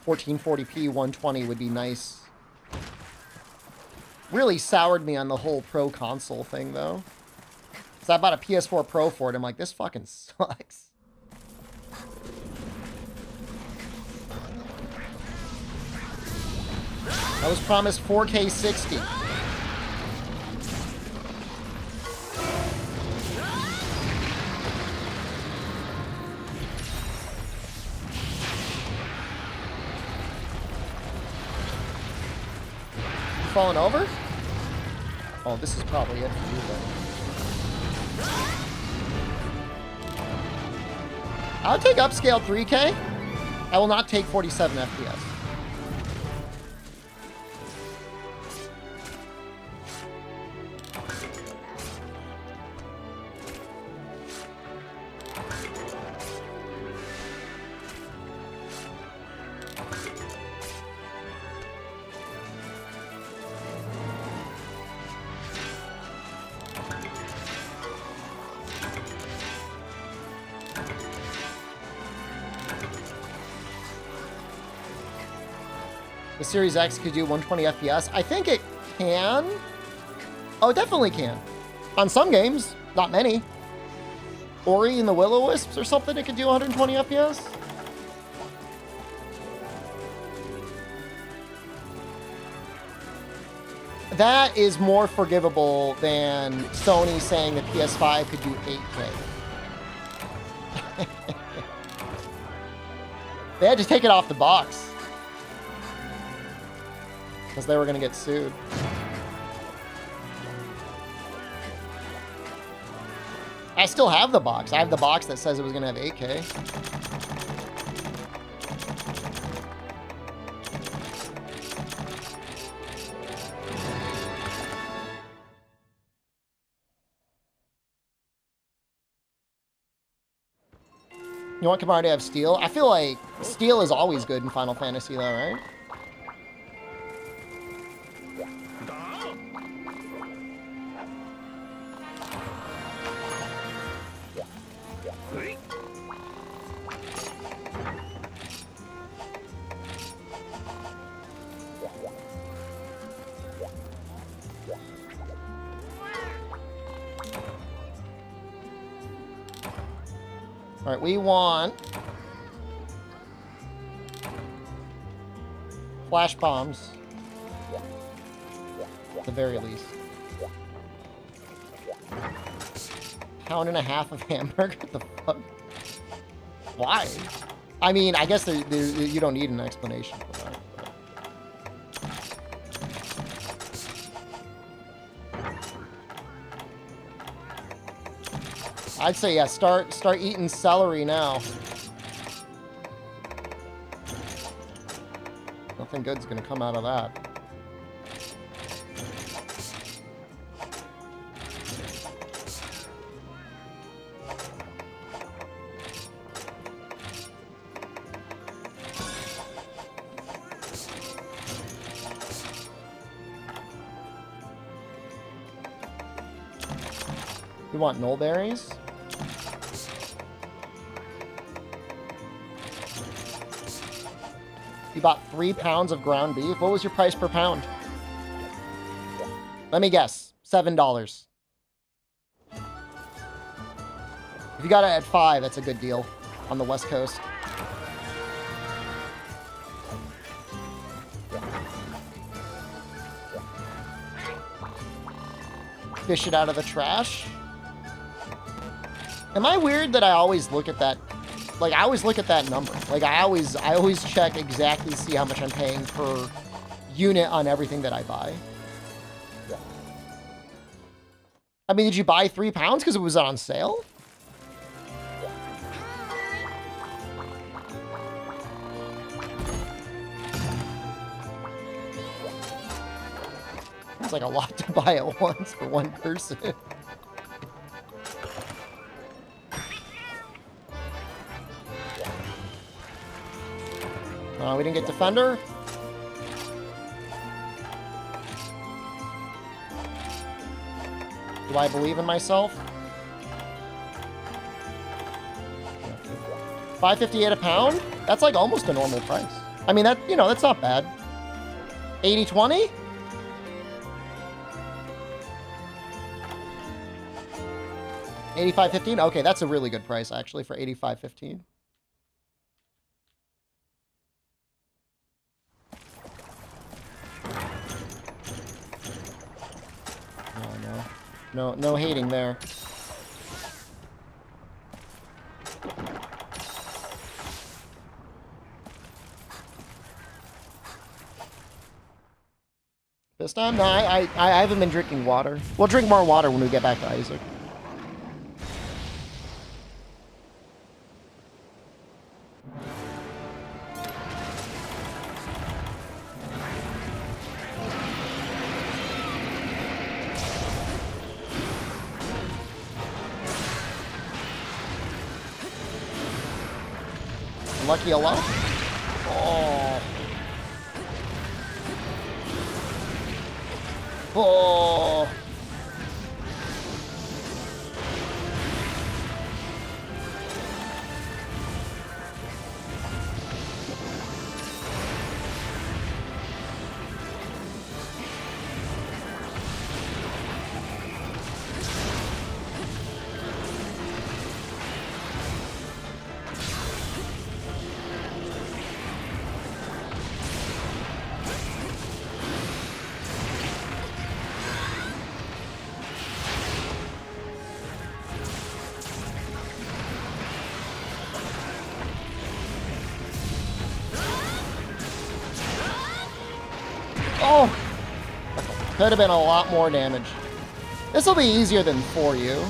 1440p 120 would be nice. Really soured me on the whole pro console thing, though. So I bought a PS4 Pro for it. I'm like, this fucking sucks. I was promised 4K 60. Falling over? Oh, this is probably it for you then. I'll take upscale 3K. I will not take 47 FPS. The Series X could do 120 FPS. I think it can. Oh, it definitely can. On some games, not many. Ori and the Will-O-Wisps or something, it could do 120 FPS. That is more forgivable than Sony saying the PS5 could do 8K. They had to take it off the box. Because they were going to get sued. I still have the box. I have the box that says it was going to have 8K. You want Kamar to have steel? I feel like steel is always good in Final Fantasy though, right? All right, we want flash bombs, at the very least. Pound and a half of hamburger? What the fuck? Why? I mean, I guess you don't need an explanation for that. I'd say, yeah, start eating celery now. Nothing good's gonna come out of that. You want knoll berries? You bought 3 pounds of ground beef. What was your price per pound? Let me guess. $7. If you got it at 5, that's a good deal on the West Coast. Fish it out of the trash. Am I weird that I always look at that? Like, I always look at that number. Like, I always check exactly to see how much I'm paying per unit on everything that I buy. I mean, did you buy £3 because it was on sale? It's like a lot to buy at once for one person. We didn't get Defender. Do I believe in myself? $5.58 a pound? That's like almost a normal price. I mean, that, you know, that's not bad. 80-20? $85.15? Okay, that's a really good price, actually, for $85.15. Oh, no. No hating there. This time? No, I haven't been drinking water. We'll drink more water when we get back to Isaac. Lucky a lot. Oh. Oh. Oh! Could have been a lot more damage. This will be easier than for you.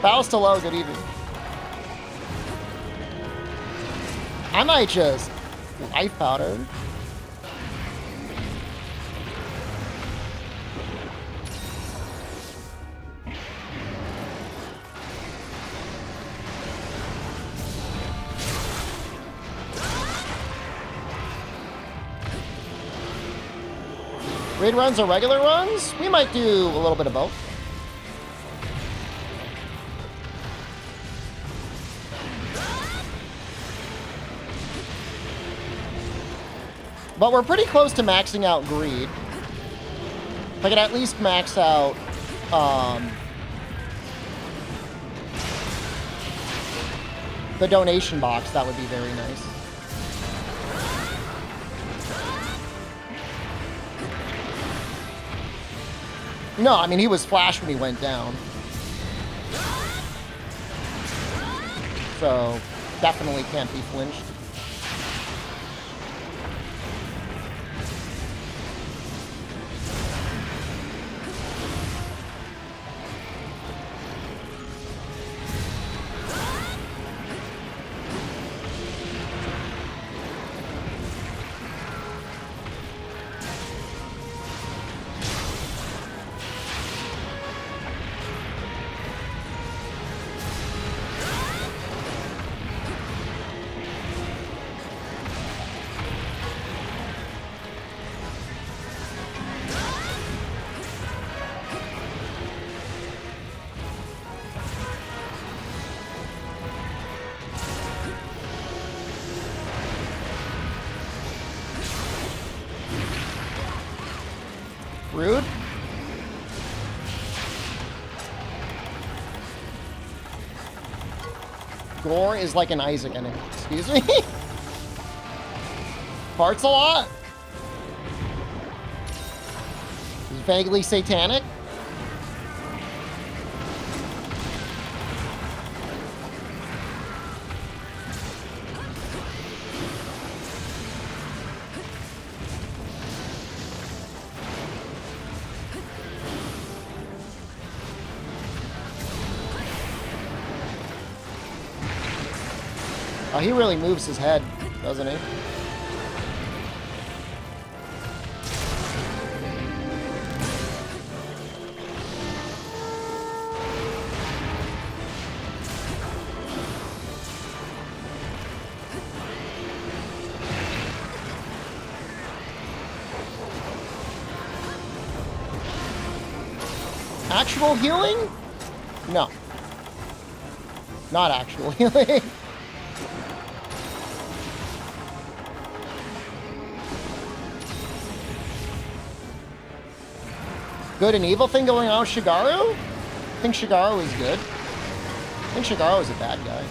Bows to low, good evening. I might just life powder. Raid runs or regular runs? We might do a little bit of both. But we're pretty close to maxing out greed. If I could at least max out the donation box, that would be very nice. No, I mean, he was flash when he went down. So, definitely can't be flinched. Rude. Gore is like an Isaac enemy. Excuse me? Farts a lot? Is vaguely satanic? Oh, he really moves his head, doesn't he? Actual healing? No. Not actual healing. Good and evil thing going on with Shigaru? I think Shigaru is good. I think Shigaru is a bad guy.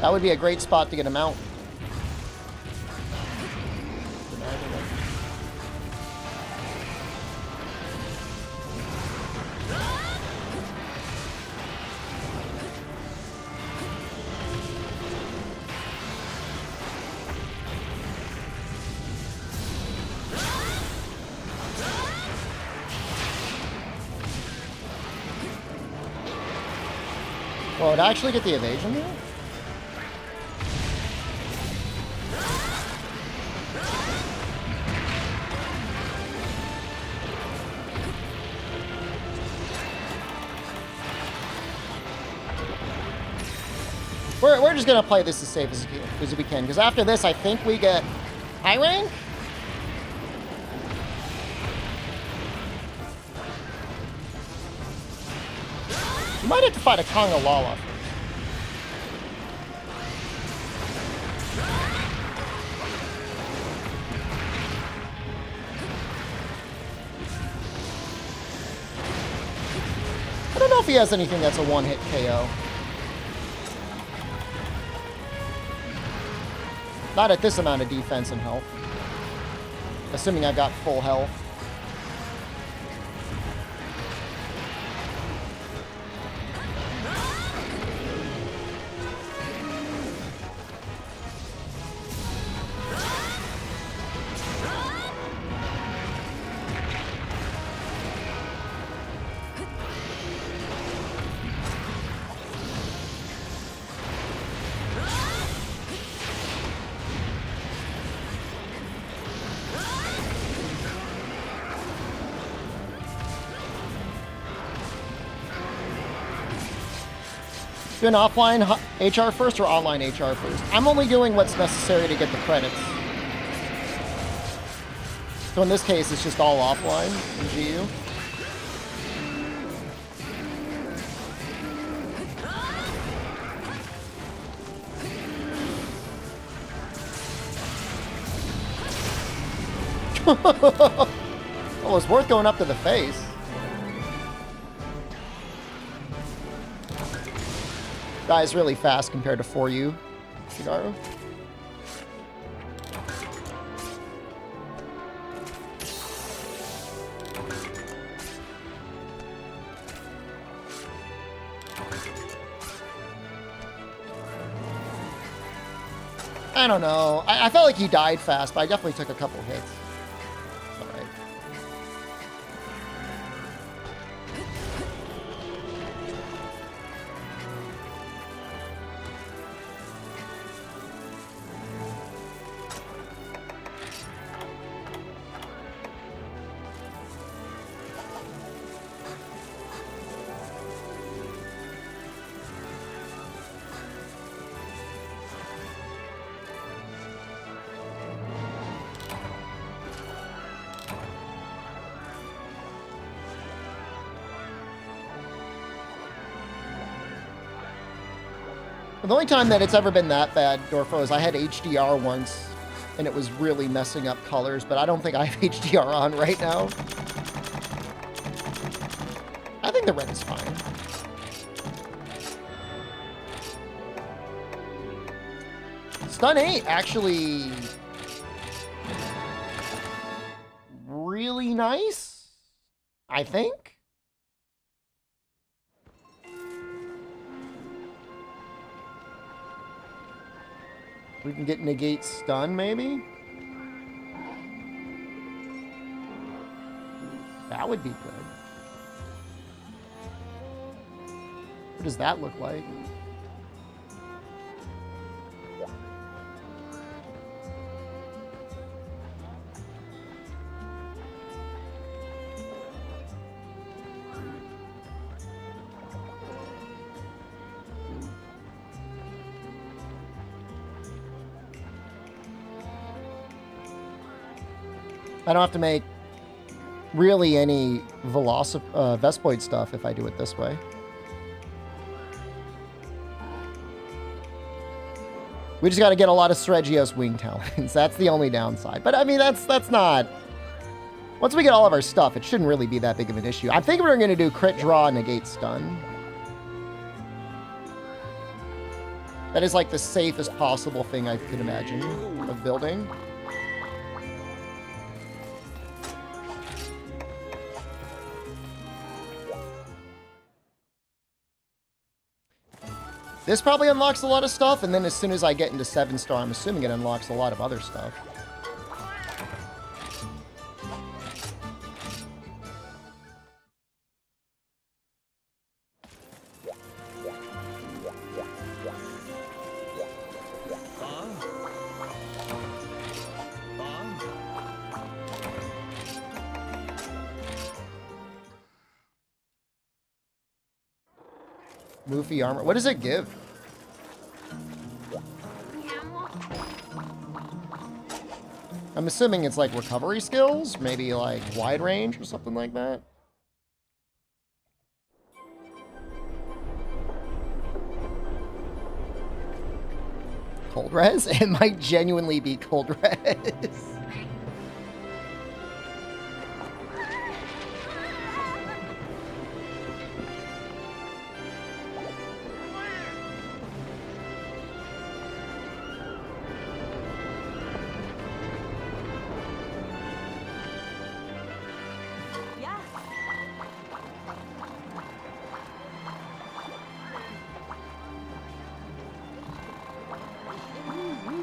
That would be a great spot to get him out. Well, would I actually get the evasion here? We're just going to play this as safe as we can, because after this, I think we get high rank? We might have to fight a Konga Lala first. I don't know if he has anything that's a one-hit KO. Not at this amount of defense and health. Assuming I've got full health. Do an offline HR first or online HR first? I'm only doing what's necessary to get the credits. So in this case, it's just all offline in GU. Well, it's worth going up to the face. That is really fast compared to 4U, Shigaru. I don't know. I felt like he died fast, but I definitely took a couple hits. It's all right. The only time that it's ever been that bad, Dorfo, is I had HDR once, and it was really messing up colors, but I don't think I have HDR on right now. I think the red is fine. Stun 8 actually really nice, I think. We can get negate stun, maybe? That would be good. What does that look like? I don't have to make really any Vespoid stuff if I do it this way. We just got to get a lot of Sergio's wing talents. That's the only downside. But I mean, that's not... Once we get all of our stuff, it shouldn't really be that big of an issue. I think we're going to do crit draw, negate stun. That is like the safest possible thing I could imagine of building. This probably unlocks a lot of stuff, and then as soon as I get into 7-star, I'm assuming it unlocks a lot of other stuff. Moofy armor. What does it give? I'm assuming it's like recovery skills, maybe like wide range or something like that. Cold res? It might genuinely be cold res.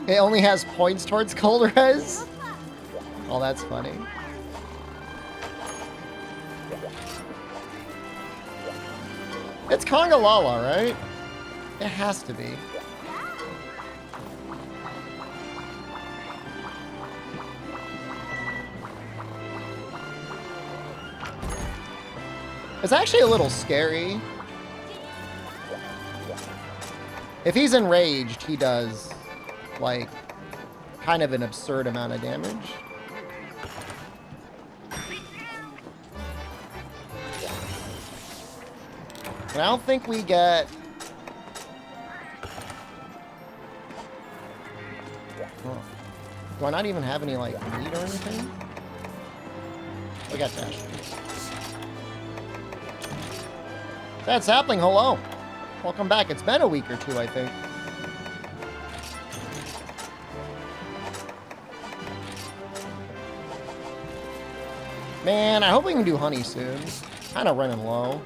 It only has points towards cold res? Oh, that's funny. It's Kongalala, right? It has to be. It's actually a little scary. If he's enraged, he does, like, kind of an absurd amount of damage. And I don't think we get... Oh. Do I not even have any, like, meat or anything? We got dash. That sapling, hello. Welcome back. It's been a week or two, I think. Man, I hope we can do honey soon. Kind of running low.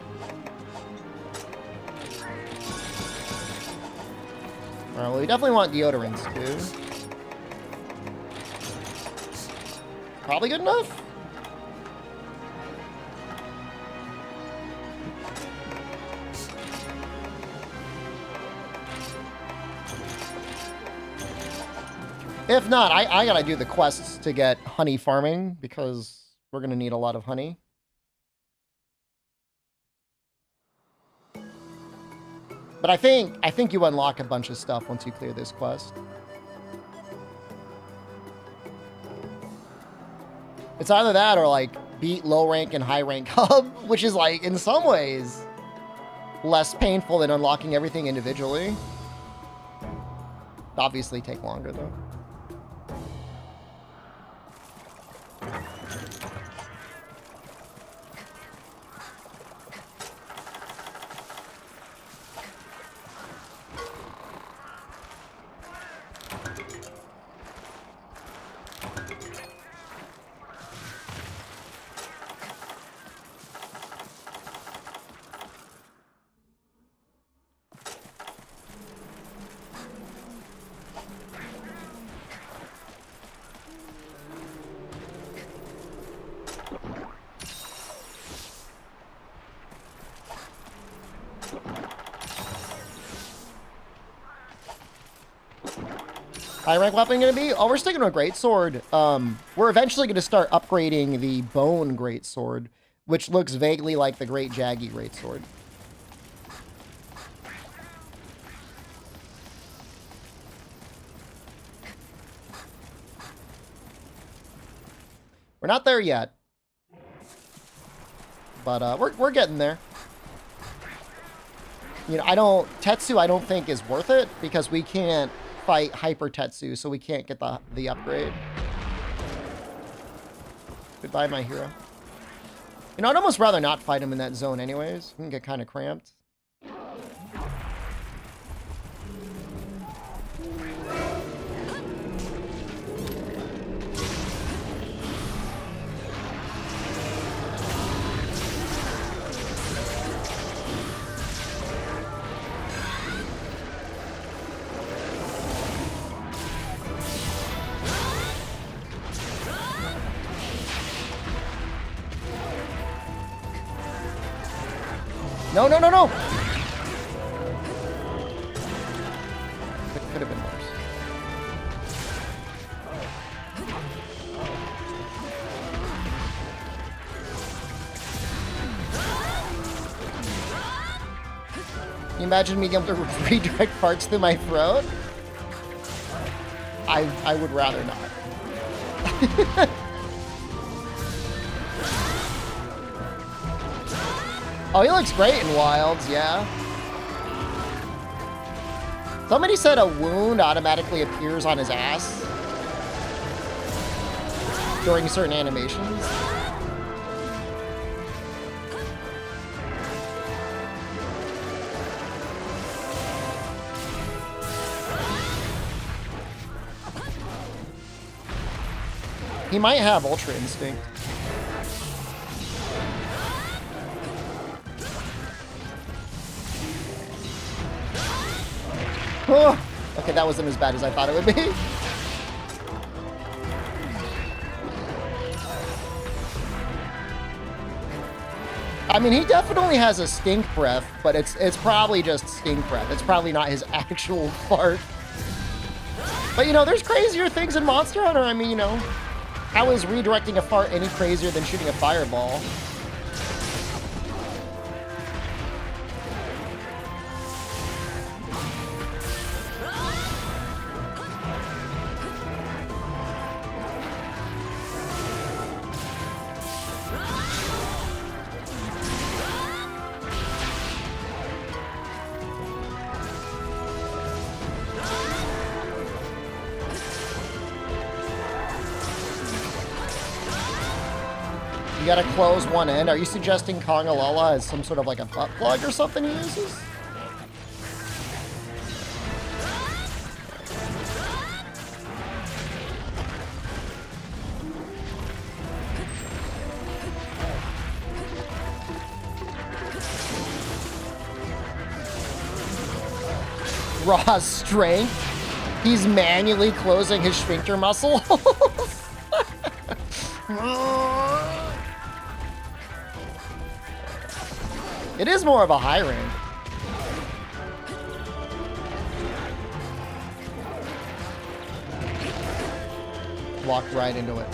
Alright, well, we definitely want deodorants, too. Probably good enough? If not, I gotta do the quests to get honey farming, because we're gonna need a lot of honey. But I think you unlock a bunch of stuff once you clear this quest. It's either that or like beat low rank and high rank hub, which is like in some ways less painful than unlocking everything individually. obviously take longer, though. High rank weapon gonna be? Oh, we're sticking with greatsword. We're eventually gonna start upgrading the bone greatsword, which looks vaguely like the great jaggy greatsword. We're not there yet, but we're getting there. You know, Tetsu I don't think is worth it because we can't fight Hyper Tetsu, so we can't get the upgrade. Goodbye, my hero. You know, I'd almost rather not fight him in that zone anyways. We can get kind of cramped. No, no, no, no! It could have been worse. Can you imagine me being able to redirect parts through my throat? I would rather not. Oh, he looks great in Wilds, yeah. Somebody said a wound automatically appears on his ass during certain animations. He might have Ultra Instinct. Oh, okay, that wasn't as bad as I thought it would be. I mean, he definitely has a stink breath, but it's probably just stink breath. It's probably not his actual fart. But, you know, there's crazier things in Monster Hunter. I mean, you know, how is redirecting a fart any crazier than shooting a fireball? You gotta close one end. Are you suggesting Kongalala as some sort of like a butt plug or something he uses? Raw strength. He's manually closing his sphincter muscle. It is more of a high rank. Walked right into it.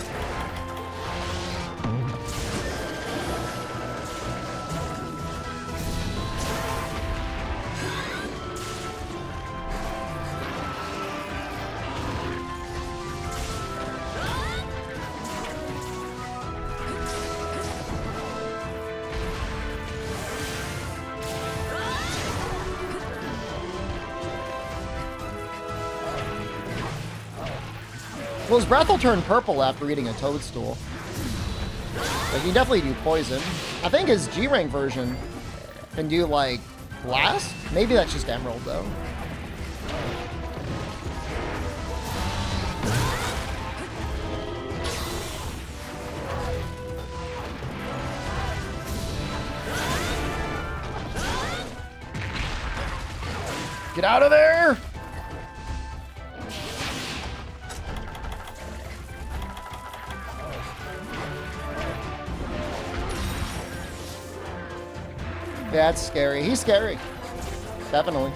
Well, his breath will turn purple after eating a toadstool. But he can definitely do poison. I think his G-rank version can do, like, blast? Maybe that's just emerald, though. Get out of there! Yeah, it's scary. He's scary. Definitely.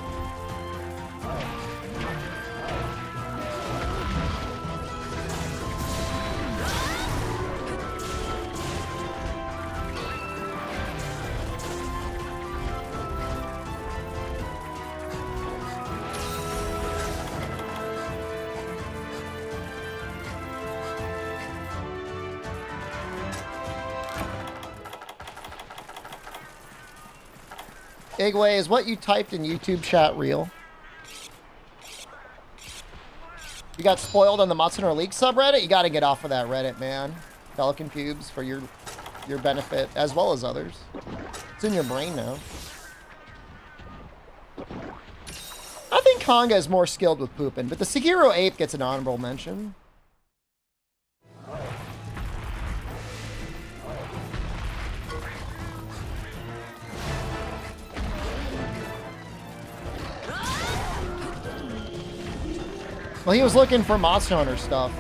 Igway, is what you typed in YouTube chat real? You got spoiled on the Matsuno League subreddit? You gotta get off of that Reddit, man. Pelican pubes for your benefit, as well as others. It's in your brain now. I think Konga is more skilled with pooping, but the Sekiro Ape gets an honorable mention. Well, he was looking for Monster Hunter stuff,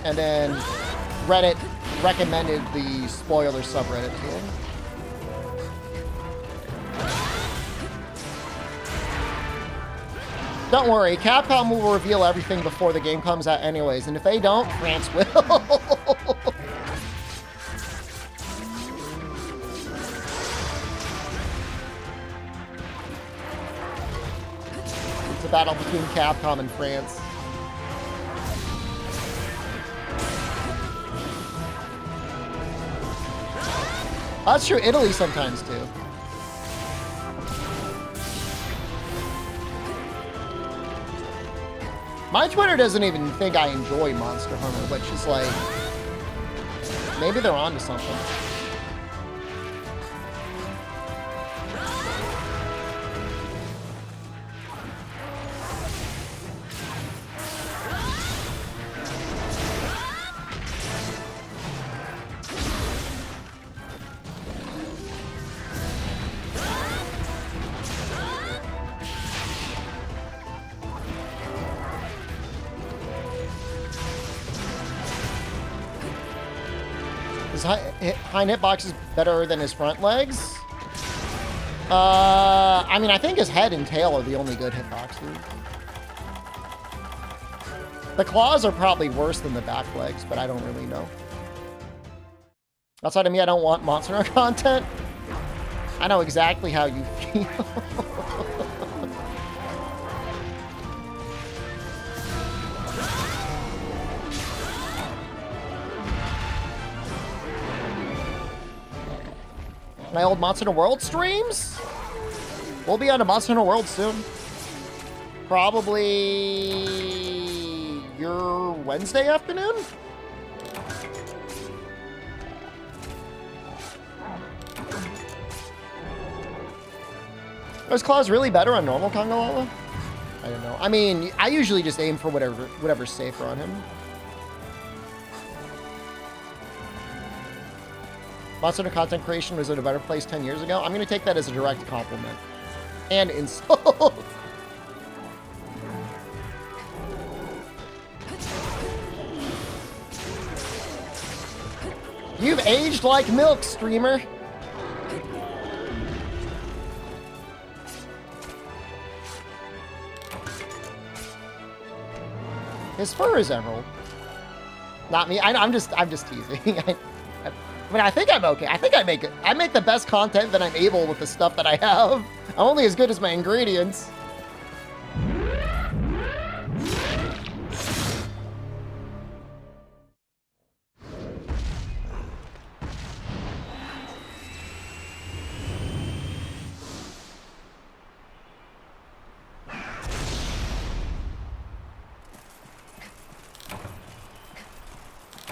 and then Reddit recommended the spoiler subreddit to him. Don't worry, Capcom will reveal everything before the game comes out anyways, and if they don't, France will. It's a battle between Capcom and France. That's true, Italy sometimes too. My Twitter doesn't even think I enjoy Monster Hunter, which is like, maybe they're onto something. His hind hitbox is better than his front legs. I mean, I think his head and tail are the only good hitboxes. The claws are probably worse than the back legs, but I don't really know. Outside of me, I don't want Monster Hunter content. I know exactly how you feel. My old Monster Hunter World streams? We'll be on a Monster Hunter World soon. Probably your Wednesday afternoon? Are his claws really better on normal Kongalala? I don't know. I mean, I usually just aim for whatever's safer on him. Monster Hunter content creation was at a better place 10 years ago. I'm going to take that as a direct compliment. And insult. You've aged like milk, streamer. His fur is emerald. Not me. I'm just teasing. I mean, I think I'm okay. I think I make the best content that I'm able with the stuff that I have. I'm only as good as my ingredients.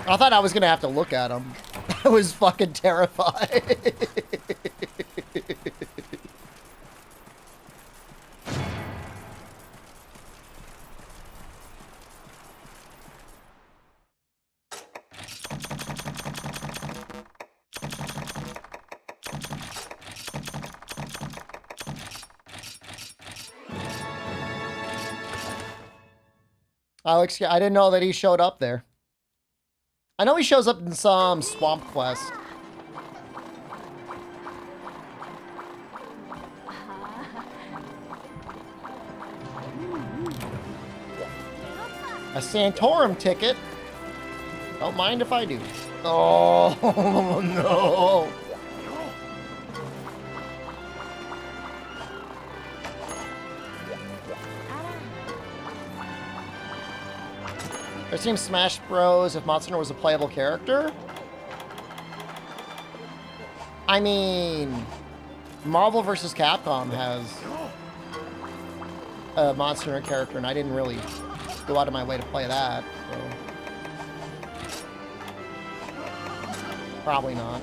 I thought I was gonna have to look at him. I was fucking terrified. Alex, I didn't know that he showed up there. I know he shows up in some swamp quest. A Santorum ticket. Don't mind if I do. Oh, no. It seems Smash Bros. If Monster was a playable character. I mean, Marvel vs. Capcom has a Monster Hunter character, and I didn't really go out of my way to play that. So. Probably not.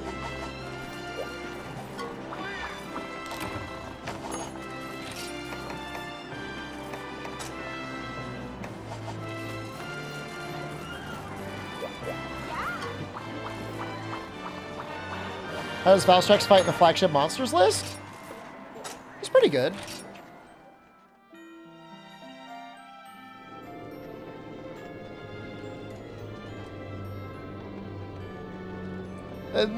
How does Valstrax fight in the flagship monsters list? It's pretty good.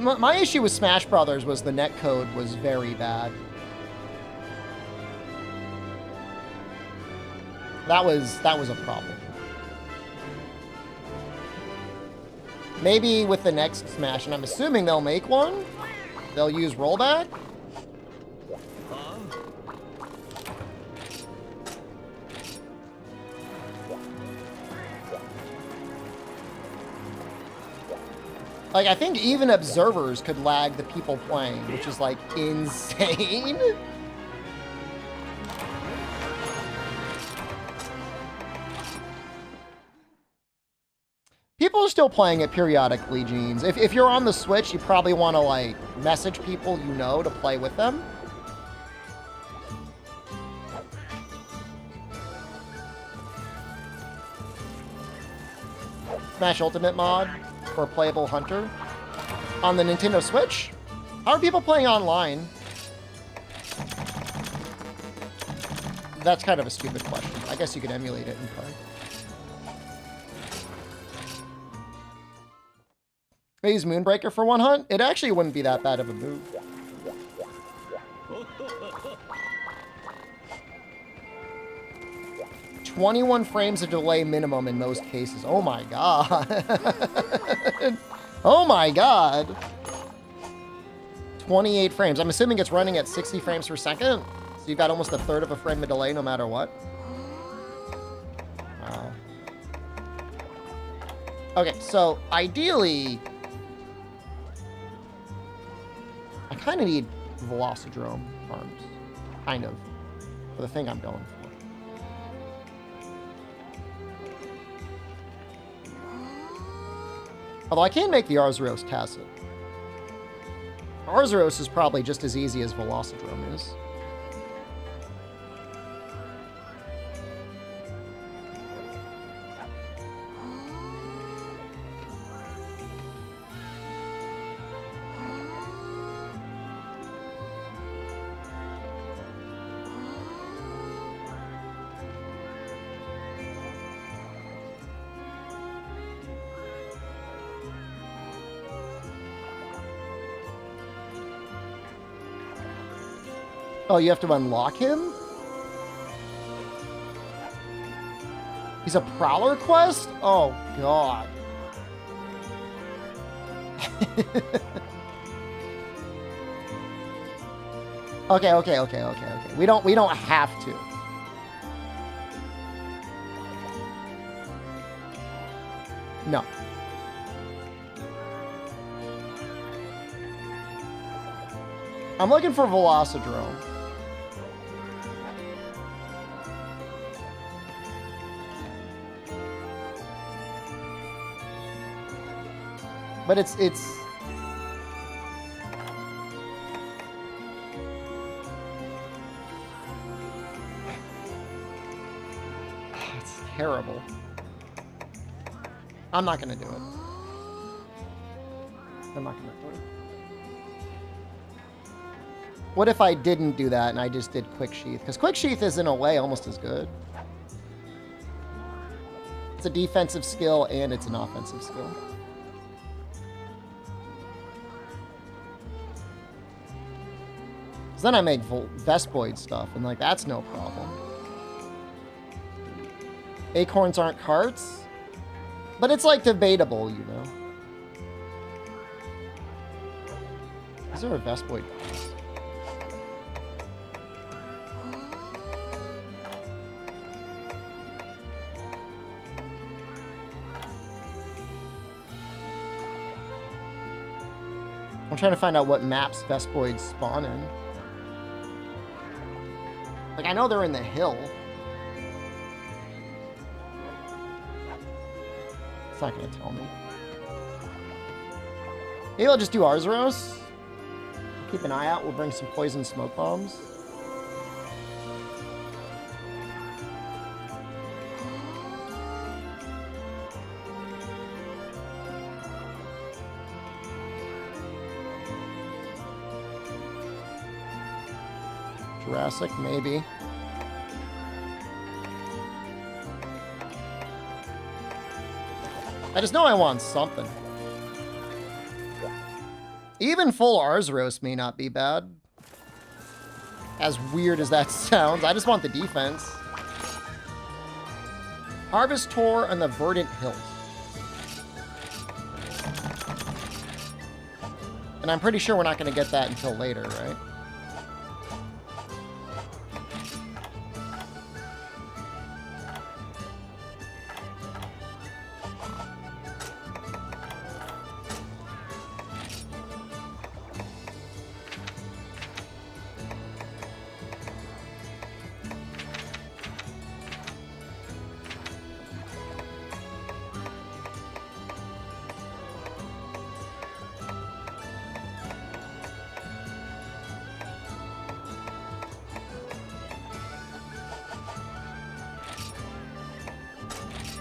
My issue with Smash Brothers was the netcode was very bad. That was a problem. Maybe with the next Smash, and I'm assuming they'll make one. They'll use rollback. Like, I think even observers could lag the people playing, which is, like, insane. People are still playing it periodically, Jeans. If you're on the Switch, you probably want to, like, message people you know to play with them. Smash Ultimate mod for playable Hunter on the Nintendo Switch? How are people playing online? That's kind of a stupid question. I guess you could emulate it and play. I use Moonbreaker for one hunt? It actually wouldn't be that bad of a move. "21 frames of delay minimum in most cases." Oh my god. Oh my god. 28 frames. I'm assuming it's running at 60 frames per second. So you've got almost a third of a frame of delay no matter what. Wow. Okay, so ideally, I kind of need Velocidrome arms. Kind of. For the thing I'm going for. Although I can make the Arzuros Tacit. Arzuros is probably just as easy as Velocidrome is. Oh, you have to unlock him? He's a Prowler quest? Oh, God. Okay. We don't have to. No. I'm looking for Velocidrome. But it's terrible. I'm not gonna do it. I'm not gonna do it. What if I didn't do that and I just did Quick Sheath? Because Quick Sheath is in a way almost as good. It's a defensive skill and it's an offensive skill. Because then I make Vespoid stuff and like that's no problem. Acorns aren't carts, but it's like debatable, you know. Is there a Vespoid? I'm trying to find out what maps Vespoids spawn in. Like, I know they're in the hill. It's not going to tell me. Maybe I'll just do Arzuros. Keep an eye out. We'll bring some poison smoke bombs. Jurassic, maybe. I just know I want something. Even full Arzuros may not be bad. As weird as that sounds, I just want the defense. Harvest Tour on the Verdant Hills. And I'm pretty sure we're not going to get that until later, right?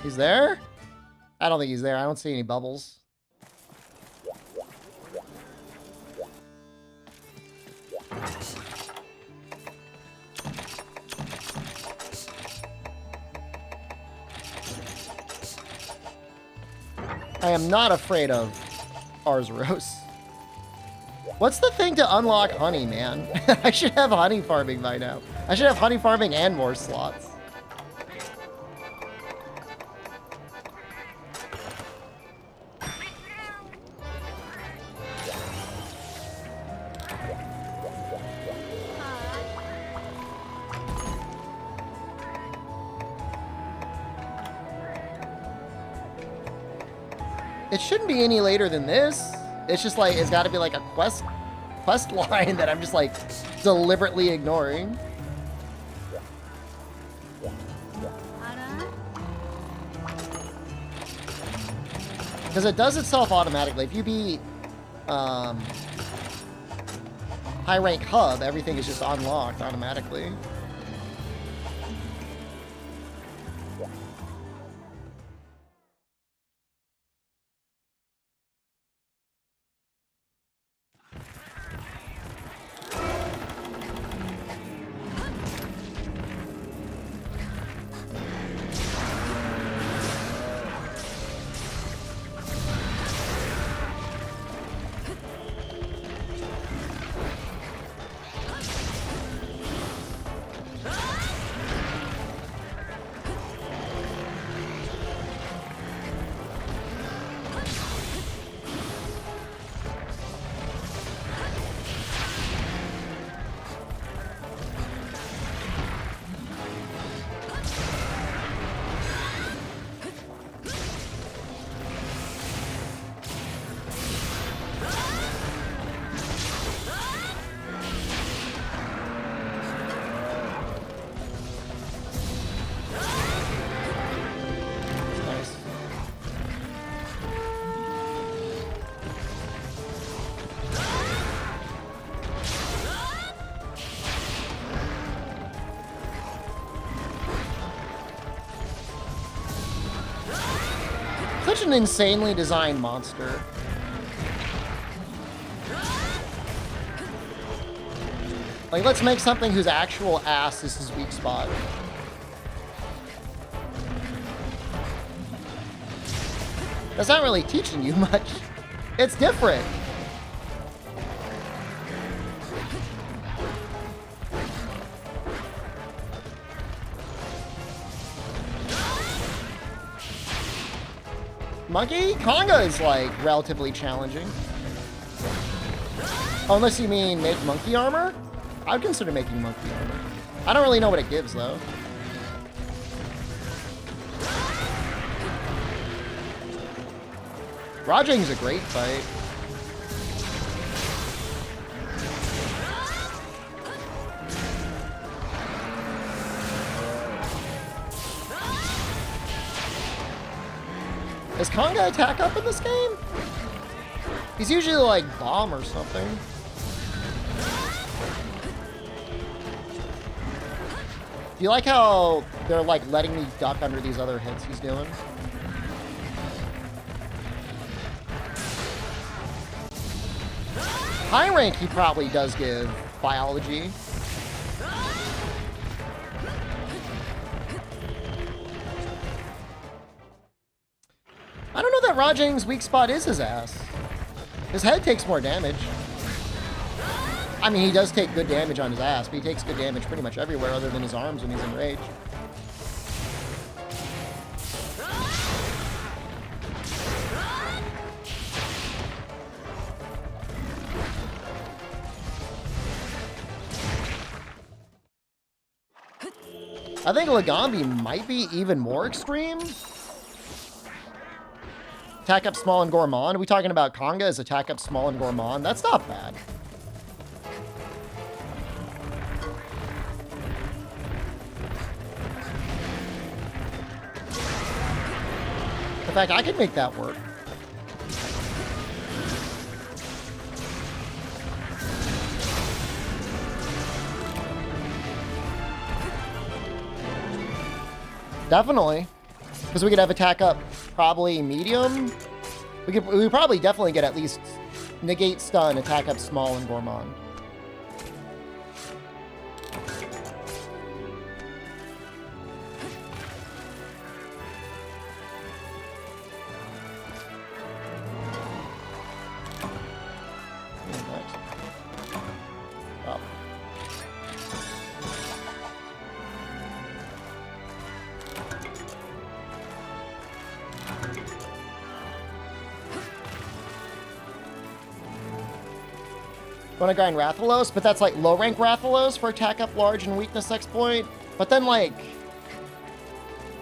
He's there? I don't think he's there. I don't see any bubbles. I am not afraid of Arzuros. What's the thing to unlock honey, man? I should have honey farming by now. I should have honey farming and more slots. It shouldn't be any later than this. It's just like, it's got to be like a quest line that I'm just like deliberately ignoring. Because it does itself automatically. If you beat high rank hub, everything is just unlocked automatically. Such an insanely designed monster. Like, let's make something whose actual ass is his weak spot. That's not really teaching you much. It's different. Monkey? Conga is, like, relatively challenging. Oh, unless you mean make monkey armor? I would consider making monkey armor. I don't really know what it gives, though. Rajang's a great fight. Does Conga attack up in this game? He's usually like bomb or something. Do you like how they're like letting me duck under these other hits he's doing? High rank he probably does give biology. I don't know that Rajang's weak spot is his ass. His head takes more damage. I mean, he does take good damage on his ass, but he takes good damage pretty much everywhere other than his arms when he's in rage. I think Lagambi might be even more extreme. Attack up small and gourmand. Are we talking about Conga as attack up small and gourmand? That's not bad. In fact, I could make that work. Definitely. Because we could have attack up probably medium. We could probably definitely get at least negate stun, attack up small and gourmand. Want to grind Rathalos, but that's like low rank Rathalos for attack up large and weakness exploit. But then like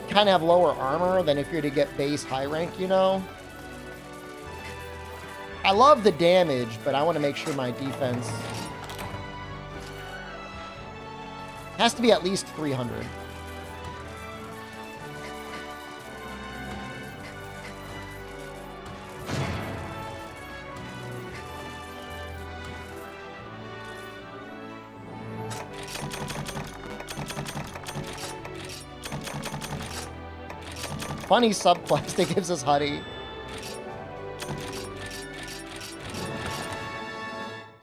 kind of have lower armor than if you're to get base high rank, you know? I love the damage, but I want to make sure my defense has to be at least 300. Funny subquest that gives us Huddy.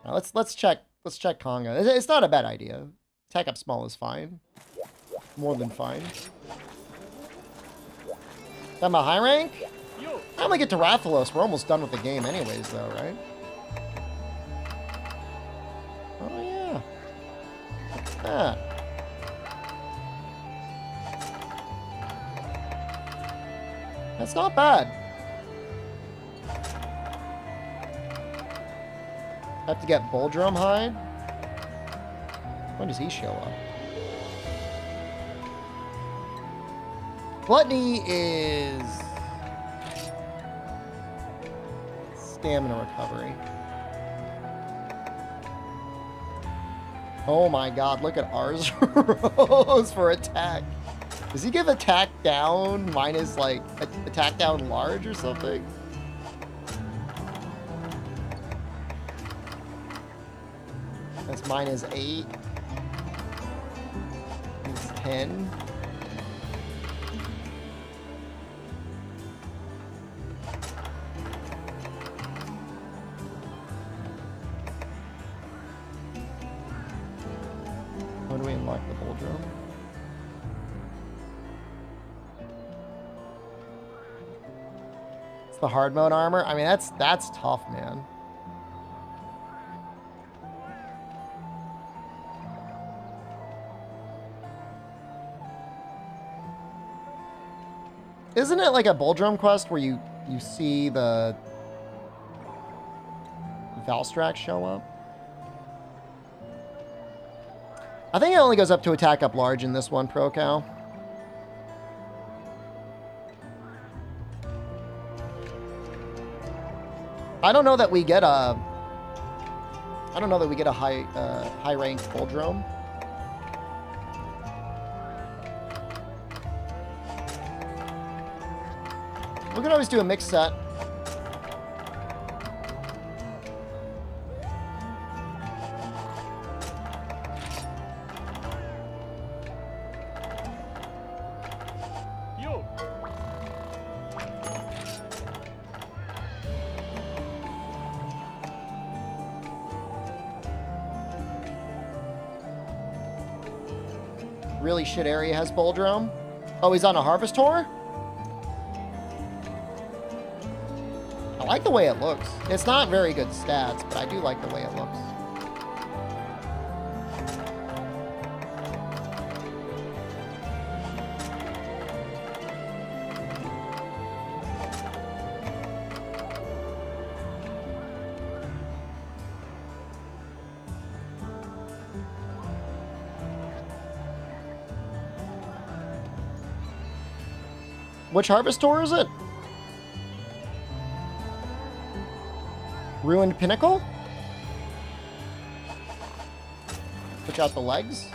Now let's check Conga. It's not a bad idea. Attack up small is fine. More than fine. Am I high rank? I'm gonna get to Rathalos. We're almost done with the game anyways though, right? Oh yeah. What's that? That's not bad. Have to get Bull Drum Hide. When does he show up? Gluttony is stamina recovery. Oh my god, look at ours rolls for attack. Does he give attack down minus, like, attack down large or something? That's -8. It's 10. the hard mode armor. I mean, that's tough, man. Isn't it like a Bull quest where you see the Valstrax show up? I think it only goes up to attack up large in this one, Pro Cow. I don't know that we get a high ranked Bull. We could always do a mixed set. Yo. Really shit area has Bull. Oh, he's on a Harvest Tour? I like the way it looks. It's not very good stats, but I do like the way it looks. Which Harvest Tour is it? Ruined Pinnacle? Switch out the legs.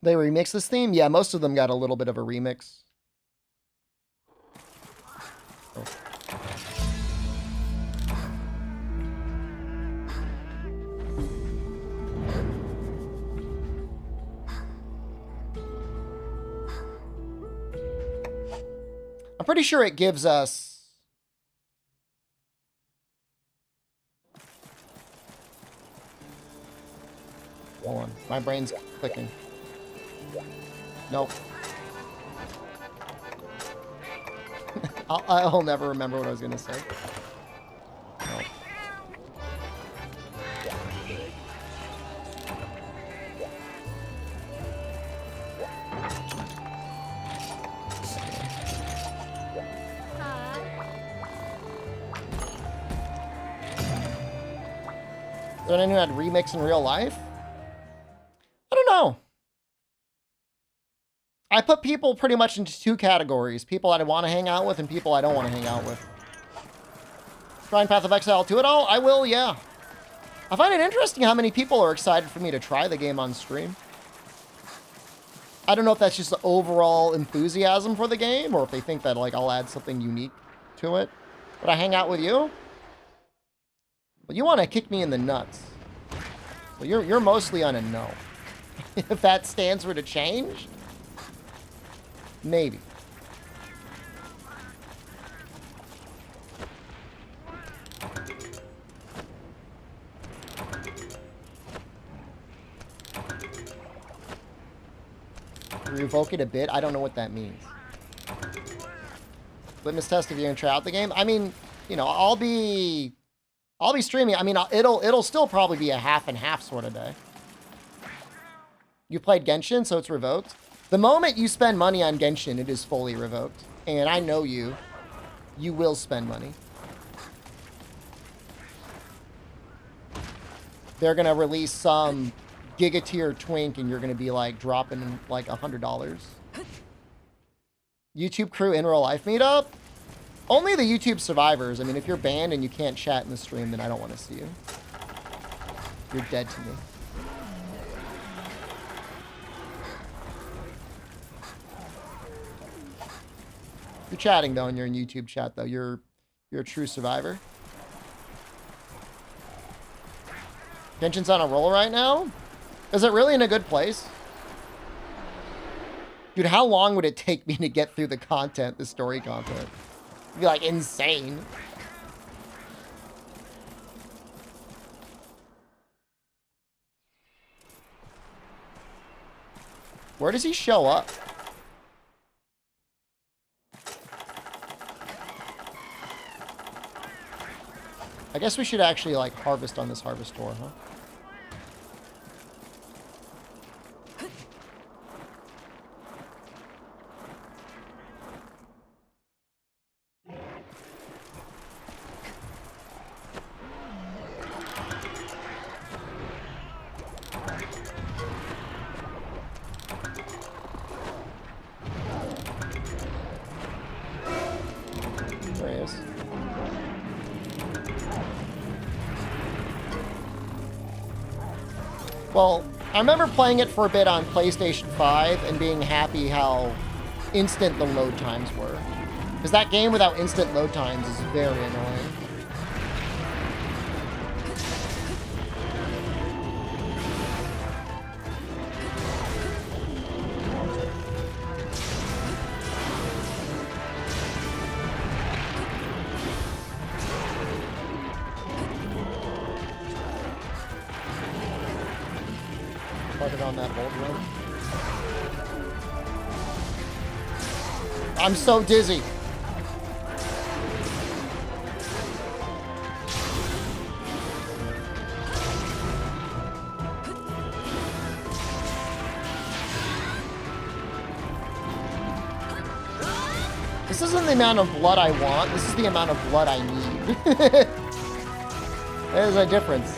They remix this theme? Yeah, most of them got a little bit of a remix. Oh. I'm pretty sure it gives us... Hold on, my brain's clicking. Nope. I'll never remember what I was going to say. Nope. Is there anyone who had remix in real life? I don't know. I put people pretty much into two categories. People that I want to hang out with and people I don't want to hang out with. Trying Path of Exile 2 at all? I will, yeah. I find it interesting how many people are excited for me to try the game on stream. I don't know if that's just the overall enthusiasm for the game or if they think that like I'll add something unique to it. Would I hang out with you? Well, you want to kick me in the nuts. Well, you're mostly on a no. If that stands for to change... Maybe. Revoke it a bit? I don't know what that means. Litmus test if you're gonna try out the game. I mean, you know, I'll be streaming. I mean, it'll still probably be a half and half sort of day. You played Genshin, so it's revoked. The moment you spend money on Genshin, it is fully revoked. And I know you. You will spend money. They're going to release some Giga tier twink and you're going to be like dropping like $100. YouTube crew in real life meetup? Only the YouTube survivors. I mean, if you're banned and you can't chat in the stream, then I don't want to see you. You're dead to me. You're chatting though, and you're in YouTube chat though. You're a true survivor. Genshin's on a roll right now? Is it really in a good place? Dude, how long would it take me to get through the content, the story content? It'd be like insane. Where does he show up? I guess we should actually, like, harvest on this harvest door, huh? There he is. Well, I remember playing it for a bit on PlayStation 5 and being happy how instant the load times were. Because that game without instant load times is very annoying. On that bold run. I'm so dizzy. This isn't the amount of blood I want, this is the amount of blood I need. There's a difference.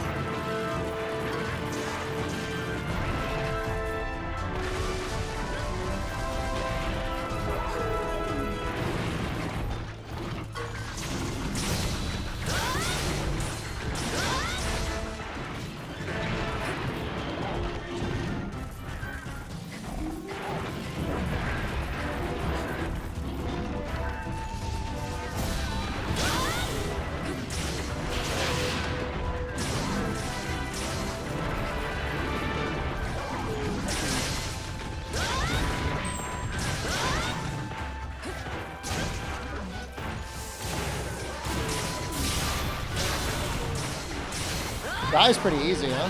Guy's pretty easy, huh?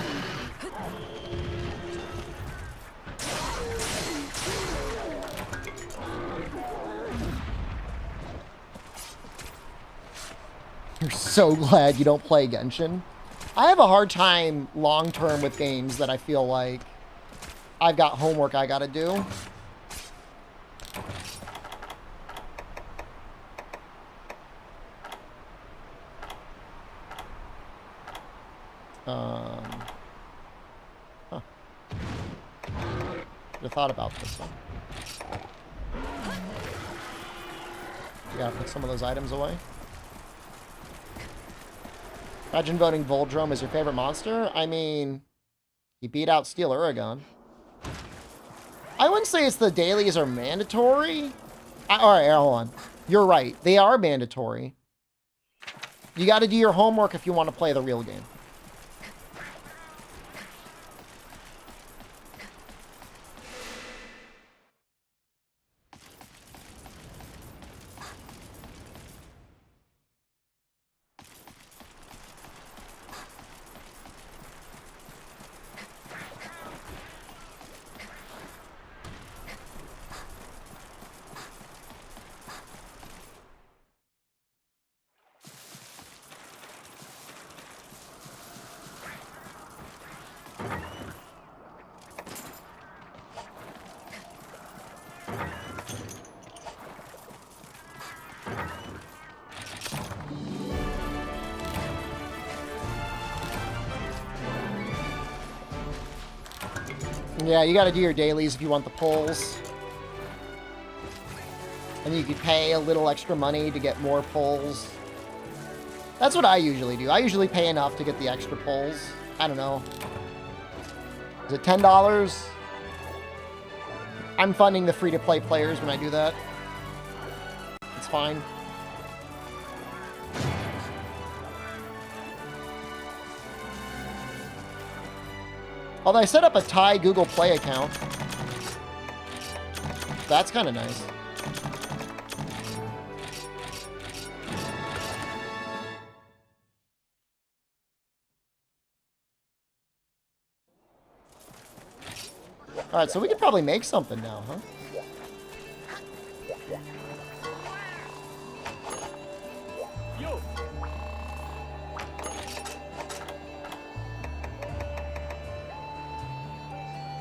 You're so glad you don't play Genshin. I have a hard time long-term with games that I feel like I've got homework I gotta do. Huh. Should have thought about this one. You gotta put some of those items away. Imagine voting Voldrome as your favorite monster. I mean, he beat out Steel Uragon. I wouldn't say it's the dailies are mandatory. Alright, hold on. You're right. They are mandatory. You gotta do your homework if you want to play the real game. Yeah, you gotta do your dailies if you want the pulls. And you could pay a little extra money to get more pulls. That's what I usually do. I usually pay enough to get the extra pulls. I don't know. Is it $10? I'm funding the free-to-play players when I do that. It's fine. Although I set up a Thai Google Play account. That's kind of nice. Alright, so we could probably make something now, huh?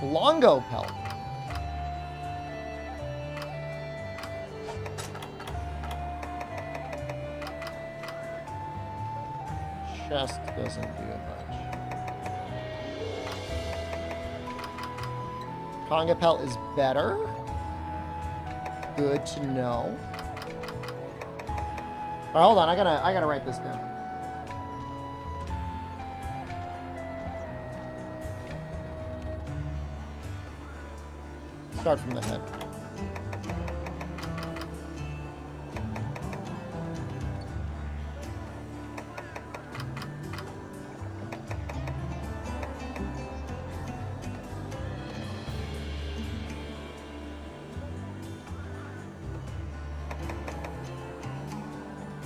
Longo pelt. Chest doesn't do much. Conga pelt is better. Good to know. All right, hold on. I gotta write this down. Start from the head.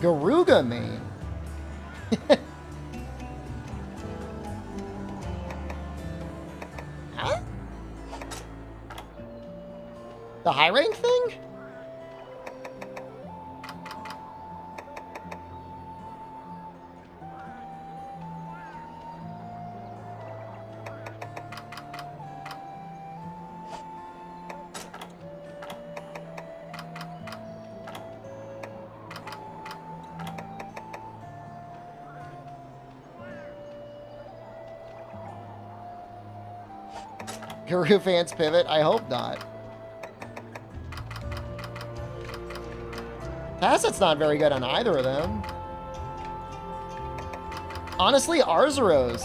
Garuga main. Huh? The high rank thing? Guru fans pivot? I hope not. Tacit's not very good on either of them. Honestly, Arzuros.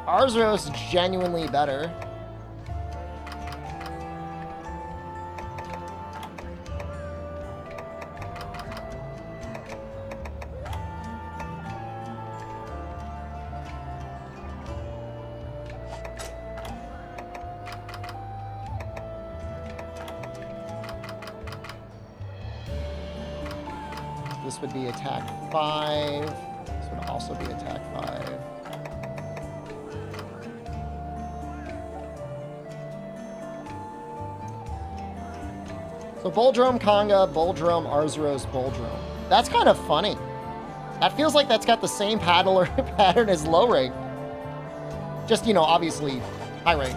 Arzuros is genuinely better. This would be attack 5. This would also be attack 5. So Boldrome, Conga, Boldrome, Arzuros, Boldrome. That's kind of funny. That feels like that's got the same pattern as low rank. Just, you know, obviously high rank.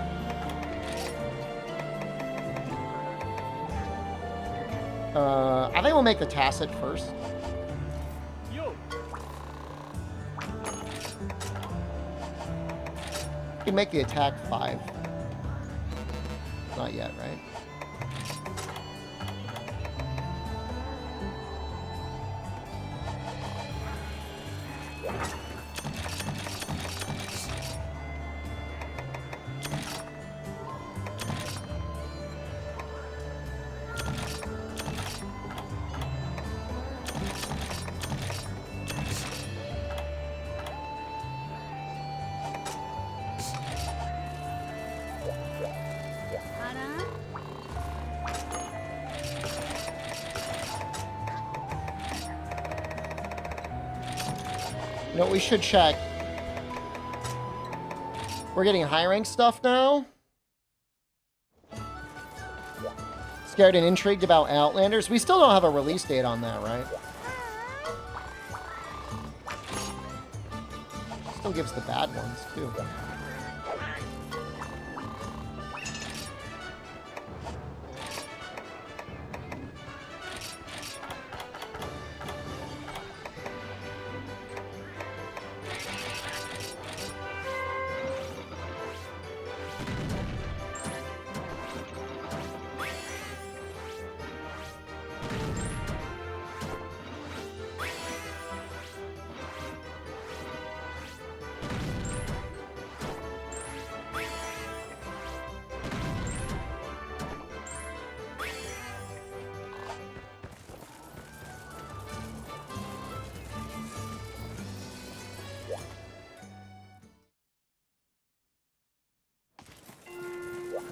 I think we'll make the Tacit first. We can make the attack 5. Not yet, right? You know what we should check? We're getting high rank stuff now. Scared and intrigued about Outlanders. We still don't have a release date on that, right? Still gives the bad ones, too.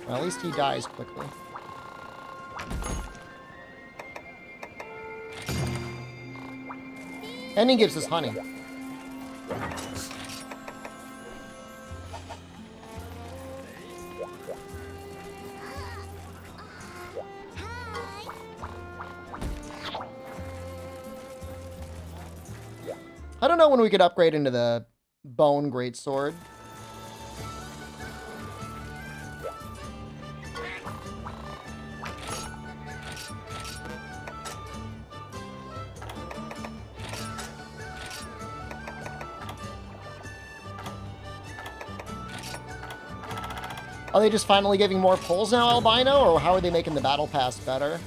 Well, at least he dies quickly. And he gives us honey. I don't know when we could upgrade into the bone greatsword. Are they just finally giving more pulls now, Albino, or how are they making the battle pass better?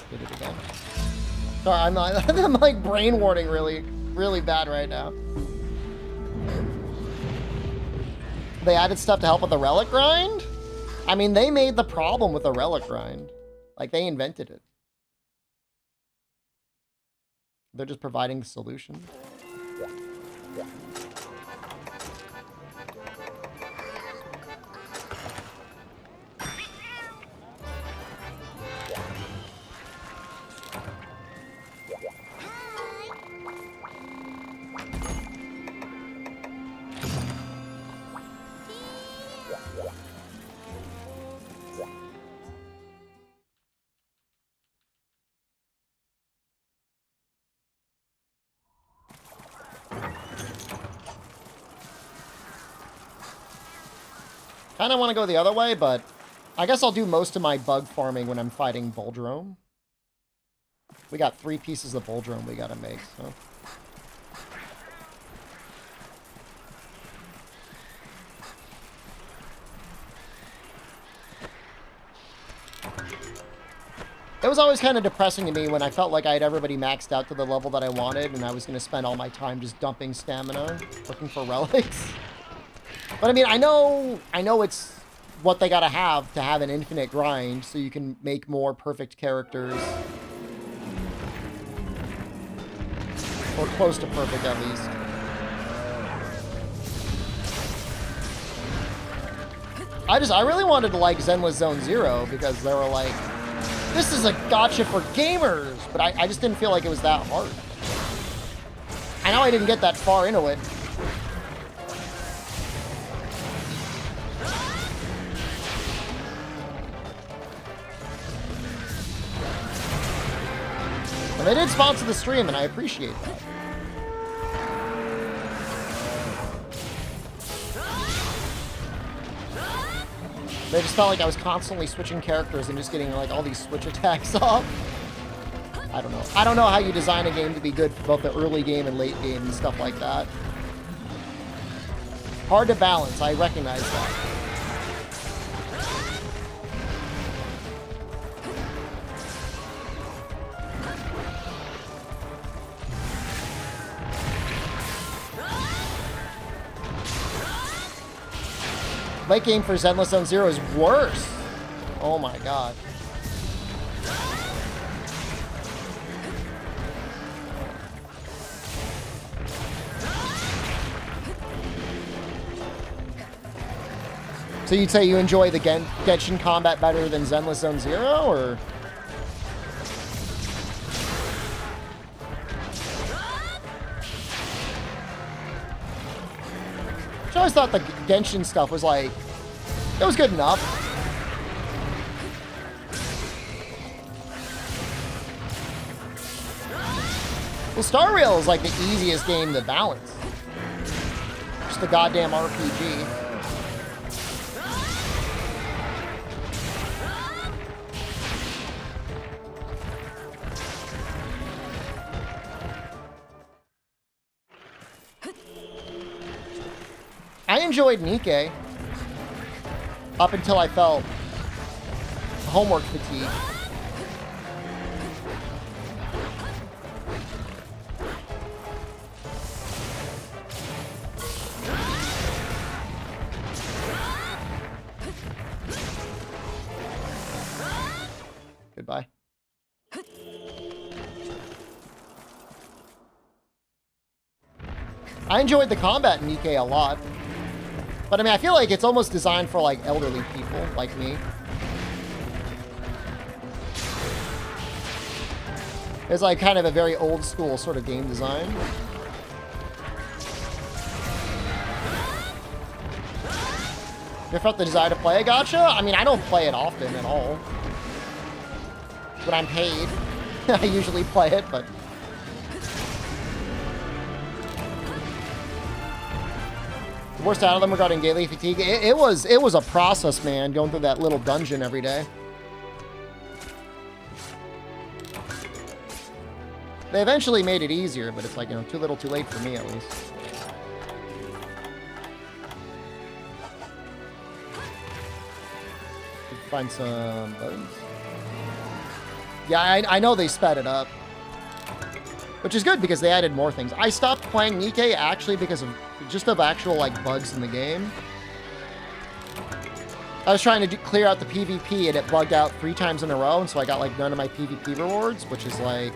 Did it again. Sorry, I'm like brain warding really bad right now. They added stuff to help with the relic grind? I mean, they made the problem with the relic grind. Like, they invented it. They're just providing the solution. Kind of want to go the other way, but I guess I'll do most of my bug farming when I'm fighting Boldrome. We got 3 pieces of Boldrome we gotta make, so. It was always kind of depressing to me when I felt like I had everybody maxed out to the level that I wanted, and I was going to spend all my time just dumping stamina, looking for relics. But I mean, I know it's what they gotta have to have an infinite grind, so you can make more perfect characters. Or close to perfect, at least. I really wanted to like Zenless Zone Zero, because they were like, this is a gotcha for gamers! But I just didn't feel like it was that hard. I know I didn't get that far into it. And they did sponsor the stream, and I appreciate that. They just felt like I was constantly switching characters and just getting like all these switch attacks off. I don't know. I don't know how you design a game to be good for both the early game and late game and stuff like that. Hard to balance, I recognize that. Late game for Zenless Zone Zero is worse. Oh my god. So you'd say you enjoy the Genshin combat better than Zenless Zone Zero, or? I always thought the Genshin stuff was like, it was good enough. Well, Star Rail is like the easiest game to balance. Just the goddamn RPG. I enjoyed Nikkei up until I felt homework fatigue. Goodbye. I enjoyed the combat in Nikkei a lot. But I mean, I feel like it's almost designed for like elderly people like me. It's like kind of a very old school sort of game design. You ever felt the desire to play a gacha? I mean, I don't play it often at all. When I'm paid, I usually play it, but... The worst out of them regarding daily fatigue, it was a process, man, going through that little dungeon every day. They eventually made it easier, but it's like, you know, too little too late for me at least. Find some bugs. Yeah, I know they sped it up. Which is good because they added more things. I stopped playing Nikkei actually because of actual like bugs in the game. I was trying to clear out the PvP and it bugged out 3 times in a row, and so I got like none of my PvP rewards, which is like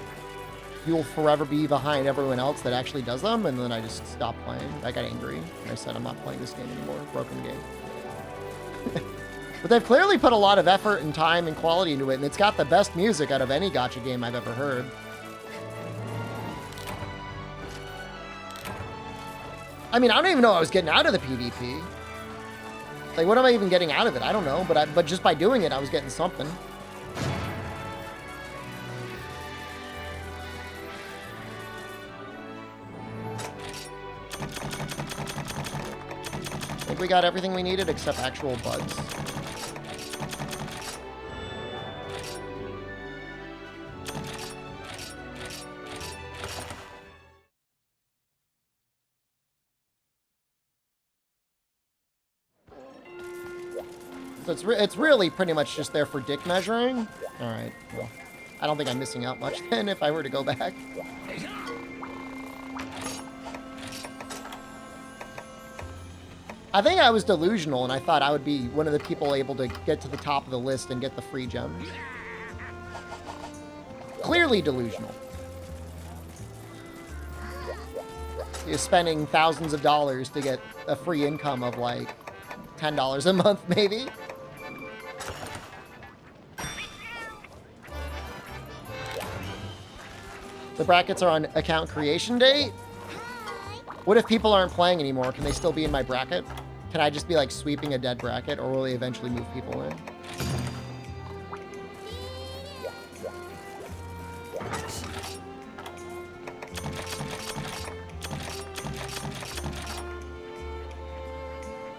you'll forever be behind everyone else that actually does them, and then I just stopped playing. I got angry and I said I'm not playing this game anymore. Broken game. But they've clearly put a lot of effort and time and quality into it, and it's got the best music out of any gacha game I've ever heard. I mean, I don't even know what I was getting out of the PvP. Like, what am I even getting out of it? I don't know, but just by doing it, I was getting something. I think we got everything we needed except actual bugs. So it's really pretty much just there for dick measuring. All right, well, I don't think I'm missing out much then if I were to go back. I think I was delusional, and I thought I would be one of the people able to get to the top of the list and get the free gems. Clearly delusional. You're spending thousands of dollars to get a free income of like $10 a month, maybe. The brackets are on account creation date. What if people aren't playing anymore? Can they still be in my bracket? Can I just be like sweeping a dead bracket, or will they eventually move people in?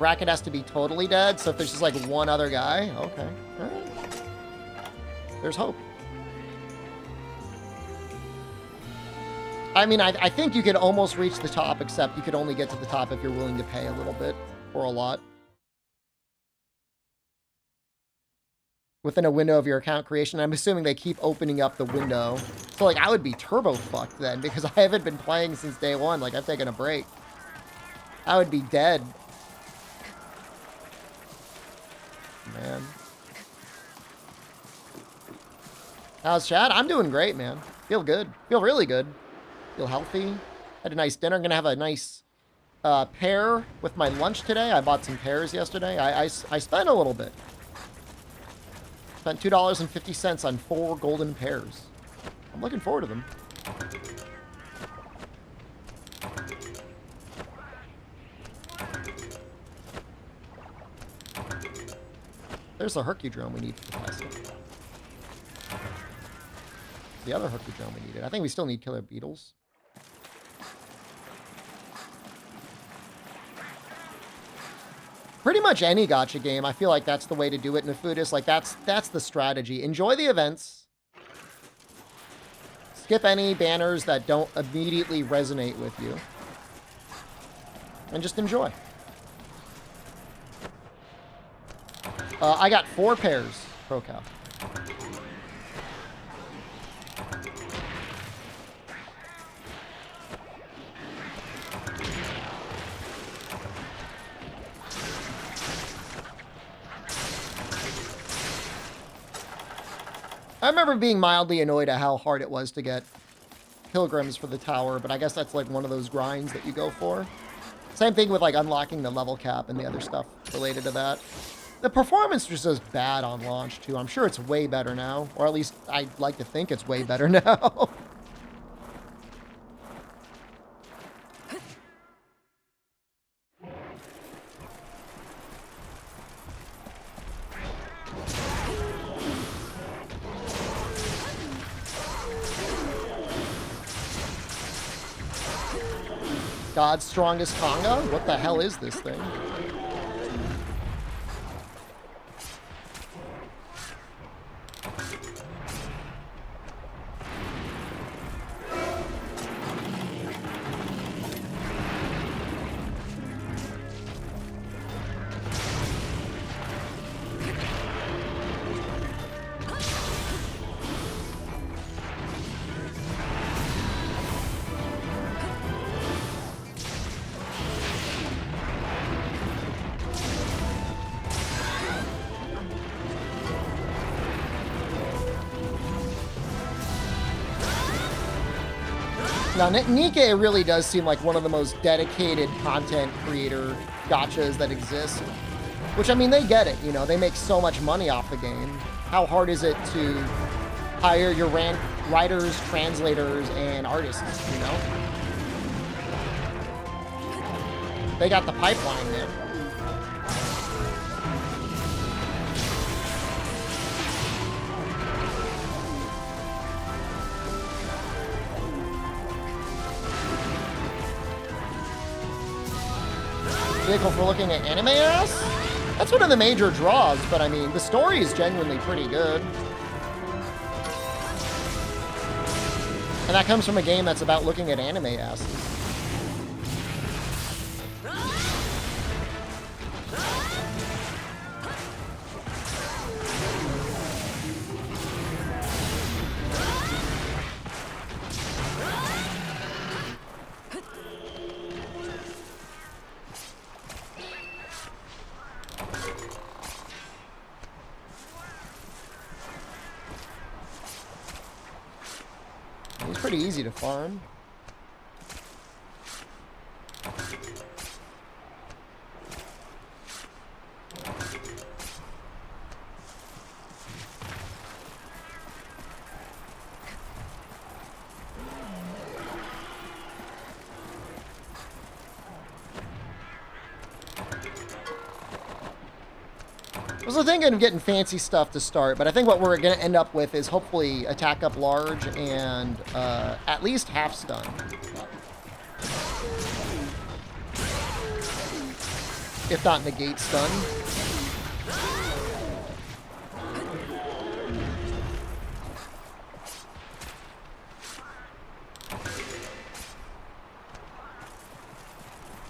Bracket has to be totally dead, so if there's just like one other guy, okay. All right. There's hope. I mean, I think you could almost reach the top, except you could only get to the top if you're willing to pay a little bit, or a lot. Within a window of your account creation. I'm assuming they keep opening up the window. So, like, I would be turbo fucked then, because I haven't been playing since day one. Like, I've taken a break. I would be dead. Man. How's chat? I'm doing great, man. Feel good. Feel really good. Feel healthy. Had a nice dinner. Gonna have a nice pear with my lunch today. I bought some pears yesterday. I spent a little bit. Spent $2.50 on 4 golden pears. I'm looking forward to them. There's the Hercudrome we need for the plastic. The other Hercudrome we needed. I think we still need killer beetles. Pretty much any gacha game, I feel like that's the way to do it in a Foodist. Like, that's the strategy. Enjoy the events. Skip any banners that don't immediately resonate with you. And just enjoy. I got 4 pairs, ProCal. I remember being mildly annoyed at how hard it was to get pilgrims for the tower, but I guess that's like one of those grinds that you go for. Same thing with like unlocking the level cap and the other stuff related to that. The performance was just bad on launch too. I'm sure it's way better now, or at least I'd like to think it's way better now. God's strongest manga? What the hell is this thing? Now, Nikkei really does seem like one of the most dedicated content creator gachas that exist. Which, I mean, they get it, you know, they make so much money off the game. How hard is it to hire your writers, translators, and artists, you know? They got the pipeline there. Vehicle for looking at anime ass? That's one of the major draws, but I mean, the story is genuinely pretty good. And that comes from a game that's about looking at anime asses. It's pretty easy to farm. I was thinking of getting fancy stuff to start, but I think what we're going to end up with is hopefully attack up large and at least half stun. If not negate stun.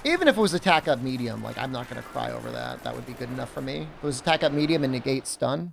Even if it was attack up medium, like, I'm not going to cry over that. That would be good enough for me. If it was attack up medium and negate stun.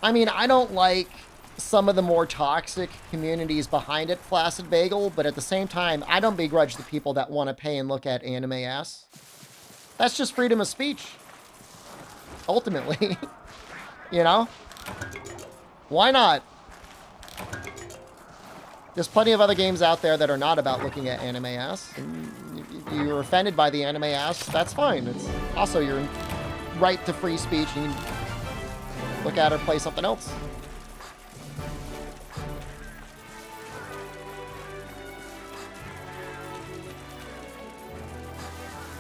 I mean, I don't like some of the more toxic communities behind it, Flaccid Bagel, but at the same time, I don't begrudge the people that want to pay and look at anime ass. That's just freedom of speech. Ultimately. You know? Why not? There's plenty of other games out there that are not about looking at anime ass. And if you're offended by the anime ass, that's fine. It's also your right to free speech, and you can look at or play something else.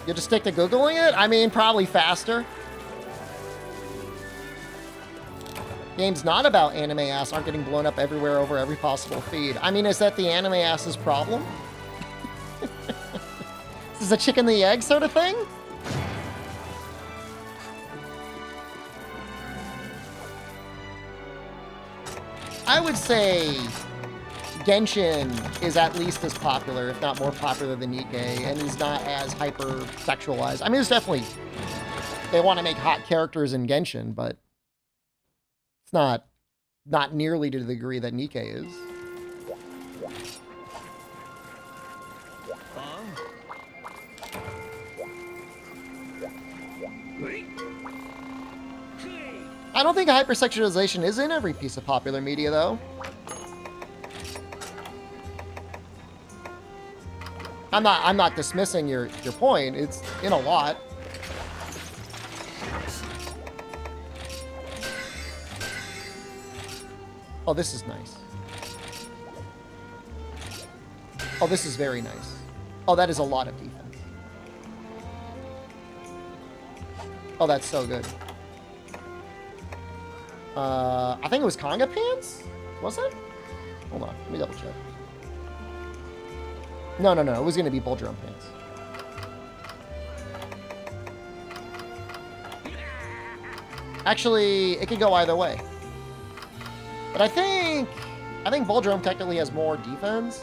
You just stick to Googling it? I mean, probably faster. Games not about anime ass aren't getting blown up everywhere over every possible feed. I mean, is that the anime ass's problem? Is this a chicken and the egg sort of thing? I would say Genshin is at least as popular, if not more popular than Nikkei, and is not as hyper-sexualized. I mean, there's definitely... They want to make hot characters in Genshin, but it's not nearly to the degree that Nikkei is. I don't think hypersexualization is in every piece of popular media, though. I'm not dismissing your point. It's in a lot. Oh, this is nice. Oh, this is very nice. Oh, that is a lot of defense. Oh, that's so good. I think it was Conga Pants? Was it? Hold on, let me double check. No, it was going to be Bull Drum Pants. Actually, it could go either way. But I think Bull Drum technically has more defense.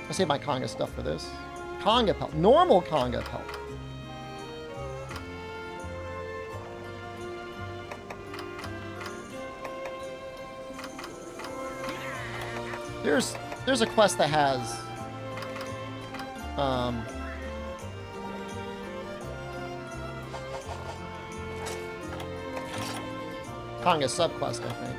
I'll save my Conga stuff for this. Conga pelt. Normal Conga pelt. There's a quest that has Conga subquest, I think.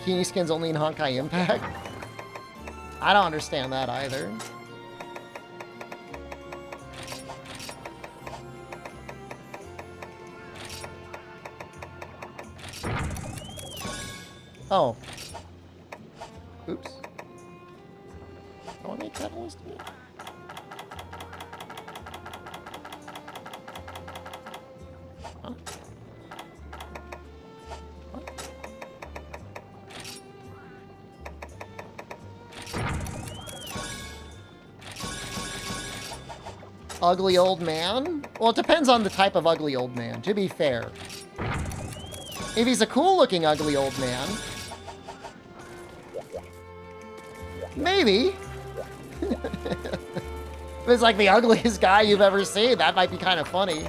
Bikini skins only in Honkai Impact? I don't understand that either. Oh. Oops. I want to make that a list. Huh? What? Ugly old man? Well, it depends on the type of ugly old man, to be fair. If he's a cool-looking ugly old man, maybe. If it's like the ugliest guy you've ever seen, that might be kind of funny.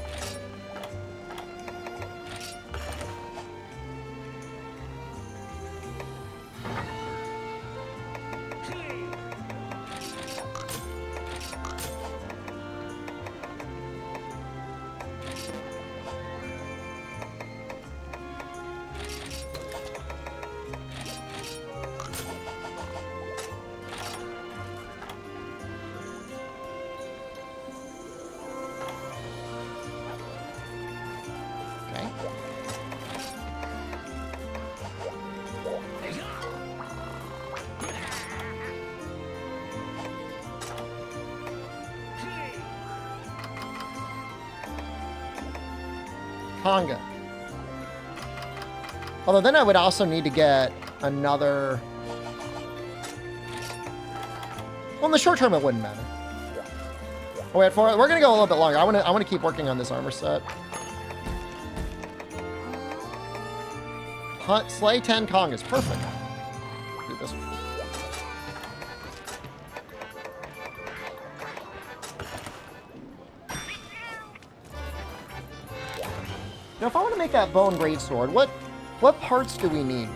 Conga. Although then I would also need to get another... Well, in the short term, it wouldn't matter. Oh, wait for it. We're gonna go a little bit longer. I want to keep working on this armor set. Hunt, slay 10 Congas. Perfect. Do this one. Now, if I want to make that bone greatsword, what parts do we need?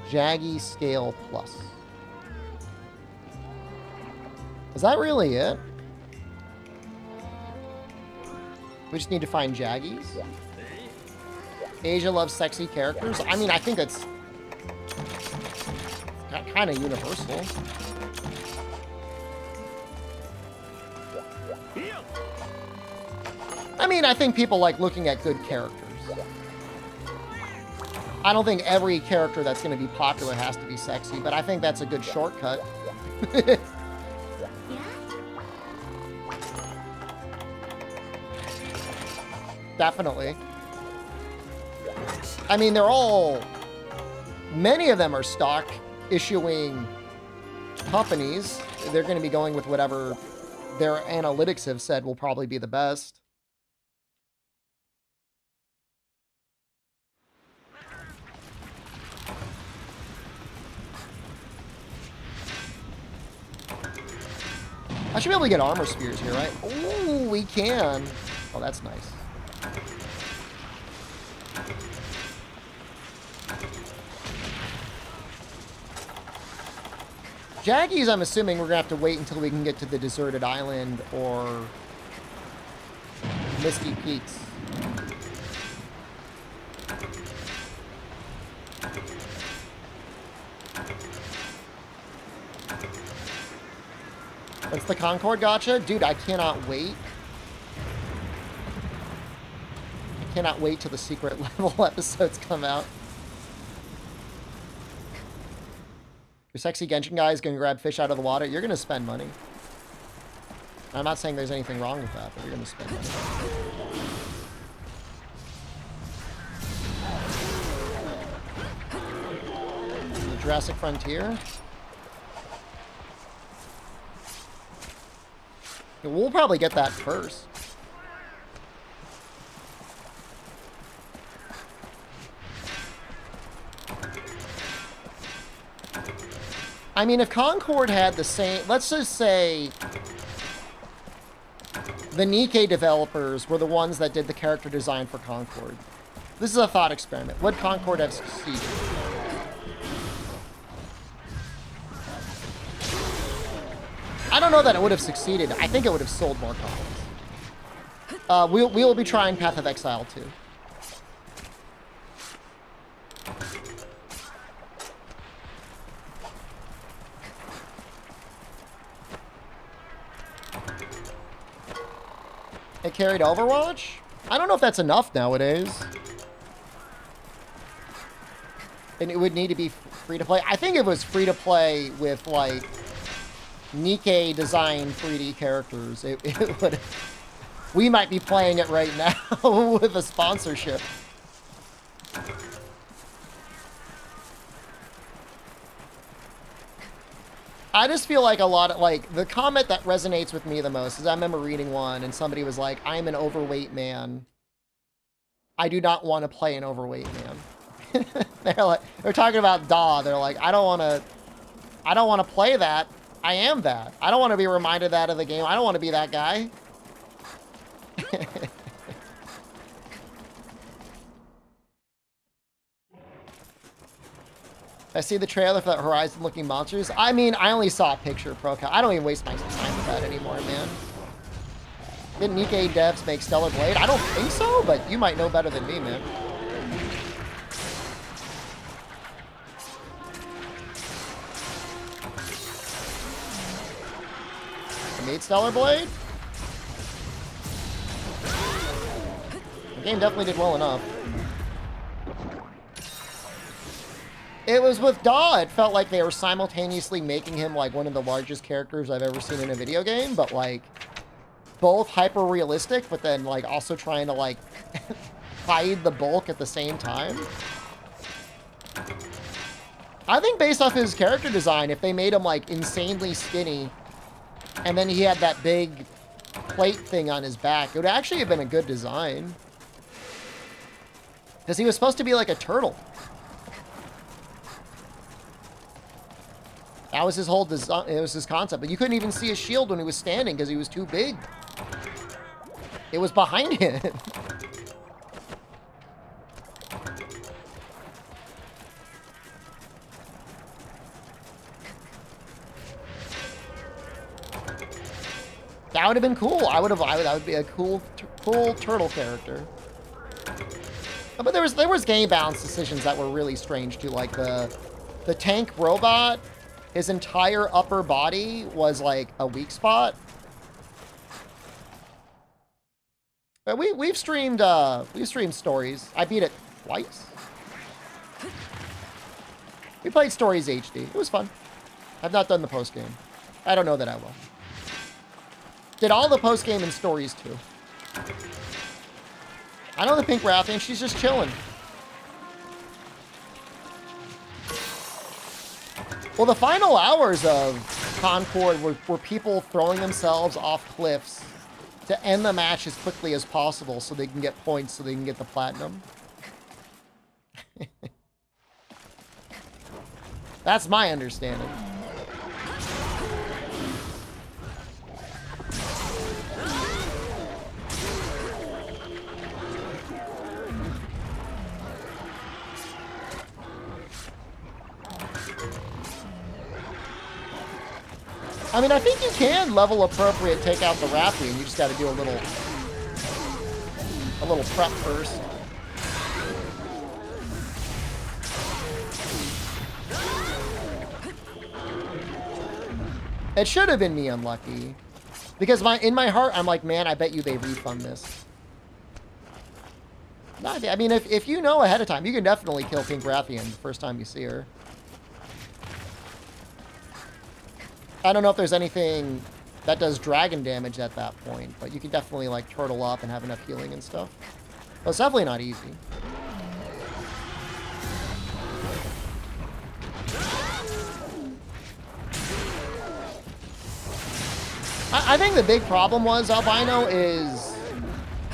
Jaggy Scale Plus. Is that really it? We just need to find Jaggies? Asia loves sexy characters. I mean, I think it's kind of universal. I mean, I think people like looking at good characters. I don't think every character that's going to be popular has to be sexy, but I think that's a good shortcut. Yeah? Definitely. I mean, many of them are stock issuing companies. They're going to be going with whatever their analytics have said will probably be the best. I should be able to get armor spheres here, right? Ooh, we can. Oh, that's nice. Jaggies, I'm assuming we're going to have to wait until we can get to the deserted island or Misty Peaks. What's the Concord gotcha? Dude, I cannot wait. I cannot wait till the secret level episodes come out. Your sexy Genshin guy is going to grab fish out of the water. You're going to spend money. I'm not saying there's anything wrong with that, but you're going to spend money. The Jurassic Frontier. Yeah, we'll probably get that first. I mean, if Concord had the same... Let's just say the Nikkei developers were the ones that did the character design for Concord. This is a thought experiment. Would Concord have succeeded? I don't know that it would have succeeded. I think it would have sold more copies. We will be trying Path of Exile too. It carried Overwatch? I don't know if that's enough nowadays. And it would need to be free to play. I think if it was free to play with like Nikkei designed 3D characters, it would. We might be playing it right now with a sponsorship. I just feel like a lot of, like, the comment that resonates with me the most is I remember reading one and somebody was like, I'm an overweight man. I do not want to play an overweight man. They're talking about Daw. They're like, I don't want to play that. I am that. I don't want to be reminded that of the game. I don't want to be that guy. I see the trailer for that Horizon-looking monsters. I mean, I only saw a picture of ProCal. I don't even waste my time with that anymore, man. Didn't Nikkei devs make Stellar Blade? I don't think so, but you might know better than me, man. They made Stellar Blade? The game definitely did well enough. It was with Daw. It felt like they were simultaneously making him like one of the largest characters I've ever seen in a video game, but like both hyper realistic, but then like also trying to like hide the bulk at the same time. I think based off his character design, if they made him like insanely skinny and then he had that big plate thing on his back, it would actually have been a good design. Because he was supposed to be like a turtle. That was his whole design. It was his concept. But you couldn't even see his shield when he was standing because he was too big. It was behind him. That would have been cool. That would be a cool turtle character. But there was game balance decisions that were really strange too, like the tank robot, his entire upper body was like a weak spot. But we've streamed stories. I beat it twice. We played Stories HD. It was fun. I've not done the post game. I don't know that I will. Did all the post game in Stories too. I know the Pink Rathian, she's just chilling. Well, the final hours of Concord were people throwing themselves off cliffs to end the match as quickly as possible so they can get points, so they can get the platinum. That's my understanding. I mean, I think you can level appropriate, take out the Rathian. You just got to do a little prep first. It should have been me unlucky, because in my heart I'm like, man, I bet you they refund this. I mean, if you know ahead of time, you can definitely kill Pink Rathian the first time you see her. I don't know if there's anything that does dragon damage at that point, but you can definitely like turtle up and have enough healing and stuff. Well, it's definitely not easy. I think the big problem was, Albino, is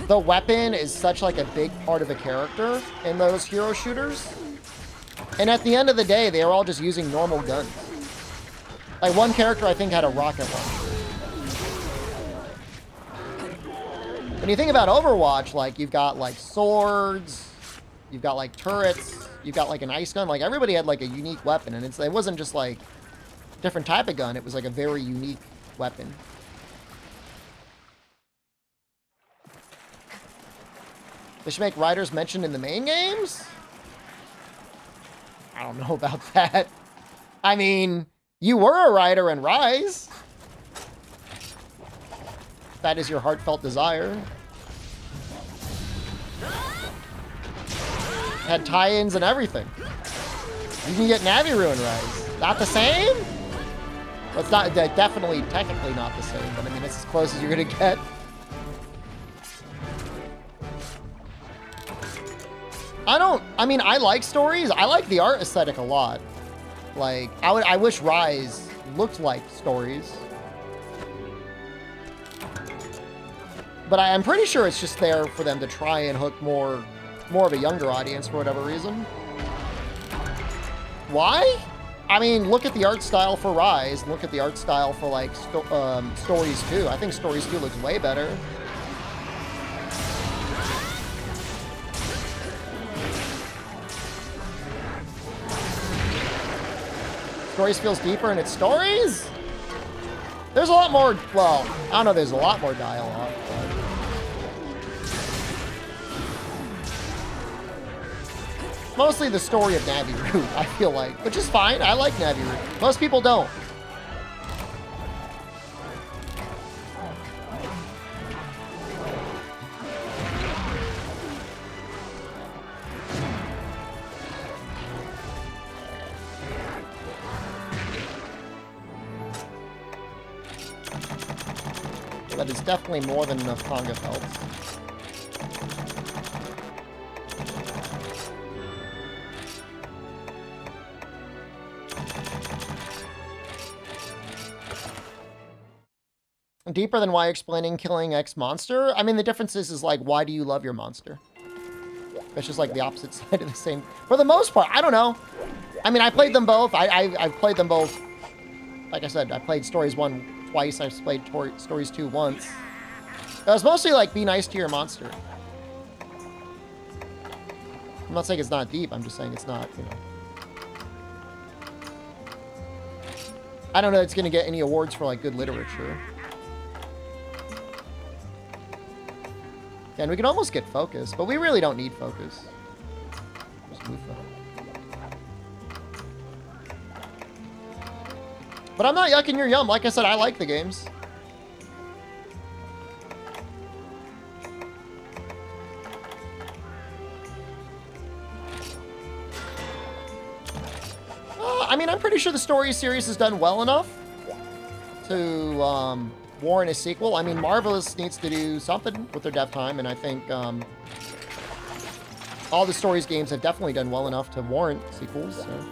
the weapon is such like a big part of the character in those hero shooters. And at the end of the day, they were all just using normal guns. Like, one character, I think, had a rocket launcher. When you think about Overwatch, like, you've got, like, swords, you've got, like, turrets, you've got, like, an ice gun. Like, everybody had, like, a unique weapon. And it wasn't just, like, a different type of gun. It was, like, a very unique weapon. They should make riders mentioned in the main games? I don't know about that. I mean, you were a rider in Rise. That is your heartfelt desire. Had tie-ins and everything. You can get Naviru in Rise. Not the same? Well, it's not, definitely, technically not the same, but I mean, it's as close as you're gonna get. I mean, I like Stories. I like the art aesthetic a lot. Like, I wish Rise looked like Stories. But I'm pretty sure it's just there for them to try and hook more of a younger audience for whatever reason. Why? I mean, look at the art style for Rise. Look at the art style for, like, Stories 2. I think Stories 2 looks way better. Stories feels deeper in its stories? There's a lot more, well, I don't know, there's a lot more dialogue, but... Mostly the story of Naviru, I feel like, which is fine. I like Naviru. Most people don't. That is definitely more than enough Tonga health. Deeper than why explaining killing X monster? I mean, the difference is like, why do you love your monster? It's just like the opposite side of the same. For the most part, I don't know. I mean, I played them both. I've played them both. Like I said, I played Stories 1 twice. I've played Stories 2 once. It was mostly like, be nice to your monster. I'm not saying it's not deep. I'm just saying it's not, you know. I don't know if it's going to get any awards for, like, good literature. And we can almost get focus, but we really don't need focus. Lufa. But I'm not yucking your yum. Like I said, I like the games. I mean, I'm pretty sure the story series has done well enough to warrant a sequel. I mean, Marvelous needs to do something with their dev time, and I think all the stories games have definitely done well enough to warrant sequels. So.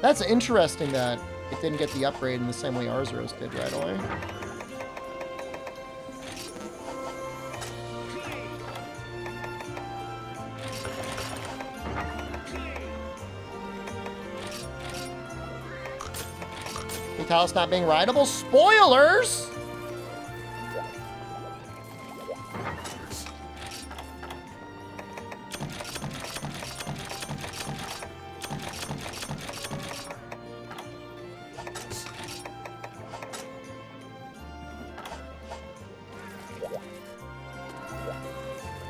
That's interesting that it didn't get the upgrade in the same way Arzuros did right away. Vitalis not being rideable. Spoilers!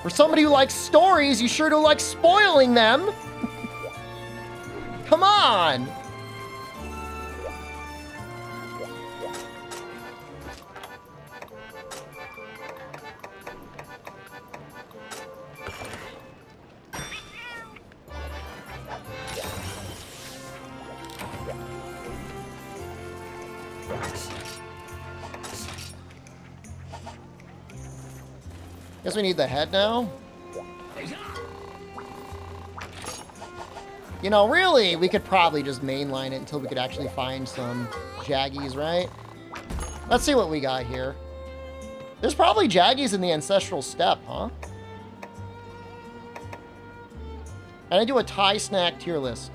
For somebody who likes stories, you sure do like spoiling them. Come on! Guess we need the head now. You know, really, we could probably just mainline it until we could actually find some Jaggies, right? Let's see what we got here. There's probably Jaggies in the Ancestral Steppe, huh? And I do a Thai snack tier list.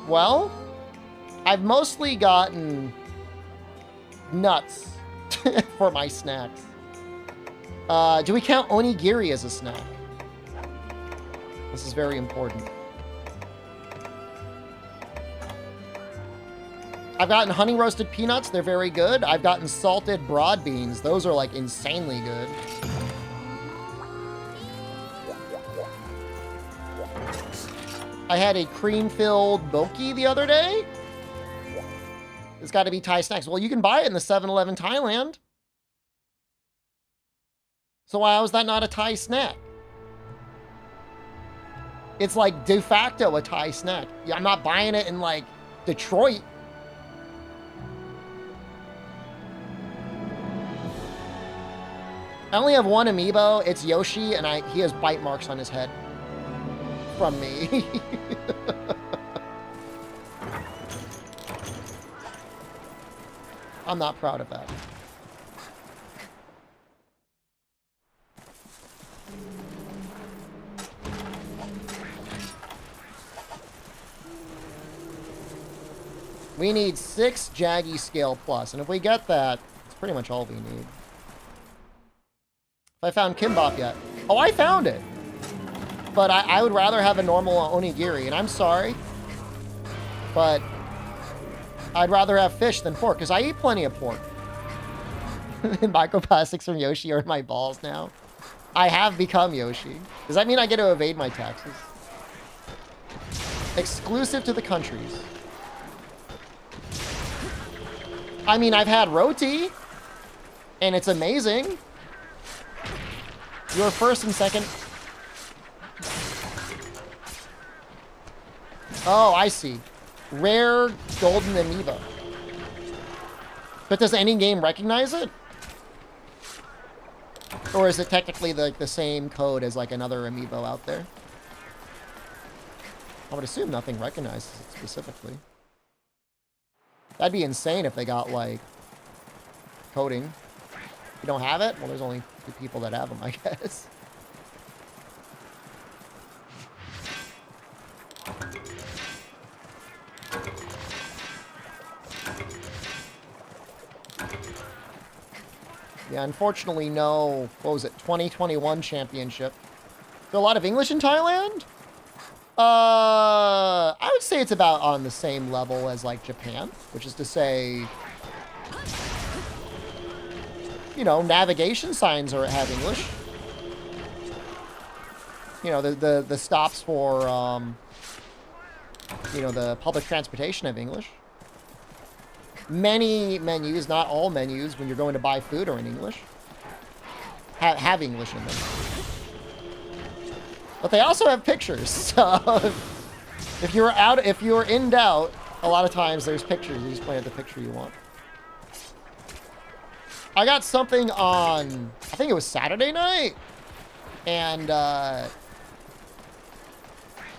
Well, I've mostly gotten nuts for my snacks. Do we count onigiri as a snack? This is very important. I've gotten honey roasted peanuts. They're very good. I've gotten salted broad beans. Those are like insanely good. I had a cream-filled boki the other day. It's got to be Thai snacks. Well, you can buy it in the 7-Eleven Thailand. So why was that not a Thai snack? It's like de facto a Thai snack. Yeah, I'm not buying it in like Detroit. I only have one amiibo. It's Yoshi, and he has bite marks on his head from me. I'm not proud of that. We need 6 Jaggy scale plus, and if we get that, it's pretty much all we need. If I found Kimbap yet. Oh, I found it! But I would rather have a normal onigiri, and I'm sorry, but I'd rather have fish than pork, because I eat plenty of pork. Microplastics from Yoshi are in my balls now. I have become Yoshi. Does that mean I get to evade my taxes? Exclusive to the countries. I mean, I've had roti, and it's amazing. You're first and second. Oh, I see. Rare golden amiibo. But does any game recognize it? Or is it technically like the same code as like another amiibo out there? I would assume nothing recognizes it specifically. That'd be insane if they got, like, coding. If you don't have it, well, there's only 2 people that have them, I guess. Yeah, unfortunately, no, what was it, 2021 championship. So a lot of English in Thailand? I would say it's about on the same level as, like, Japan, which is to say You know, navigation signs have English. You know, the stops for, you know, the public transportation have English. Many menus, not all menus, when you're going to buy food are in English. Have English in them. But they also have pictures, so if you're in doubt, a lot of times there's pictures. You just play the picture you want. I got something on, I think it was Saturday night, and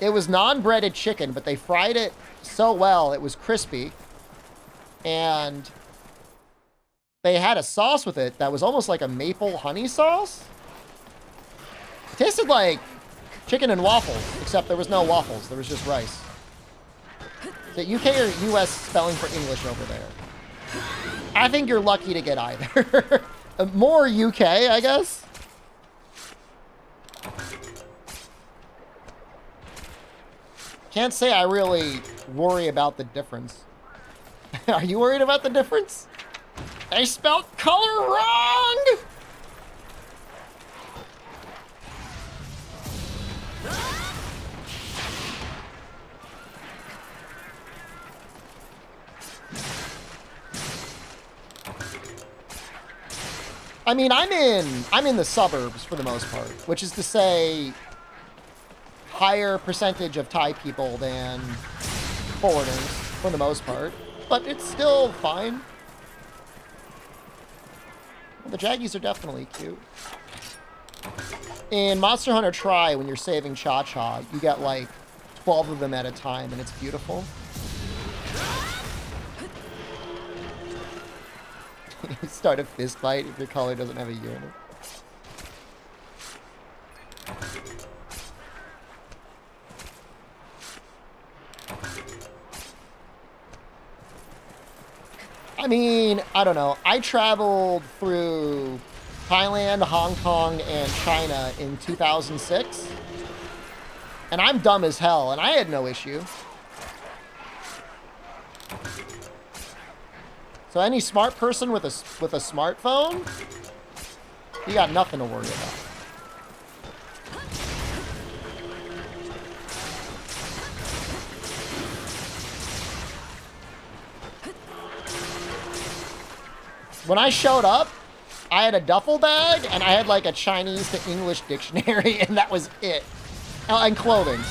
it was non-breaded chicken, but they fried it so well, it was crispy, and they had a sauce with it that was almost like a maple honey sauce. It tasted like chicken and waffles, except there was no waffles, there was just rice. Is it UK or US spelling for English over there? I think you're lucky to get either. More UK, I guess. Can't say I really worry about the difference. Are you worried about the difference? I spelled color wrong! I mean, I'm in the suburbs for the most part, which is to say higher percentage of Thai people than foreigners for the most part, but it's still fine. The Jaggies are definitely cute. In Monster Hunter Tri, when you're saving Cha-Cha, you get like 12 of them at a time, and it's beautiful. You start a fist fight if your color doesn't have a U in it. I mean, I don't know. I traveled through Thailand, Hong Kong, and China in 2006. And I'm dumb as hell, and I had no issue. So any smart person with a smartphone, you got nothing to worry about. When I showed up, I had a duffel bag, and I had like a Chinese to English dictionary, and that was it. Oh, and clothing.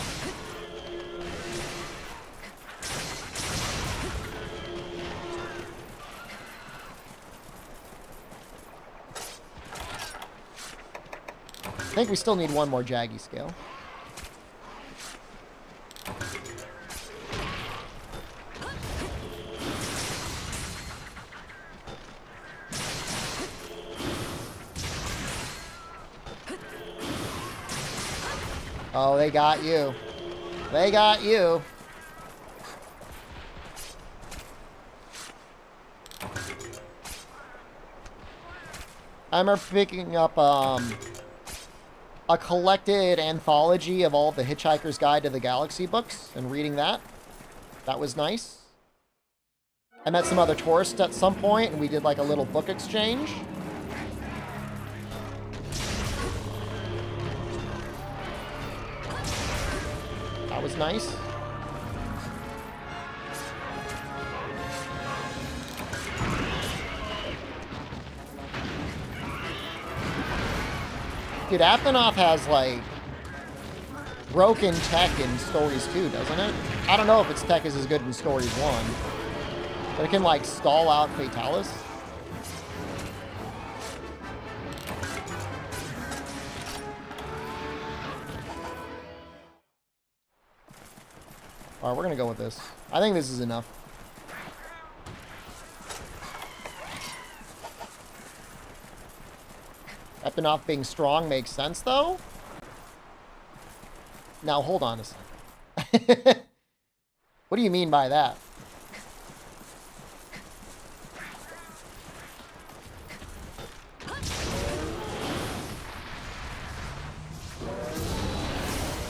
I think we still need one more Jaggy scale. Oh, they got you. They got you. I remember picking up a collected anthology of all the Hitchhiker's Guide to the Galaxy books and reading that. That was nice. I met some other tourists at some point, and we did like a little book exchange. That was nice. Dude, Athenoth has, like, broken tech in Stories 2, doesn't it? I don't know if its tech is as good in Stories 1. But it can, like, stall out Fatalis. Alright, we're gonna go with this. I think this is enough. Epinoff being strong makes sense, though. Now, hold on a second. What do you mean by that?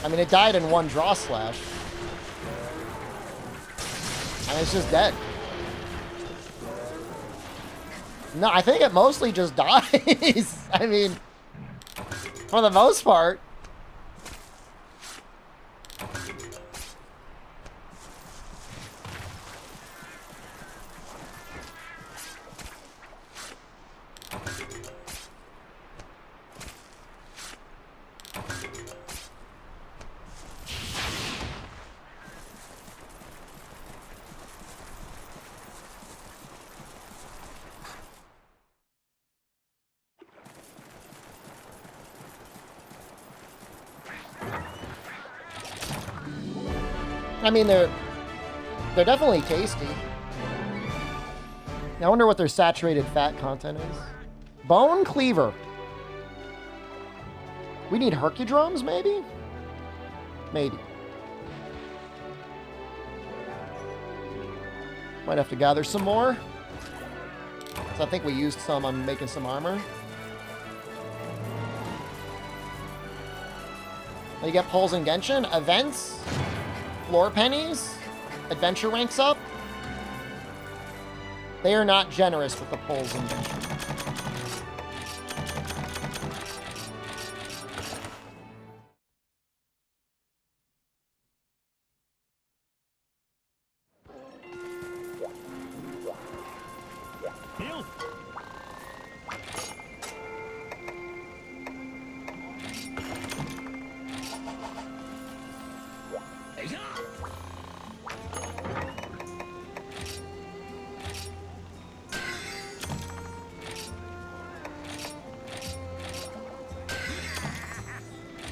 I mean, it died in one draw slash. And it's just dead. No, I think it mostly just dies. I mean, for the most part. I mean, they're definitely tasty. I wonder what their saturated fat content is. Bone cleaver. We need herkudrums, maybe? Maybe. Might have to gather some more. So I think we used some on making some armor. You get pulls in Genshin, events, floor pennies, adventure ranks up. They are not generous with the pulls in Genshin.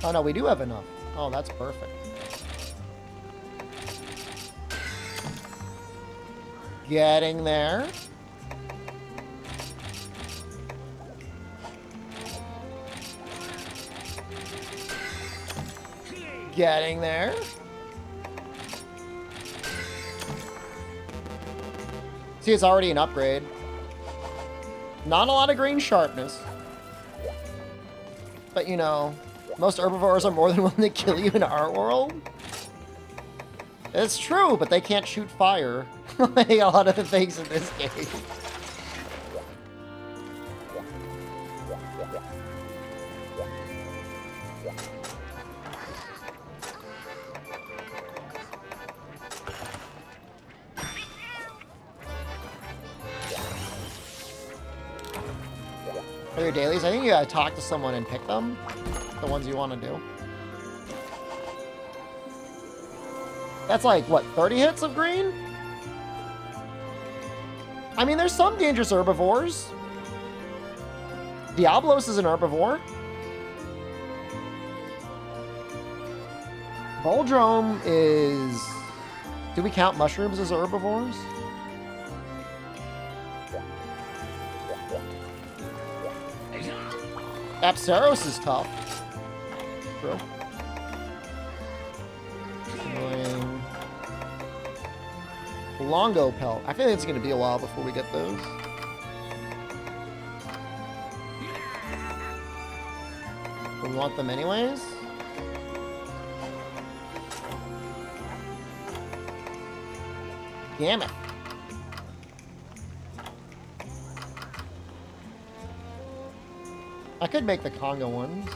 Oh no, we do have enough. Oh, that's perfect. Getting there. Getting there. See, it's already an upgrade. Not a lot of green sharpness. But you know, most herbivores are more than willing to kill you in our world. It's true, but they can't shoot fire. Like a lot of the things in this game. Are your dailies? I think you gotta talk to someone and pick them. The ones you want to do. That's like, what, 30 hits of green? I mean, there's some dangerous herbivores. Diablos is an herbivore. Boldrome is... Do we count mushrooms as herbivores? Apsaros is tough. True. Annoying. Longo pelt. I feel like it's going to be a while before we get those. We want them anyways. Gammoth. I could make the Congo ones.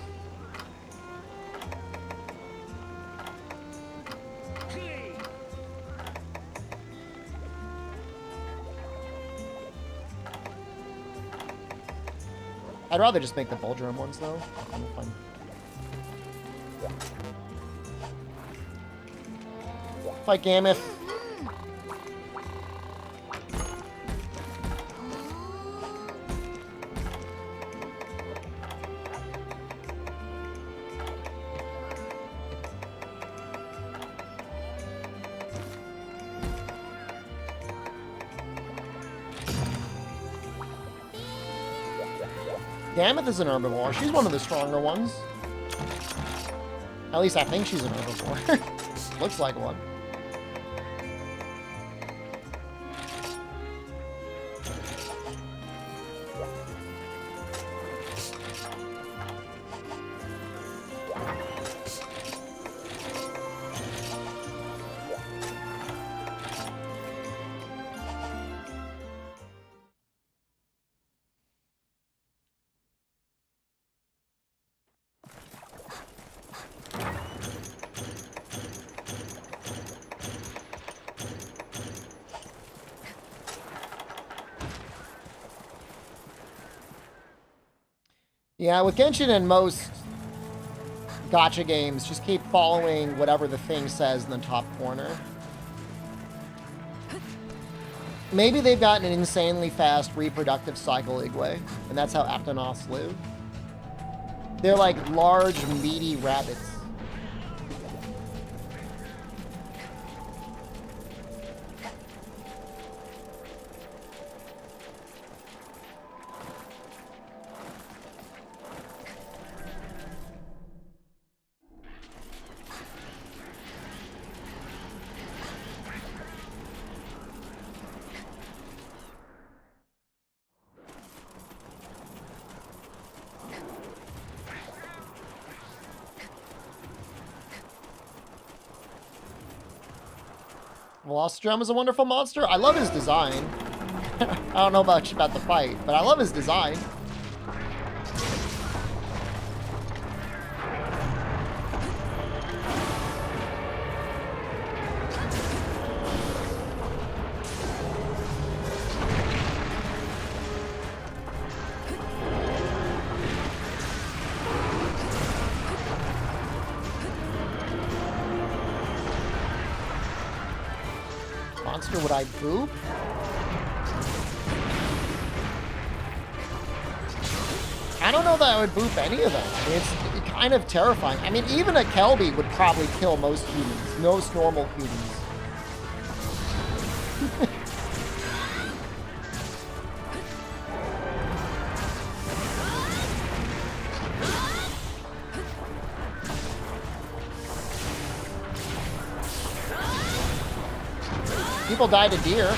I'd rather just make the Boldrome ones, though. Fun. Fight Gammoth. Gammoth is an herbivore. She's one of the stronger ones. At least I think she's an herbivore. Looks like one. Yeah, with Genshin and most gacha games, just keep following whatever the thing says in the top corner. Maybe they've got an insanely fast reproductive cycle, Igwe, and that's how Aptonos live. They're like large, meaty rabbits. Velocitram is a wonderful monster. I love his design. I don't know much about the fight, but I love his design. Monster would I boop? I don't know that I would boop any of them. I mean, it's kind of terrifying. I mean, even a Kelby would probably kill most humans, most normal humans. People die to deer.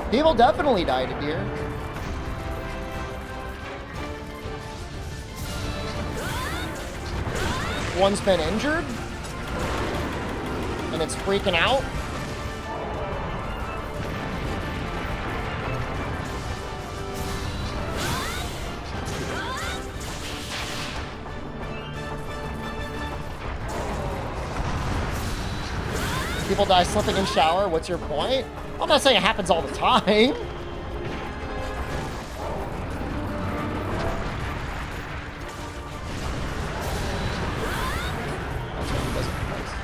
People definitely die to deer. One's been injured, and it's freaking out. People die slipping in shower. What's your point? I'm not saying it happens all the time. That's what he does it twice.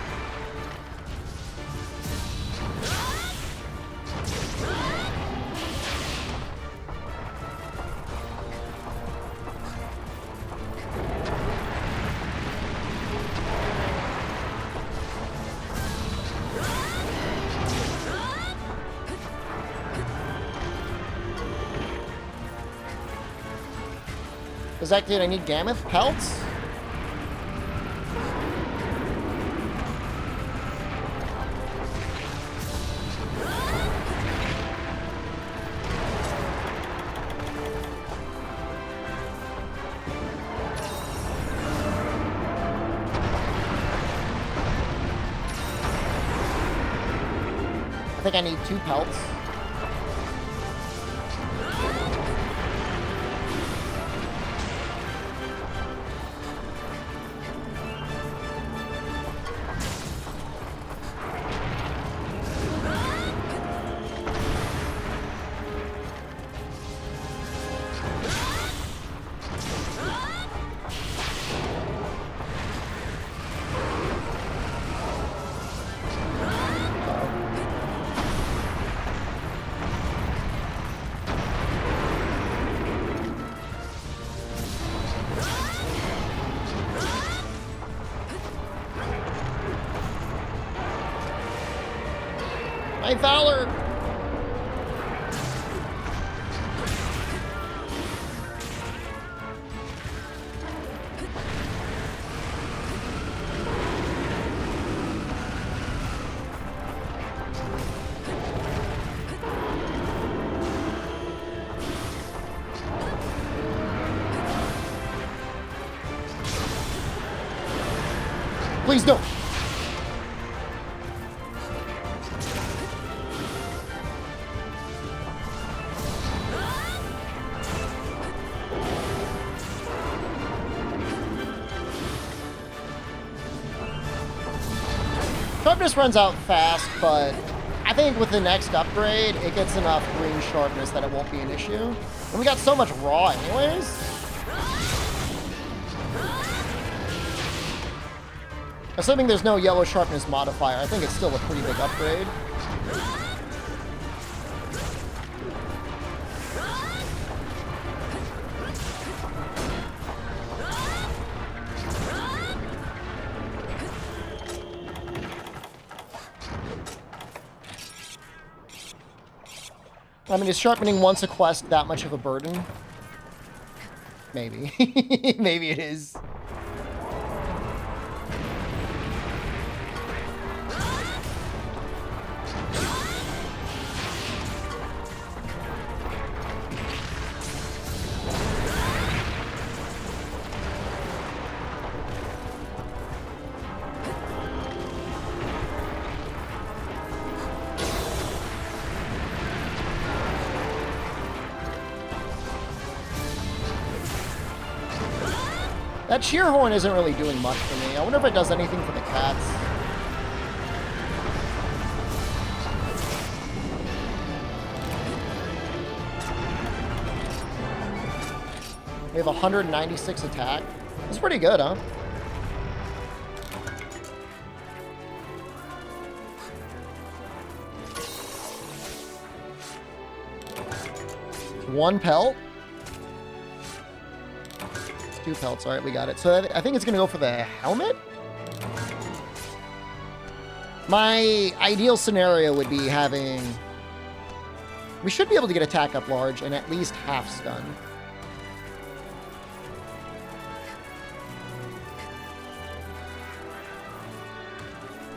Does that mean I need Gammoth pelts? I think I need 2 pelts. My valor! Please don't! Just runs out fast, but I think with the next upgrade, it gets enough green sharpness that it won't be an issue. And we got so much raw anyways. Assuming there's no yellow sharpness modifier, I think it's still a pretty big upgrade. I mean, is sharpening once a quest that much of a burden? Maybe. Maybe it is. That cheer horn isn't really doing much for me. I wonder if it does anything for the cats. We have 196 attack. That's pretty good, huh? One pelt. 2 pelts. All right, we got it. So I think it's going to go for the helmet. My ideal scenario would be having... We should be able to get attack up large and at least half stun.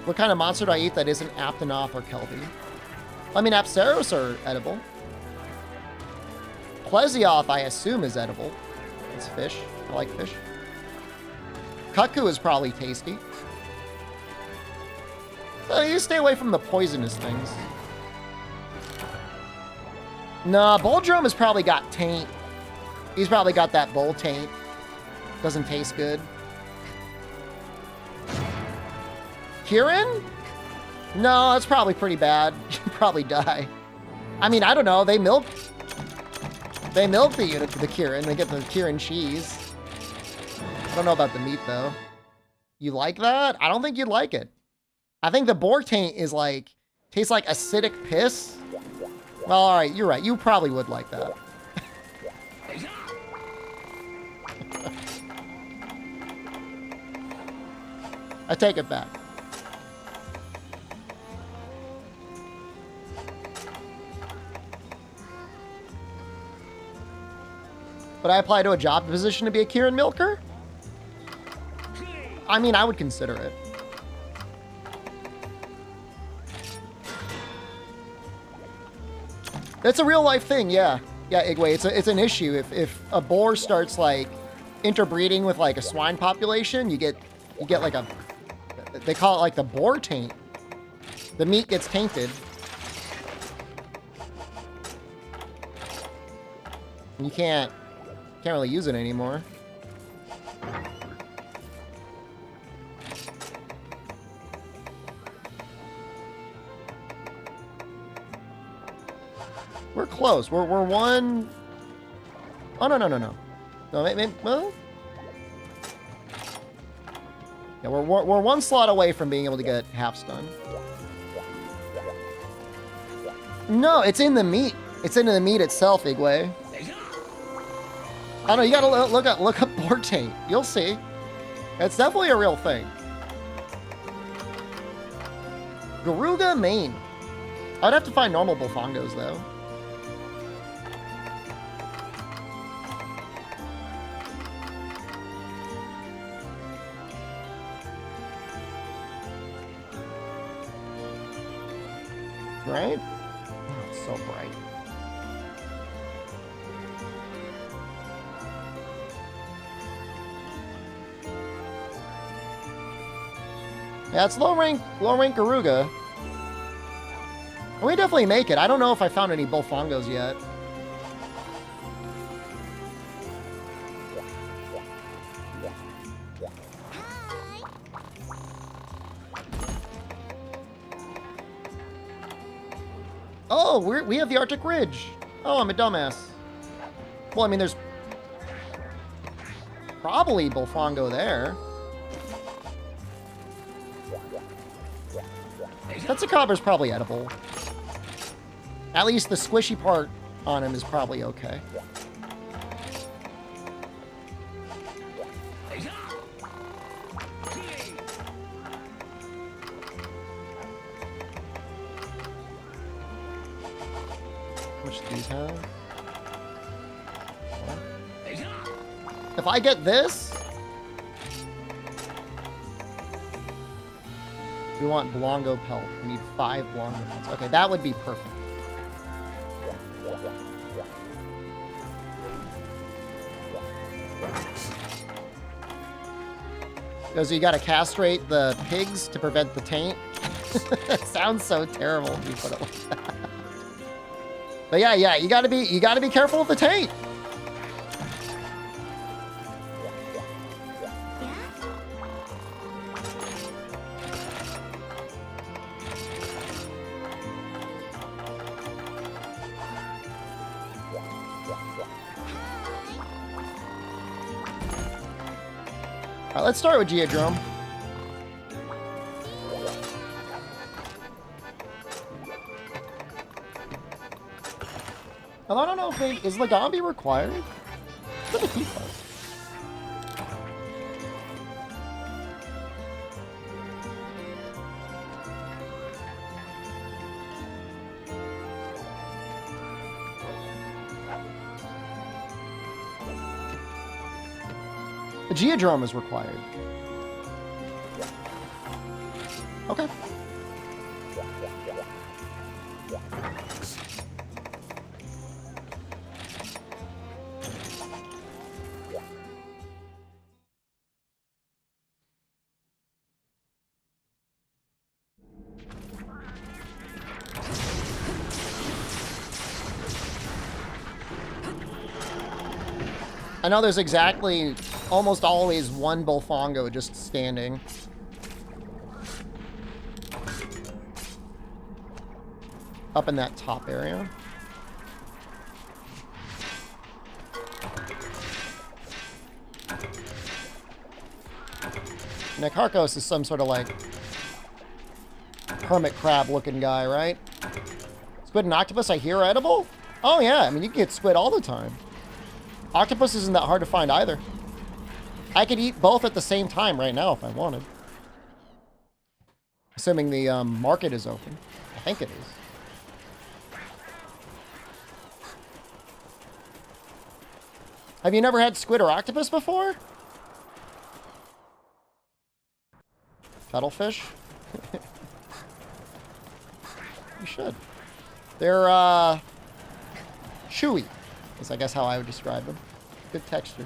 What kind of monster do I eat that isn't Aptonoth or Kelby? I mean, Apsaros are edible. Plesioth, I assume, is edible. It's fish. I like fish. Cuckoo is probably tasty. You stay away from the poisonous things. Nah, Boldrome has probably got taint. He's probably got that bull taint. Doesn't taste good. Kieran? No, that's probably pretty bad. You'd probably die. I mean, I don't know. They milk the unit for the Kieran. They get the Kieran cheese. I don't know about the meat, though. You like that? I don't think you'd like it. I think the boar taint is like... Tastes like acidic piss. Well, alright, you're right. You probably would like that. I take it back. Would I apply to a job position to be a Kieran milker? I mean, I would consider it. That's a real life thing, yeah. Yeah, Igwe, it's an issue. If a boar starts like interbreeding with like a swine population, you get like a, they call it like the boar taint. The meat gets tainted. You can't really use it anymore. We're close. We're one... Oh, no. No, maybe, well... Yeah, we're one slot away from being able to get half stun. No, it's in the meat. It's in the meat itself, Igwe. I don't know, you gotta look up boar taint. You'll see. It's definitely a real thing. Garuga Main. I'd have to find normal Bofongos, though. Right? Oh, it's so bright. Yeah, it's low rank Garuga. We definitely make it. I don't know if I found any Bofongos yet. Oh, we have the Arctic Ridge. Oh, I'm a dumbass. Well, I mean, there's probably Bullfongo there. Tetsukaba's probably edible. At least the squishy part on him is probably okay. Which do these have? If I get this, we want Blongo pelt. We need 5 Blongo pelts. Okay, that would be perfect. Because you gotta castrate the pigs to prevent the taint. That sounds so terrible if you put it like that. But yeah, you gotta be careful of the taint. All right, let's start with Geodrome. Although I don't know if is Lagambi required? Look at Tifa. The Geodrome is required. Okay. I know there's exactly, almost always one Bullfongo just standing. Up in that top area. Nekarkos is some sort of like hermit crab looking guy, right? Squid and octopus I hear are edible? Oh yeah, I mean you can get squid all the time. Octopus isn't that hard to find either. I could eat both at the same time right now if I wanted. Assuming the market is open. I think it is. Have you never had squid or octopus before? Cuttlefish? You should. They're, chewy. Is I guess how I would describe them. Good texture.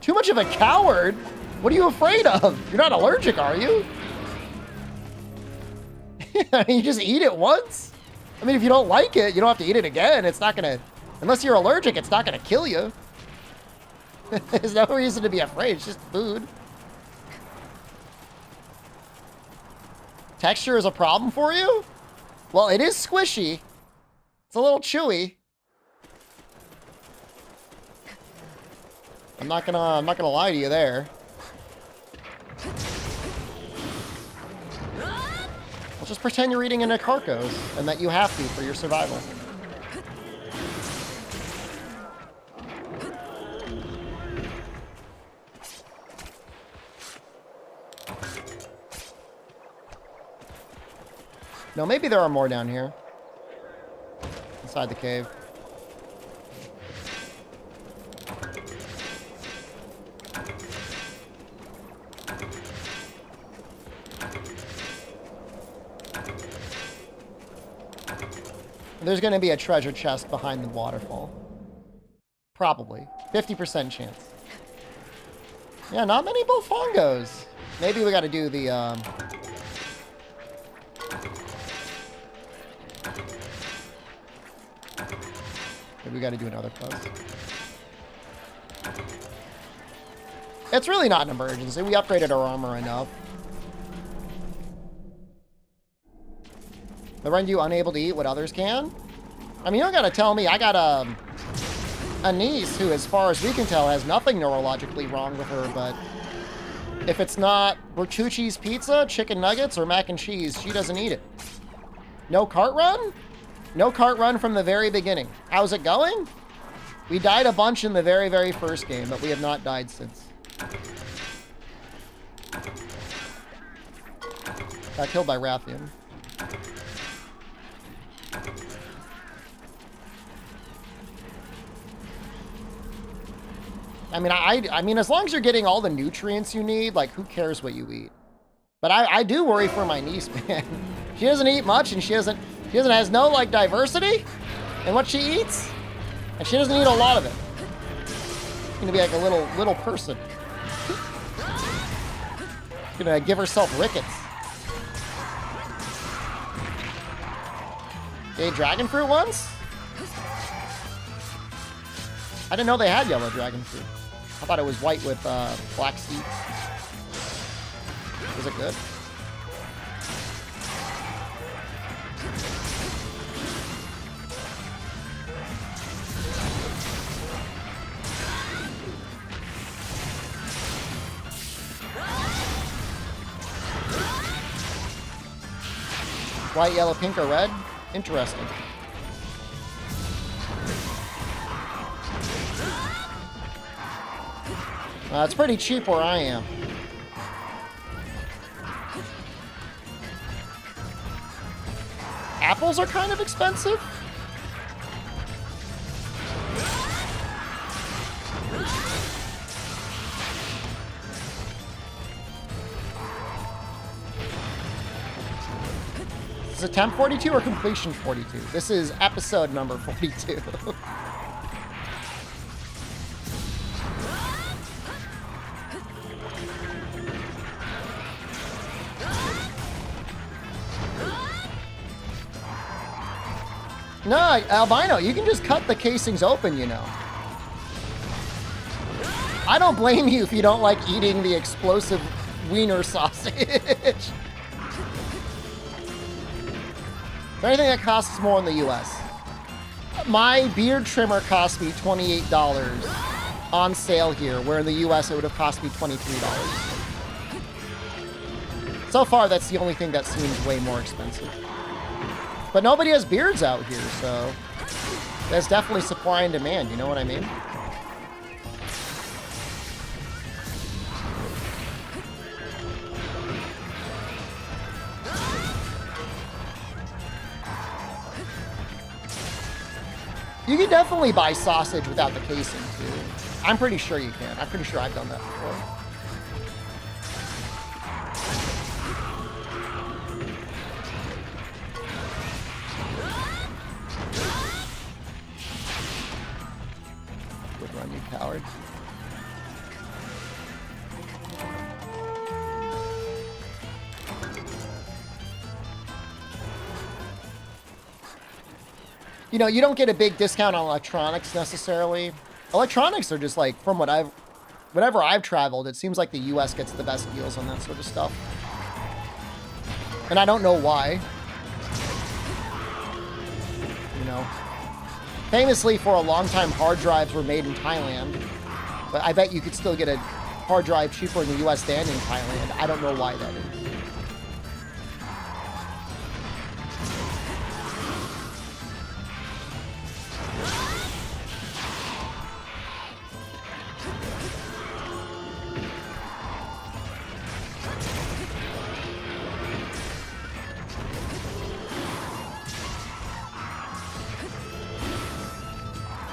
Too much of a coward? What are you afraid of? You're not allergic, are you? You just eat it once? I mean, if you don't like it, you don't have to eat it again. It's not gonna... Unless you're allergic, it's not gonna kill you. There's no reason to be afraid. It's just food. Texture is a problem for you? Well, it is squishy. It's a little chewy. I'm not gonna lie to you there. Well, just pretend you're eating a Nekarkos and that you have to for your survival. No, maybe there are more down here. Inside the cave. There's going to be a treasure chest behind the waterfall. Probably. 50% chance. Yeah, not many Bullfongos. Maybe we got to do the... Maybe we got to do another post. It's really not an emergency. We upgraded our armor enough. That render you unable to eat what others can? I mean, you don't gotta tell me. I got a niece who, as far as we can tell, has nothing neurologically wrong with her, but if it's not Bertucci's pizza, chicken nuggets, or mac and cheese, she doesn't eat it. No cart run? No cart run from the very beginning. How's it going? We died a bunch in the very, very first game, but we have not died since. Got killed by Rathian. I mean, as long as you're getting all the nutrients you need, like, who cares what you eat? But I do worry for my niece, man. She doesn't eat much, and she has no, like, diversity in what she eats, and she doesn't eat a lot of it. She's gonna be like a little person. She's gonna give herself rickets. You ate dragon fruit once? I didn't know they had yellow dragon fruit. I thought it was white with black seeds. Was it good? White, yellow, pink, or red? Interesting. It's pretty cheap where I am. Apples are kind of expensive. Is it attempt 42 or completion 42? This is episode number 42. No, albino, you can just cut the casings open, you know. I don't blame you if you don't like eating the explosive wiener sausage. Is there anything that costs more in the US? My beard trimmer cost me $28 on sale here, where in the US it would have cost me $23. So far, that's the only thing that seems way more expensive. But nobody has beards out here, so there's definitely supply and demand, you know what I mean? You can definitely buy sausage without the casing, too. I'm pretty sure you can. I'm pretty sure I've done that before. Good run, you coward. You know, you don't get a big discount on electronics necessarily. Electronics are just like, from whenever I've traveled, it seems like the US gets the best deals on that sort of stuff. And I don't know why. You know, famously for a long time, hard drives were made in Thailand, but I bet you could still get a hard drive cheaper in the US than in Thailand. I don't know why that is.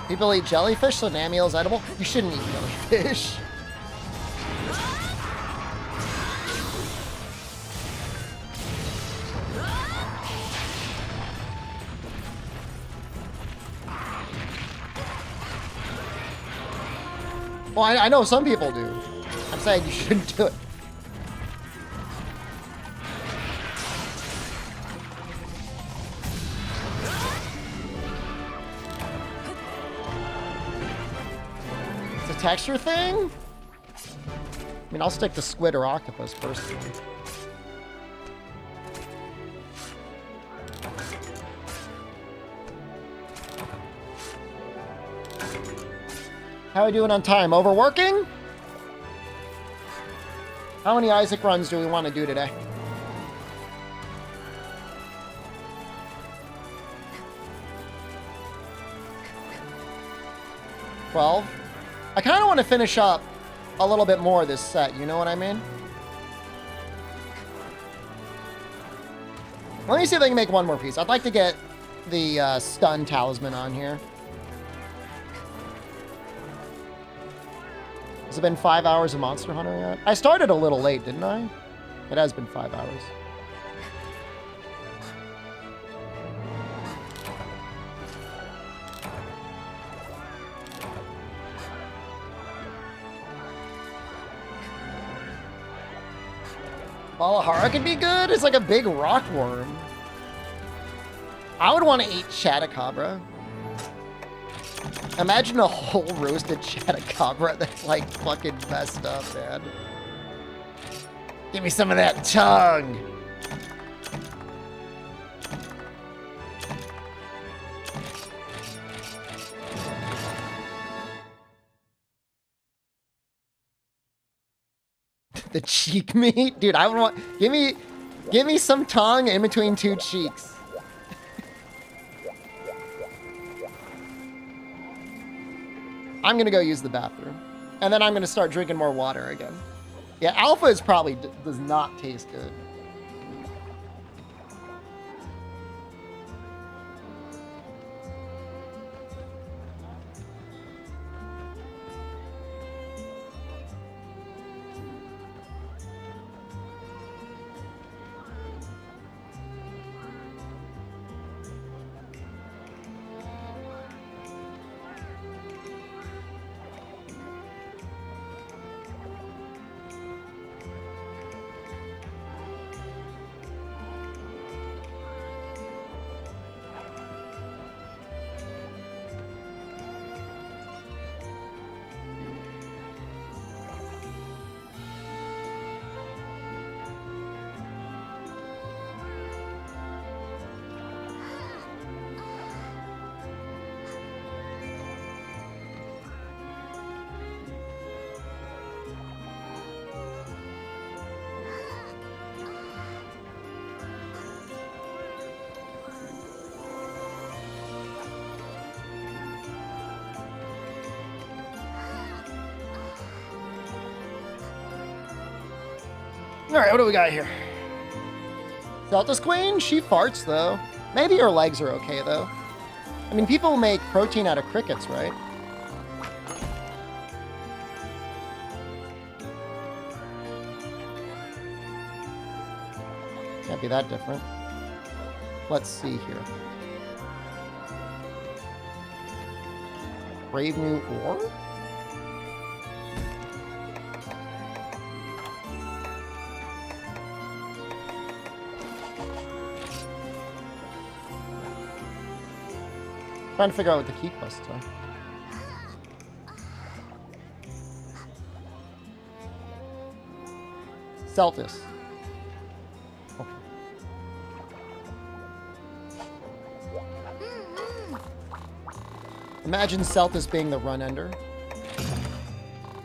People eat jellyfish, so Namiel is edible. You shouldn't eat jellyfish. Well, I know some people do. I'm saying you shouldn't do it. Texture thing? I mean, I'll stick to squid or octopus personally. How are we doing on time? Overworking? How many Isaac runs do we want to do today? $12. I kind of want to finish up a little bit more of this set, you know what I mean? Let me see if I can make one more piece. I'd like to get the stun talisman on here. Has it been 5 hours of Monster Hunter yet? I started a little late, didn't I? It has been 5 hours. Valahara could be good. It's like a big rock worm. I would want to eat Chatacabra. Imagine a whole roasted Chatacabra that's like fucking messed up, man. Give me some of that tongue. The cheek meat? Dude, I would want... Give me some tongue in between two cheeks. I'm gonna go use the bathroom. And then I'm gonna start drinking more water again. Yeah, alpha is probably... does not taste good. Alright, what do we got here? Zelda's Queen? She farts, though. Maybe her legs are okay, though. I mean, people make protein out of crickets, right? Can't be that different. Let's see here. Brave New Ore? Trying to figure out what the key quests are. Celtis. Okay. Imagine Celtis being the run ender.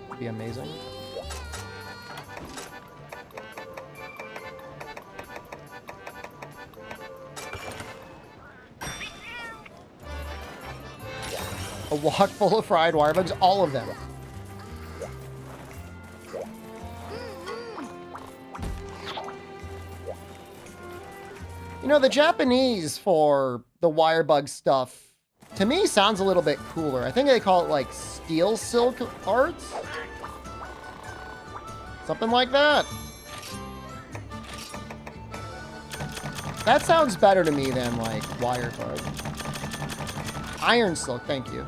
Would be amazing. A wok full of fried wire bugs, all of them. You know, the Japanese for the wire bug stuff, to me, sounds a little bit cooler. I think they call it, like, steel silk arts? Something like that. That sounds better to me than, like, wire bug. Iron silk, thank you.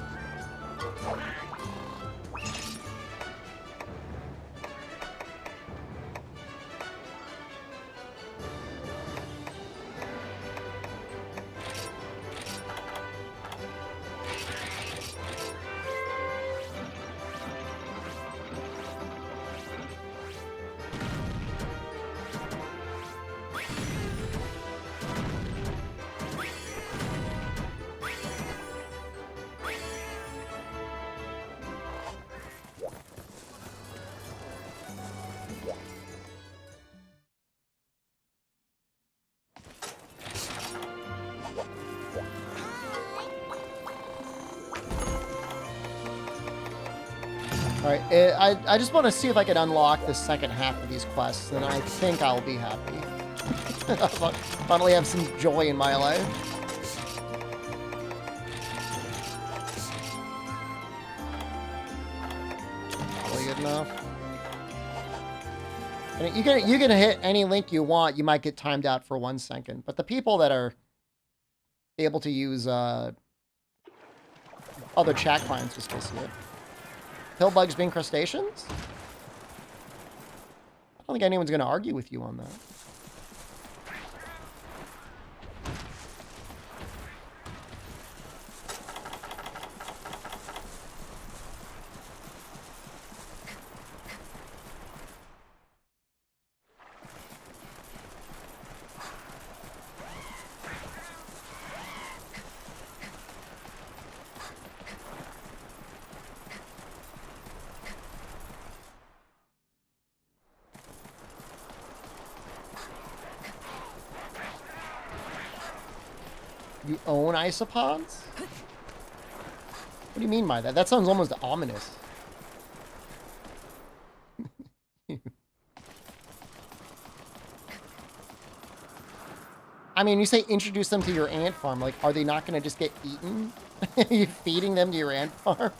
Alright, I just want to see if I can unlock the second half of these quests, and I think I'll be happy. Finally have some joy in my life. Probably good enough. And you can hit any link you want. You might get timed out for 1 second. But the people that are able to use other chat clients will still see it. Pillbugs being crustaceans? I don't think anyone's going to argue with you on that. You own isopods? What do you mean by that? That sounds almost ominous. I mean, you say introduce them to your ant farm. Like, are they not going to just get eaten? Are you feeding them to your ant farm?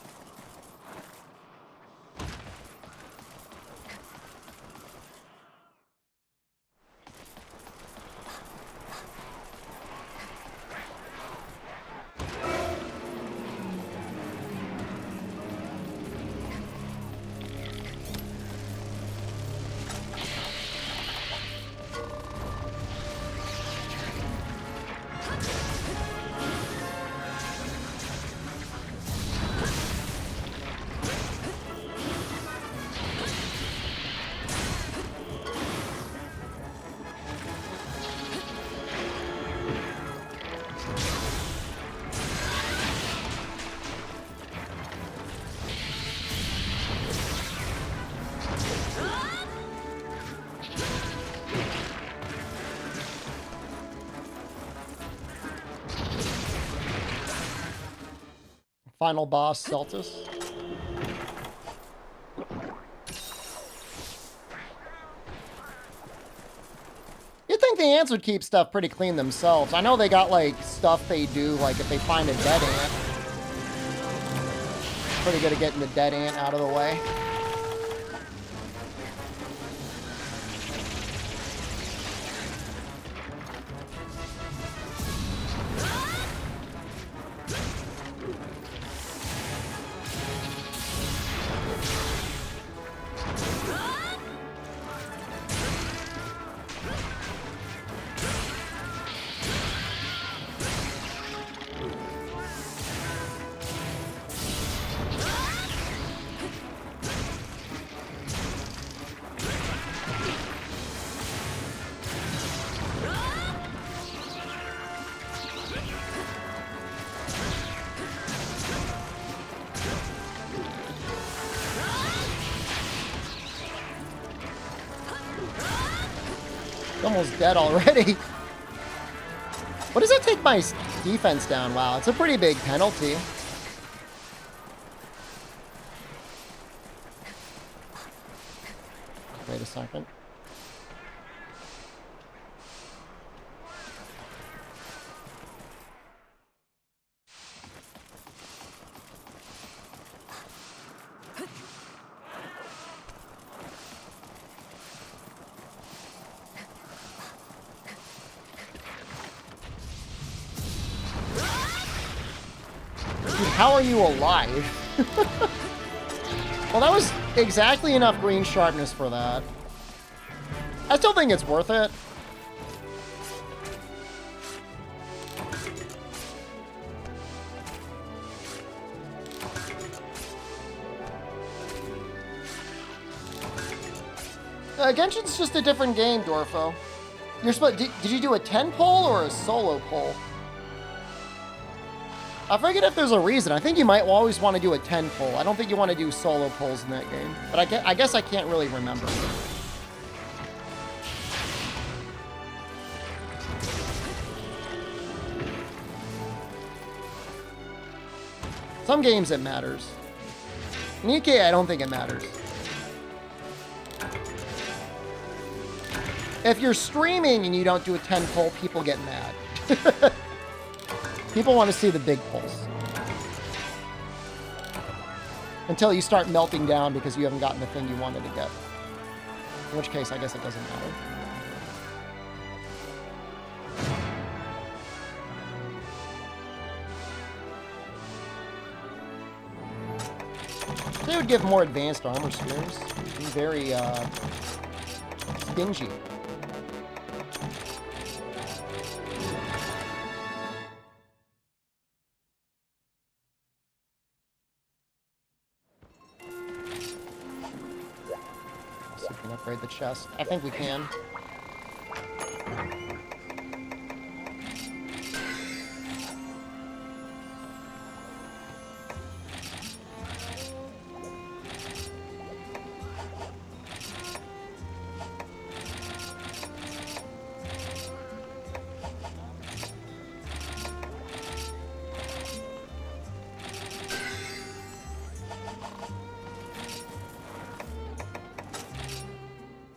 Final boss, Celtis. You'd think the ants would keep stuff pretty clean themselves. I know they got, like, stuff they do, like, if they find a dead ant. Pretty good at getting the dead ant out of the way. Almost dead already. What does that take my defense down? Wow, it's a pretty big penalty. Wait a second. How are you alive? Well, that was exactly enough green sharpness for that. I still think it's worth it. Genshin's just a different game, Dorfo. You're supposed. Did you do a 10 pull or a solo pull? I forget if there's a reason. I think you might always want to do a 10 pull. I don't think you want to do solo pulls in that game. But I guess I can't really remember. Some games it matters. Nikkei, I don't think it matters. If you're streaming and you don't do a 10 pull, people get mad. People want to see the big pulls. Until you start melting down because you haven't gotten the thing you wanted to get. In which case, I guess it doesn't matter. They would give more advanced armor spheres. Very, stingy. See if we can upgrade the chest. I think we can.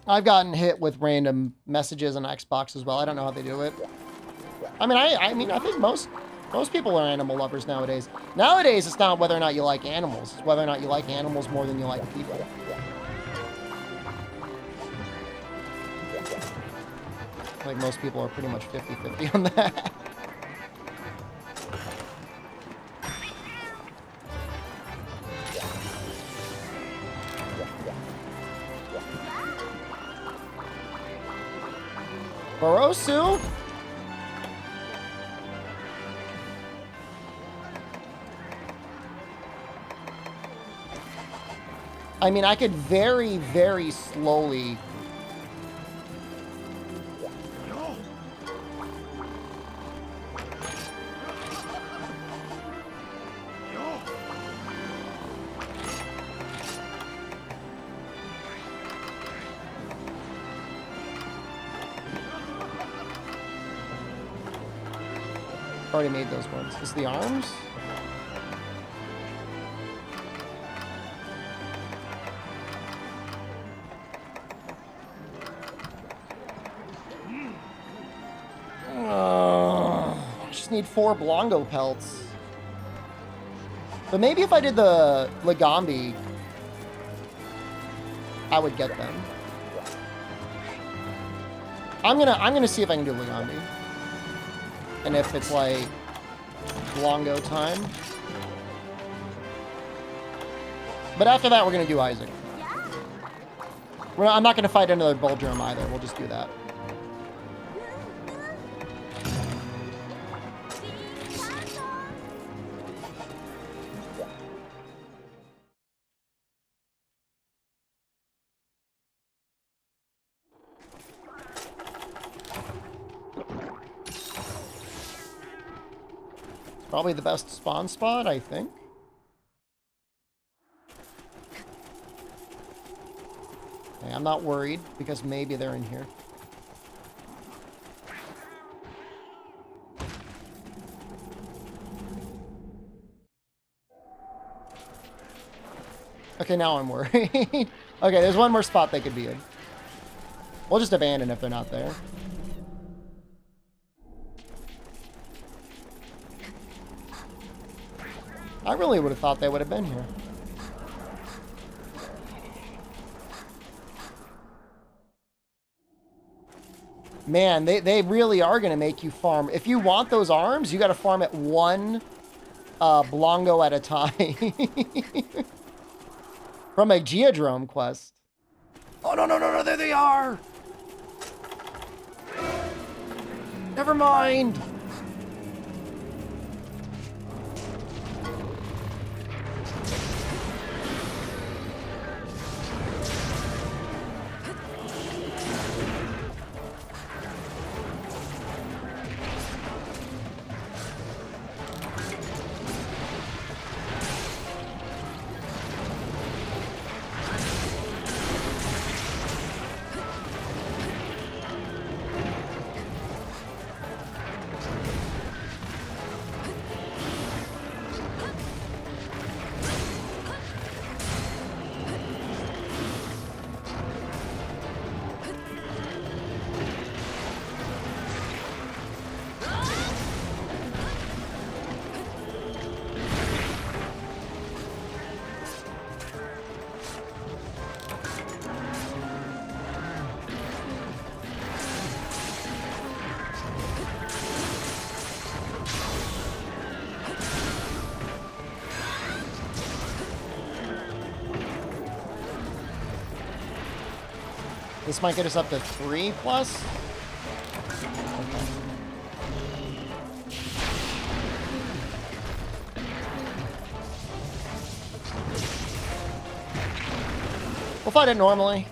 I've gotten hit with random messages on Xbox as well. I don't know how they do it. I mean, I think most people are animal lovers nowadays. Nowadays, it's not whether or not you like animals. It's whether or not you like animals more than you like people. Like, most people are pretty much 50-50 on that. Barosu? I mean, I could very, very slowly... Already made those ones. Is the arms? I just need 4 Blongo pelts. But maybe if I did the Legambi, I would get them. I'm gonna see if I can do Legambi. And if it's like Longo time. But after that, we're going to do Isaac. I'm not going to fight another Bull Drum either. We'll just do that. Probably the best spawn spot, I think. Okay, I'm not worried, because maybe they're in here. Okay, now I'm worried. Okay, there's one more spot they could be in. We'll just abandon if they're not there. I really would have thought they would have been here. Man, they really are going to make you farm. If you want those arms, you got to farm at 1 Blongo at a time. From a Geodrome quest. Oh, no, there they are! Never mind! This might get us up to 3 plus. We'll fight it normally.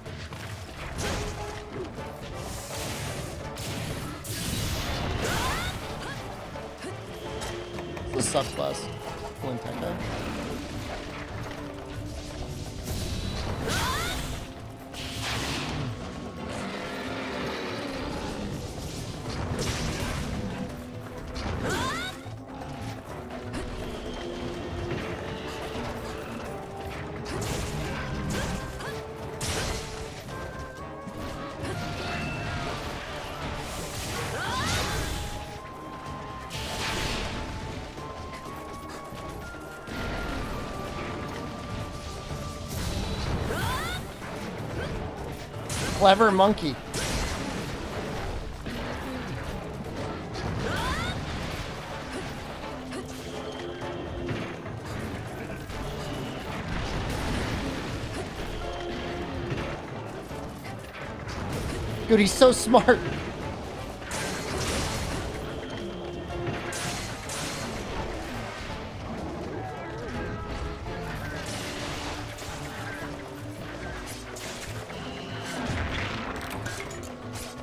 This is subclass. Nintendo. Clever monkey. Dude, he's so smart.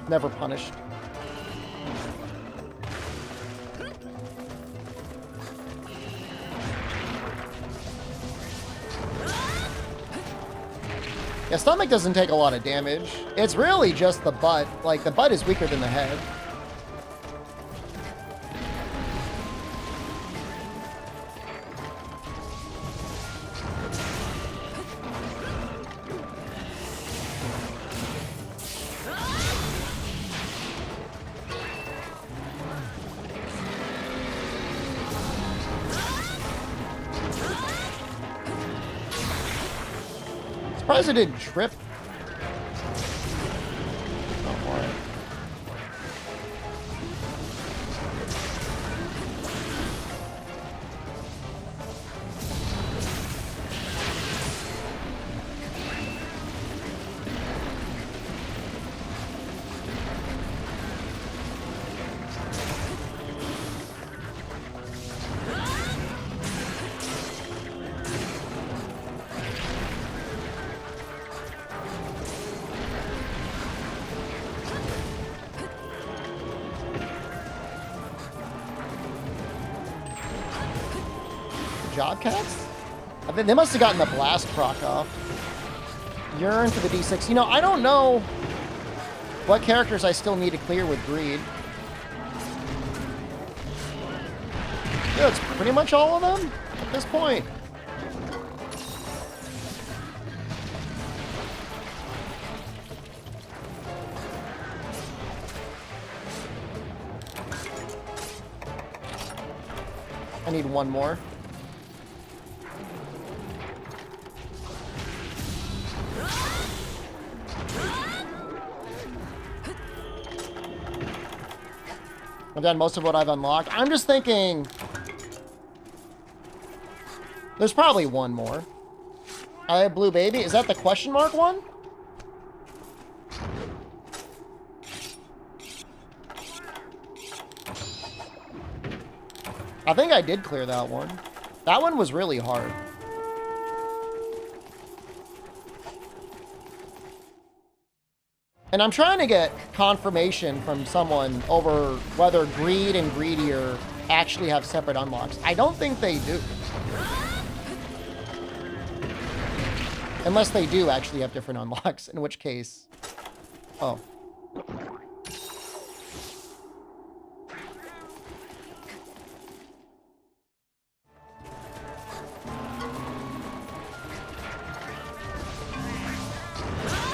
Never punished. Yeah, stomach doesn't take a lot of damage. It's really just the butt. Like, the butt is weaker than the head. Surprised it didn't trip. Oh, all right. Job cats? I think they must have gotten the blast proc off. Yearn for the D6. You know, I don't know what characters I still need to clear with greed. Yeah, it's pretty much all of them at this point. I need one more. I've done most of what I've unlocked. I'm just thinking... There's probably one more. I have Blue Baby. Is that the question mark one? I think I did clear that one. That one was really hard. And I'm trying to get confirmation from someone over whether Greed and Greedier actually have separate unlocks. I don't think they do. Unless they do actually have different unlocks, in which case... Oh.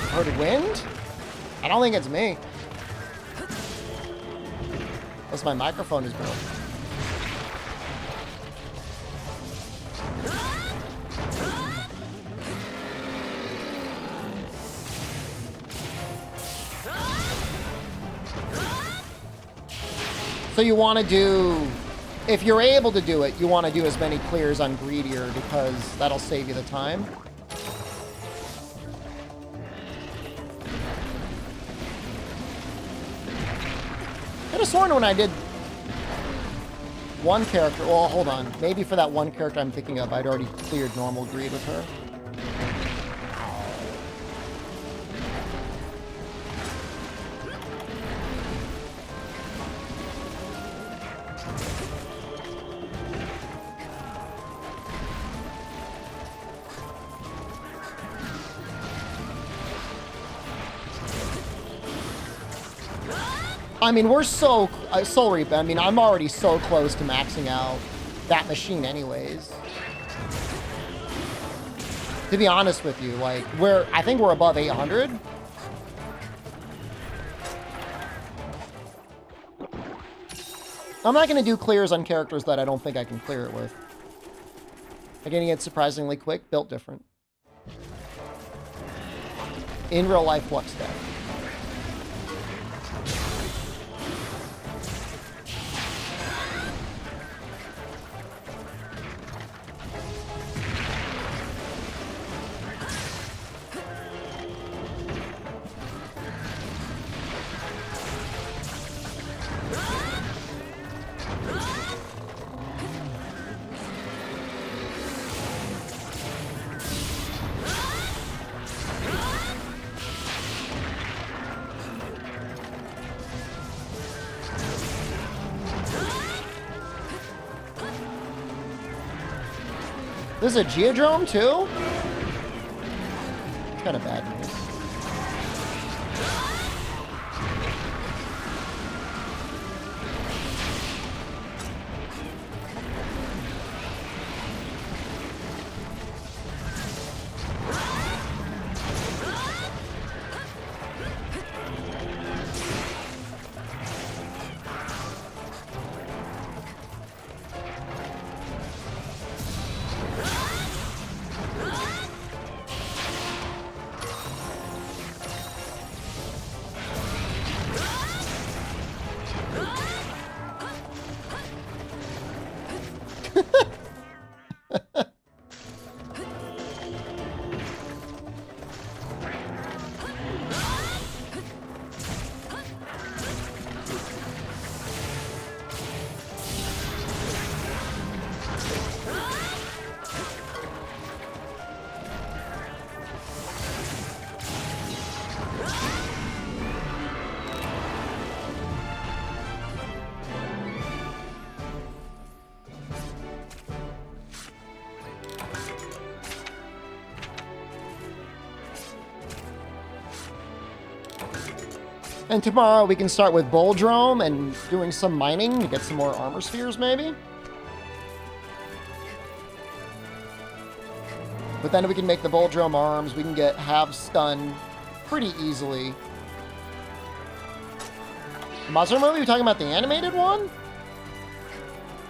Heard wind? I don't think it's me. Unless my microphone is broken. So you want to do, if you're able to do it, you want to do as many clears on Greedier because that'll save you the time. could have sworn when I did one character, well, hold on. Maybe for that one character I'm thinking of, I'd already cleared normal greed with her. I mean, we're so... Soul Reap, I mean, I'm already so close to maxing out that machine anyways. To be honest with you, like, I think we're above 800. I'm not going to do clears on characters that I don't think I can clear it with. I'm getting it surprisingly quick, built different. In real life flux deck. This is a Geodrome, too? It's kind of bad news. And tomorrow we can start with Boldrome and doing some mining to get some more armor spheres, maybe? But then we can make the Boldrome arms. We can get half stun pretty easily. The monster movie, you're talking about the animated one?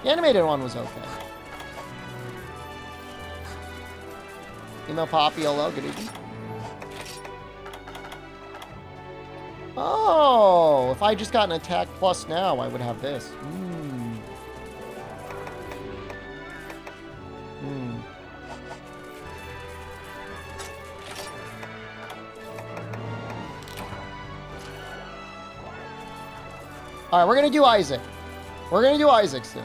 The animated one was okay. Email Poppy, hello, good evening. Oh, if I just got an attack plus now, I would have this. All right, we're going to do Isaac. We're going to do Isaac soon.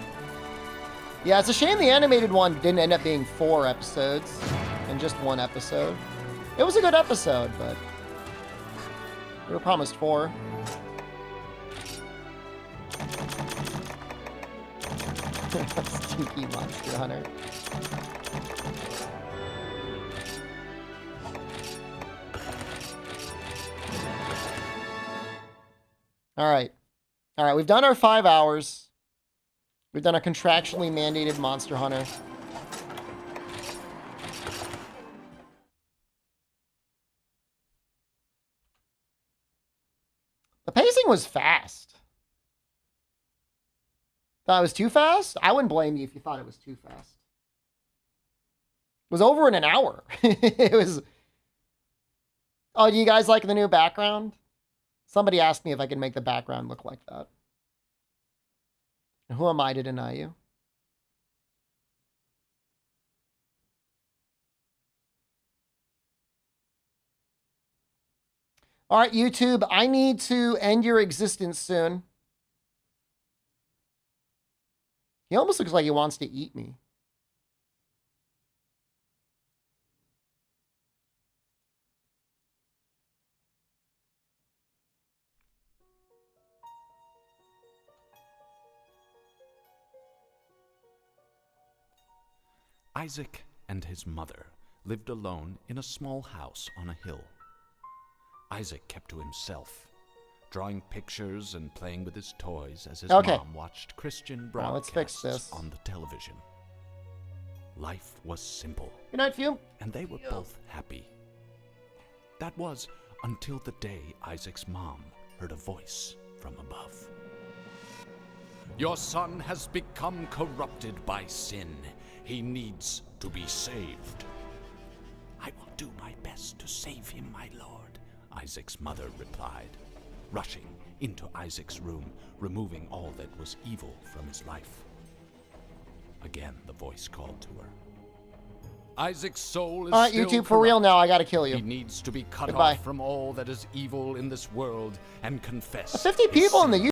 Yeah, it's a shame the animated one didn't end up being 4 episodes and just 1 episode. It was a good episode, but we were promised 4. Stinky Monster Hunter. All right. All right, we've done our 5 hours. We've done a contractually mandated Monster Hunter. The pacing was fast. Thought it was too fast? I wouldn't blame you if you thought it was too fast. It was over in an hour. It was... Oh, do you guys like the new background? Somebody asked me if I could make the background look like that. Who am I to deny you? All right, YouTube, I need to end your existence soon. He almost looks like he wants to eat me. Isaac and his mother lived alone in a small house on a hill. Isaac kept to himself, drawing pictures and playing with his toys as his mom watched Christian Now, let's fix broadcasts this. on the television. Life was simple, Good night, Fume. and they were both happy. That was until the day Isaac's mom heard a voice from above. Your son has become corrupted by sin. He needs to be saved. I will do my best to save him, my lord, Isaac's mother replied, rushing into Isaac's room, removing all that was evil from his life. Again, the voice called to her. Isaac's soul is still YouTube, for real corrupt. now, I gotta kill you. He needs to be cut Goodbye. off from all that is evil in this world and confess 50 his people in the sin.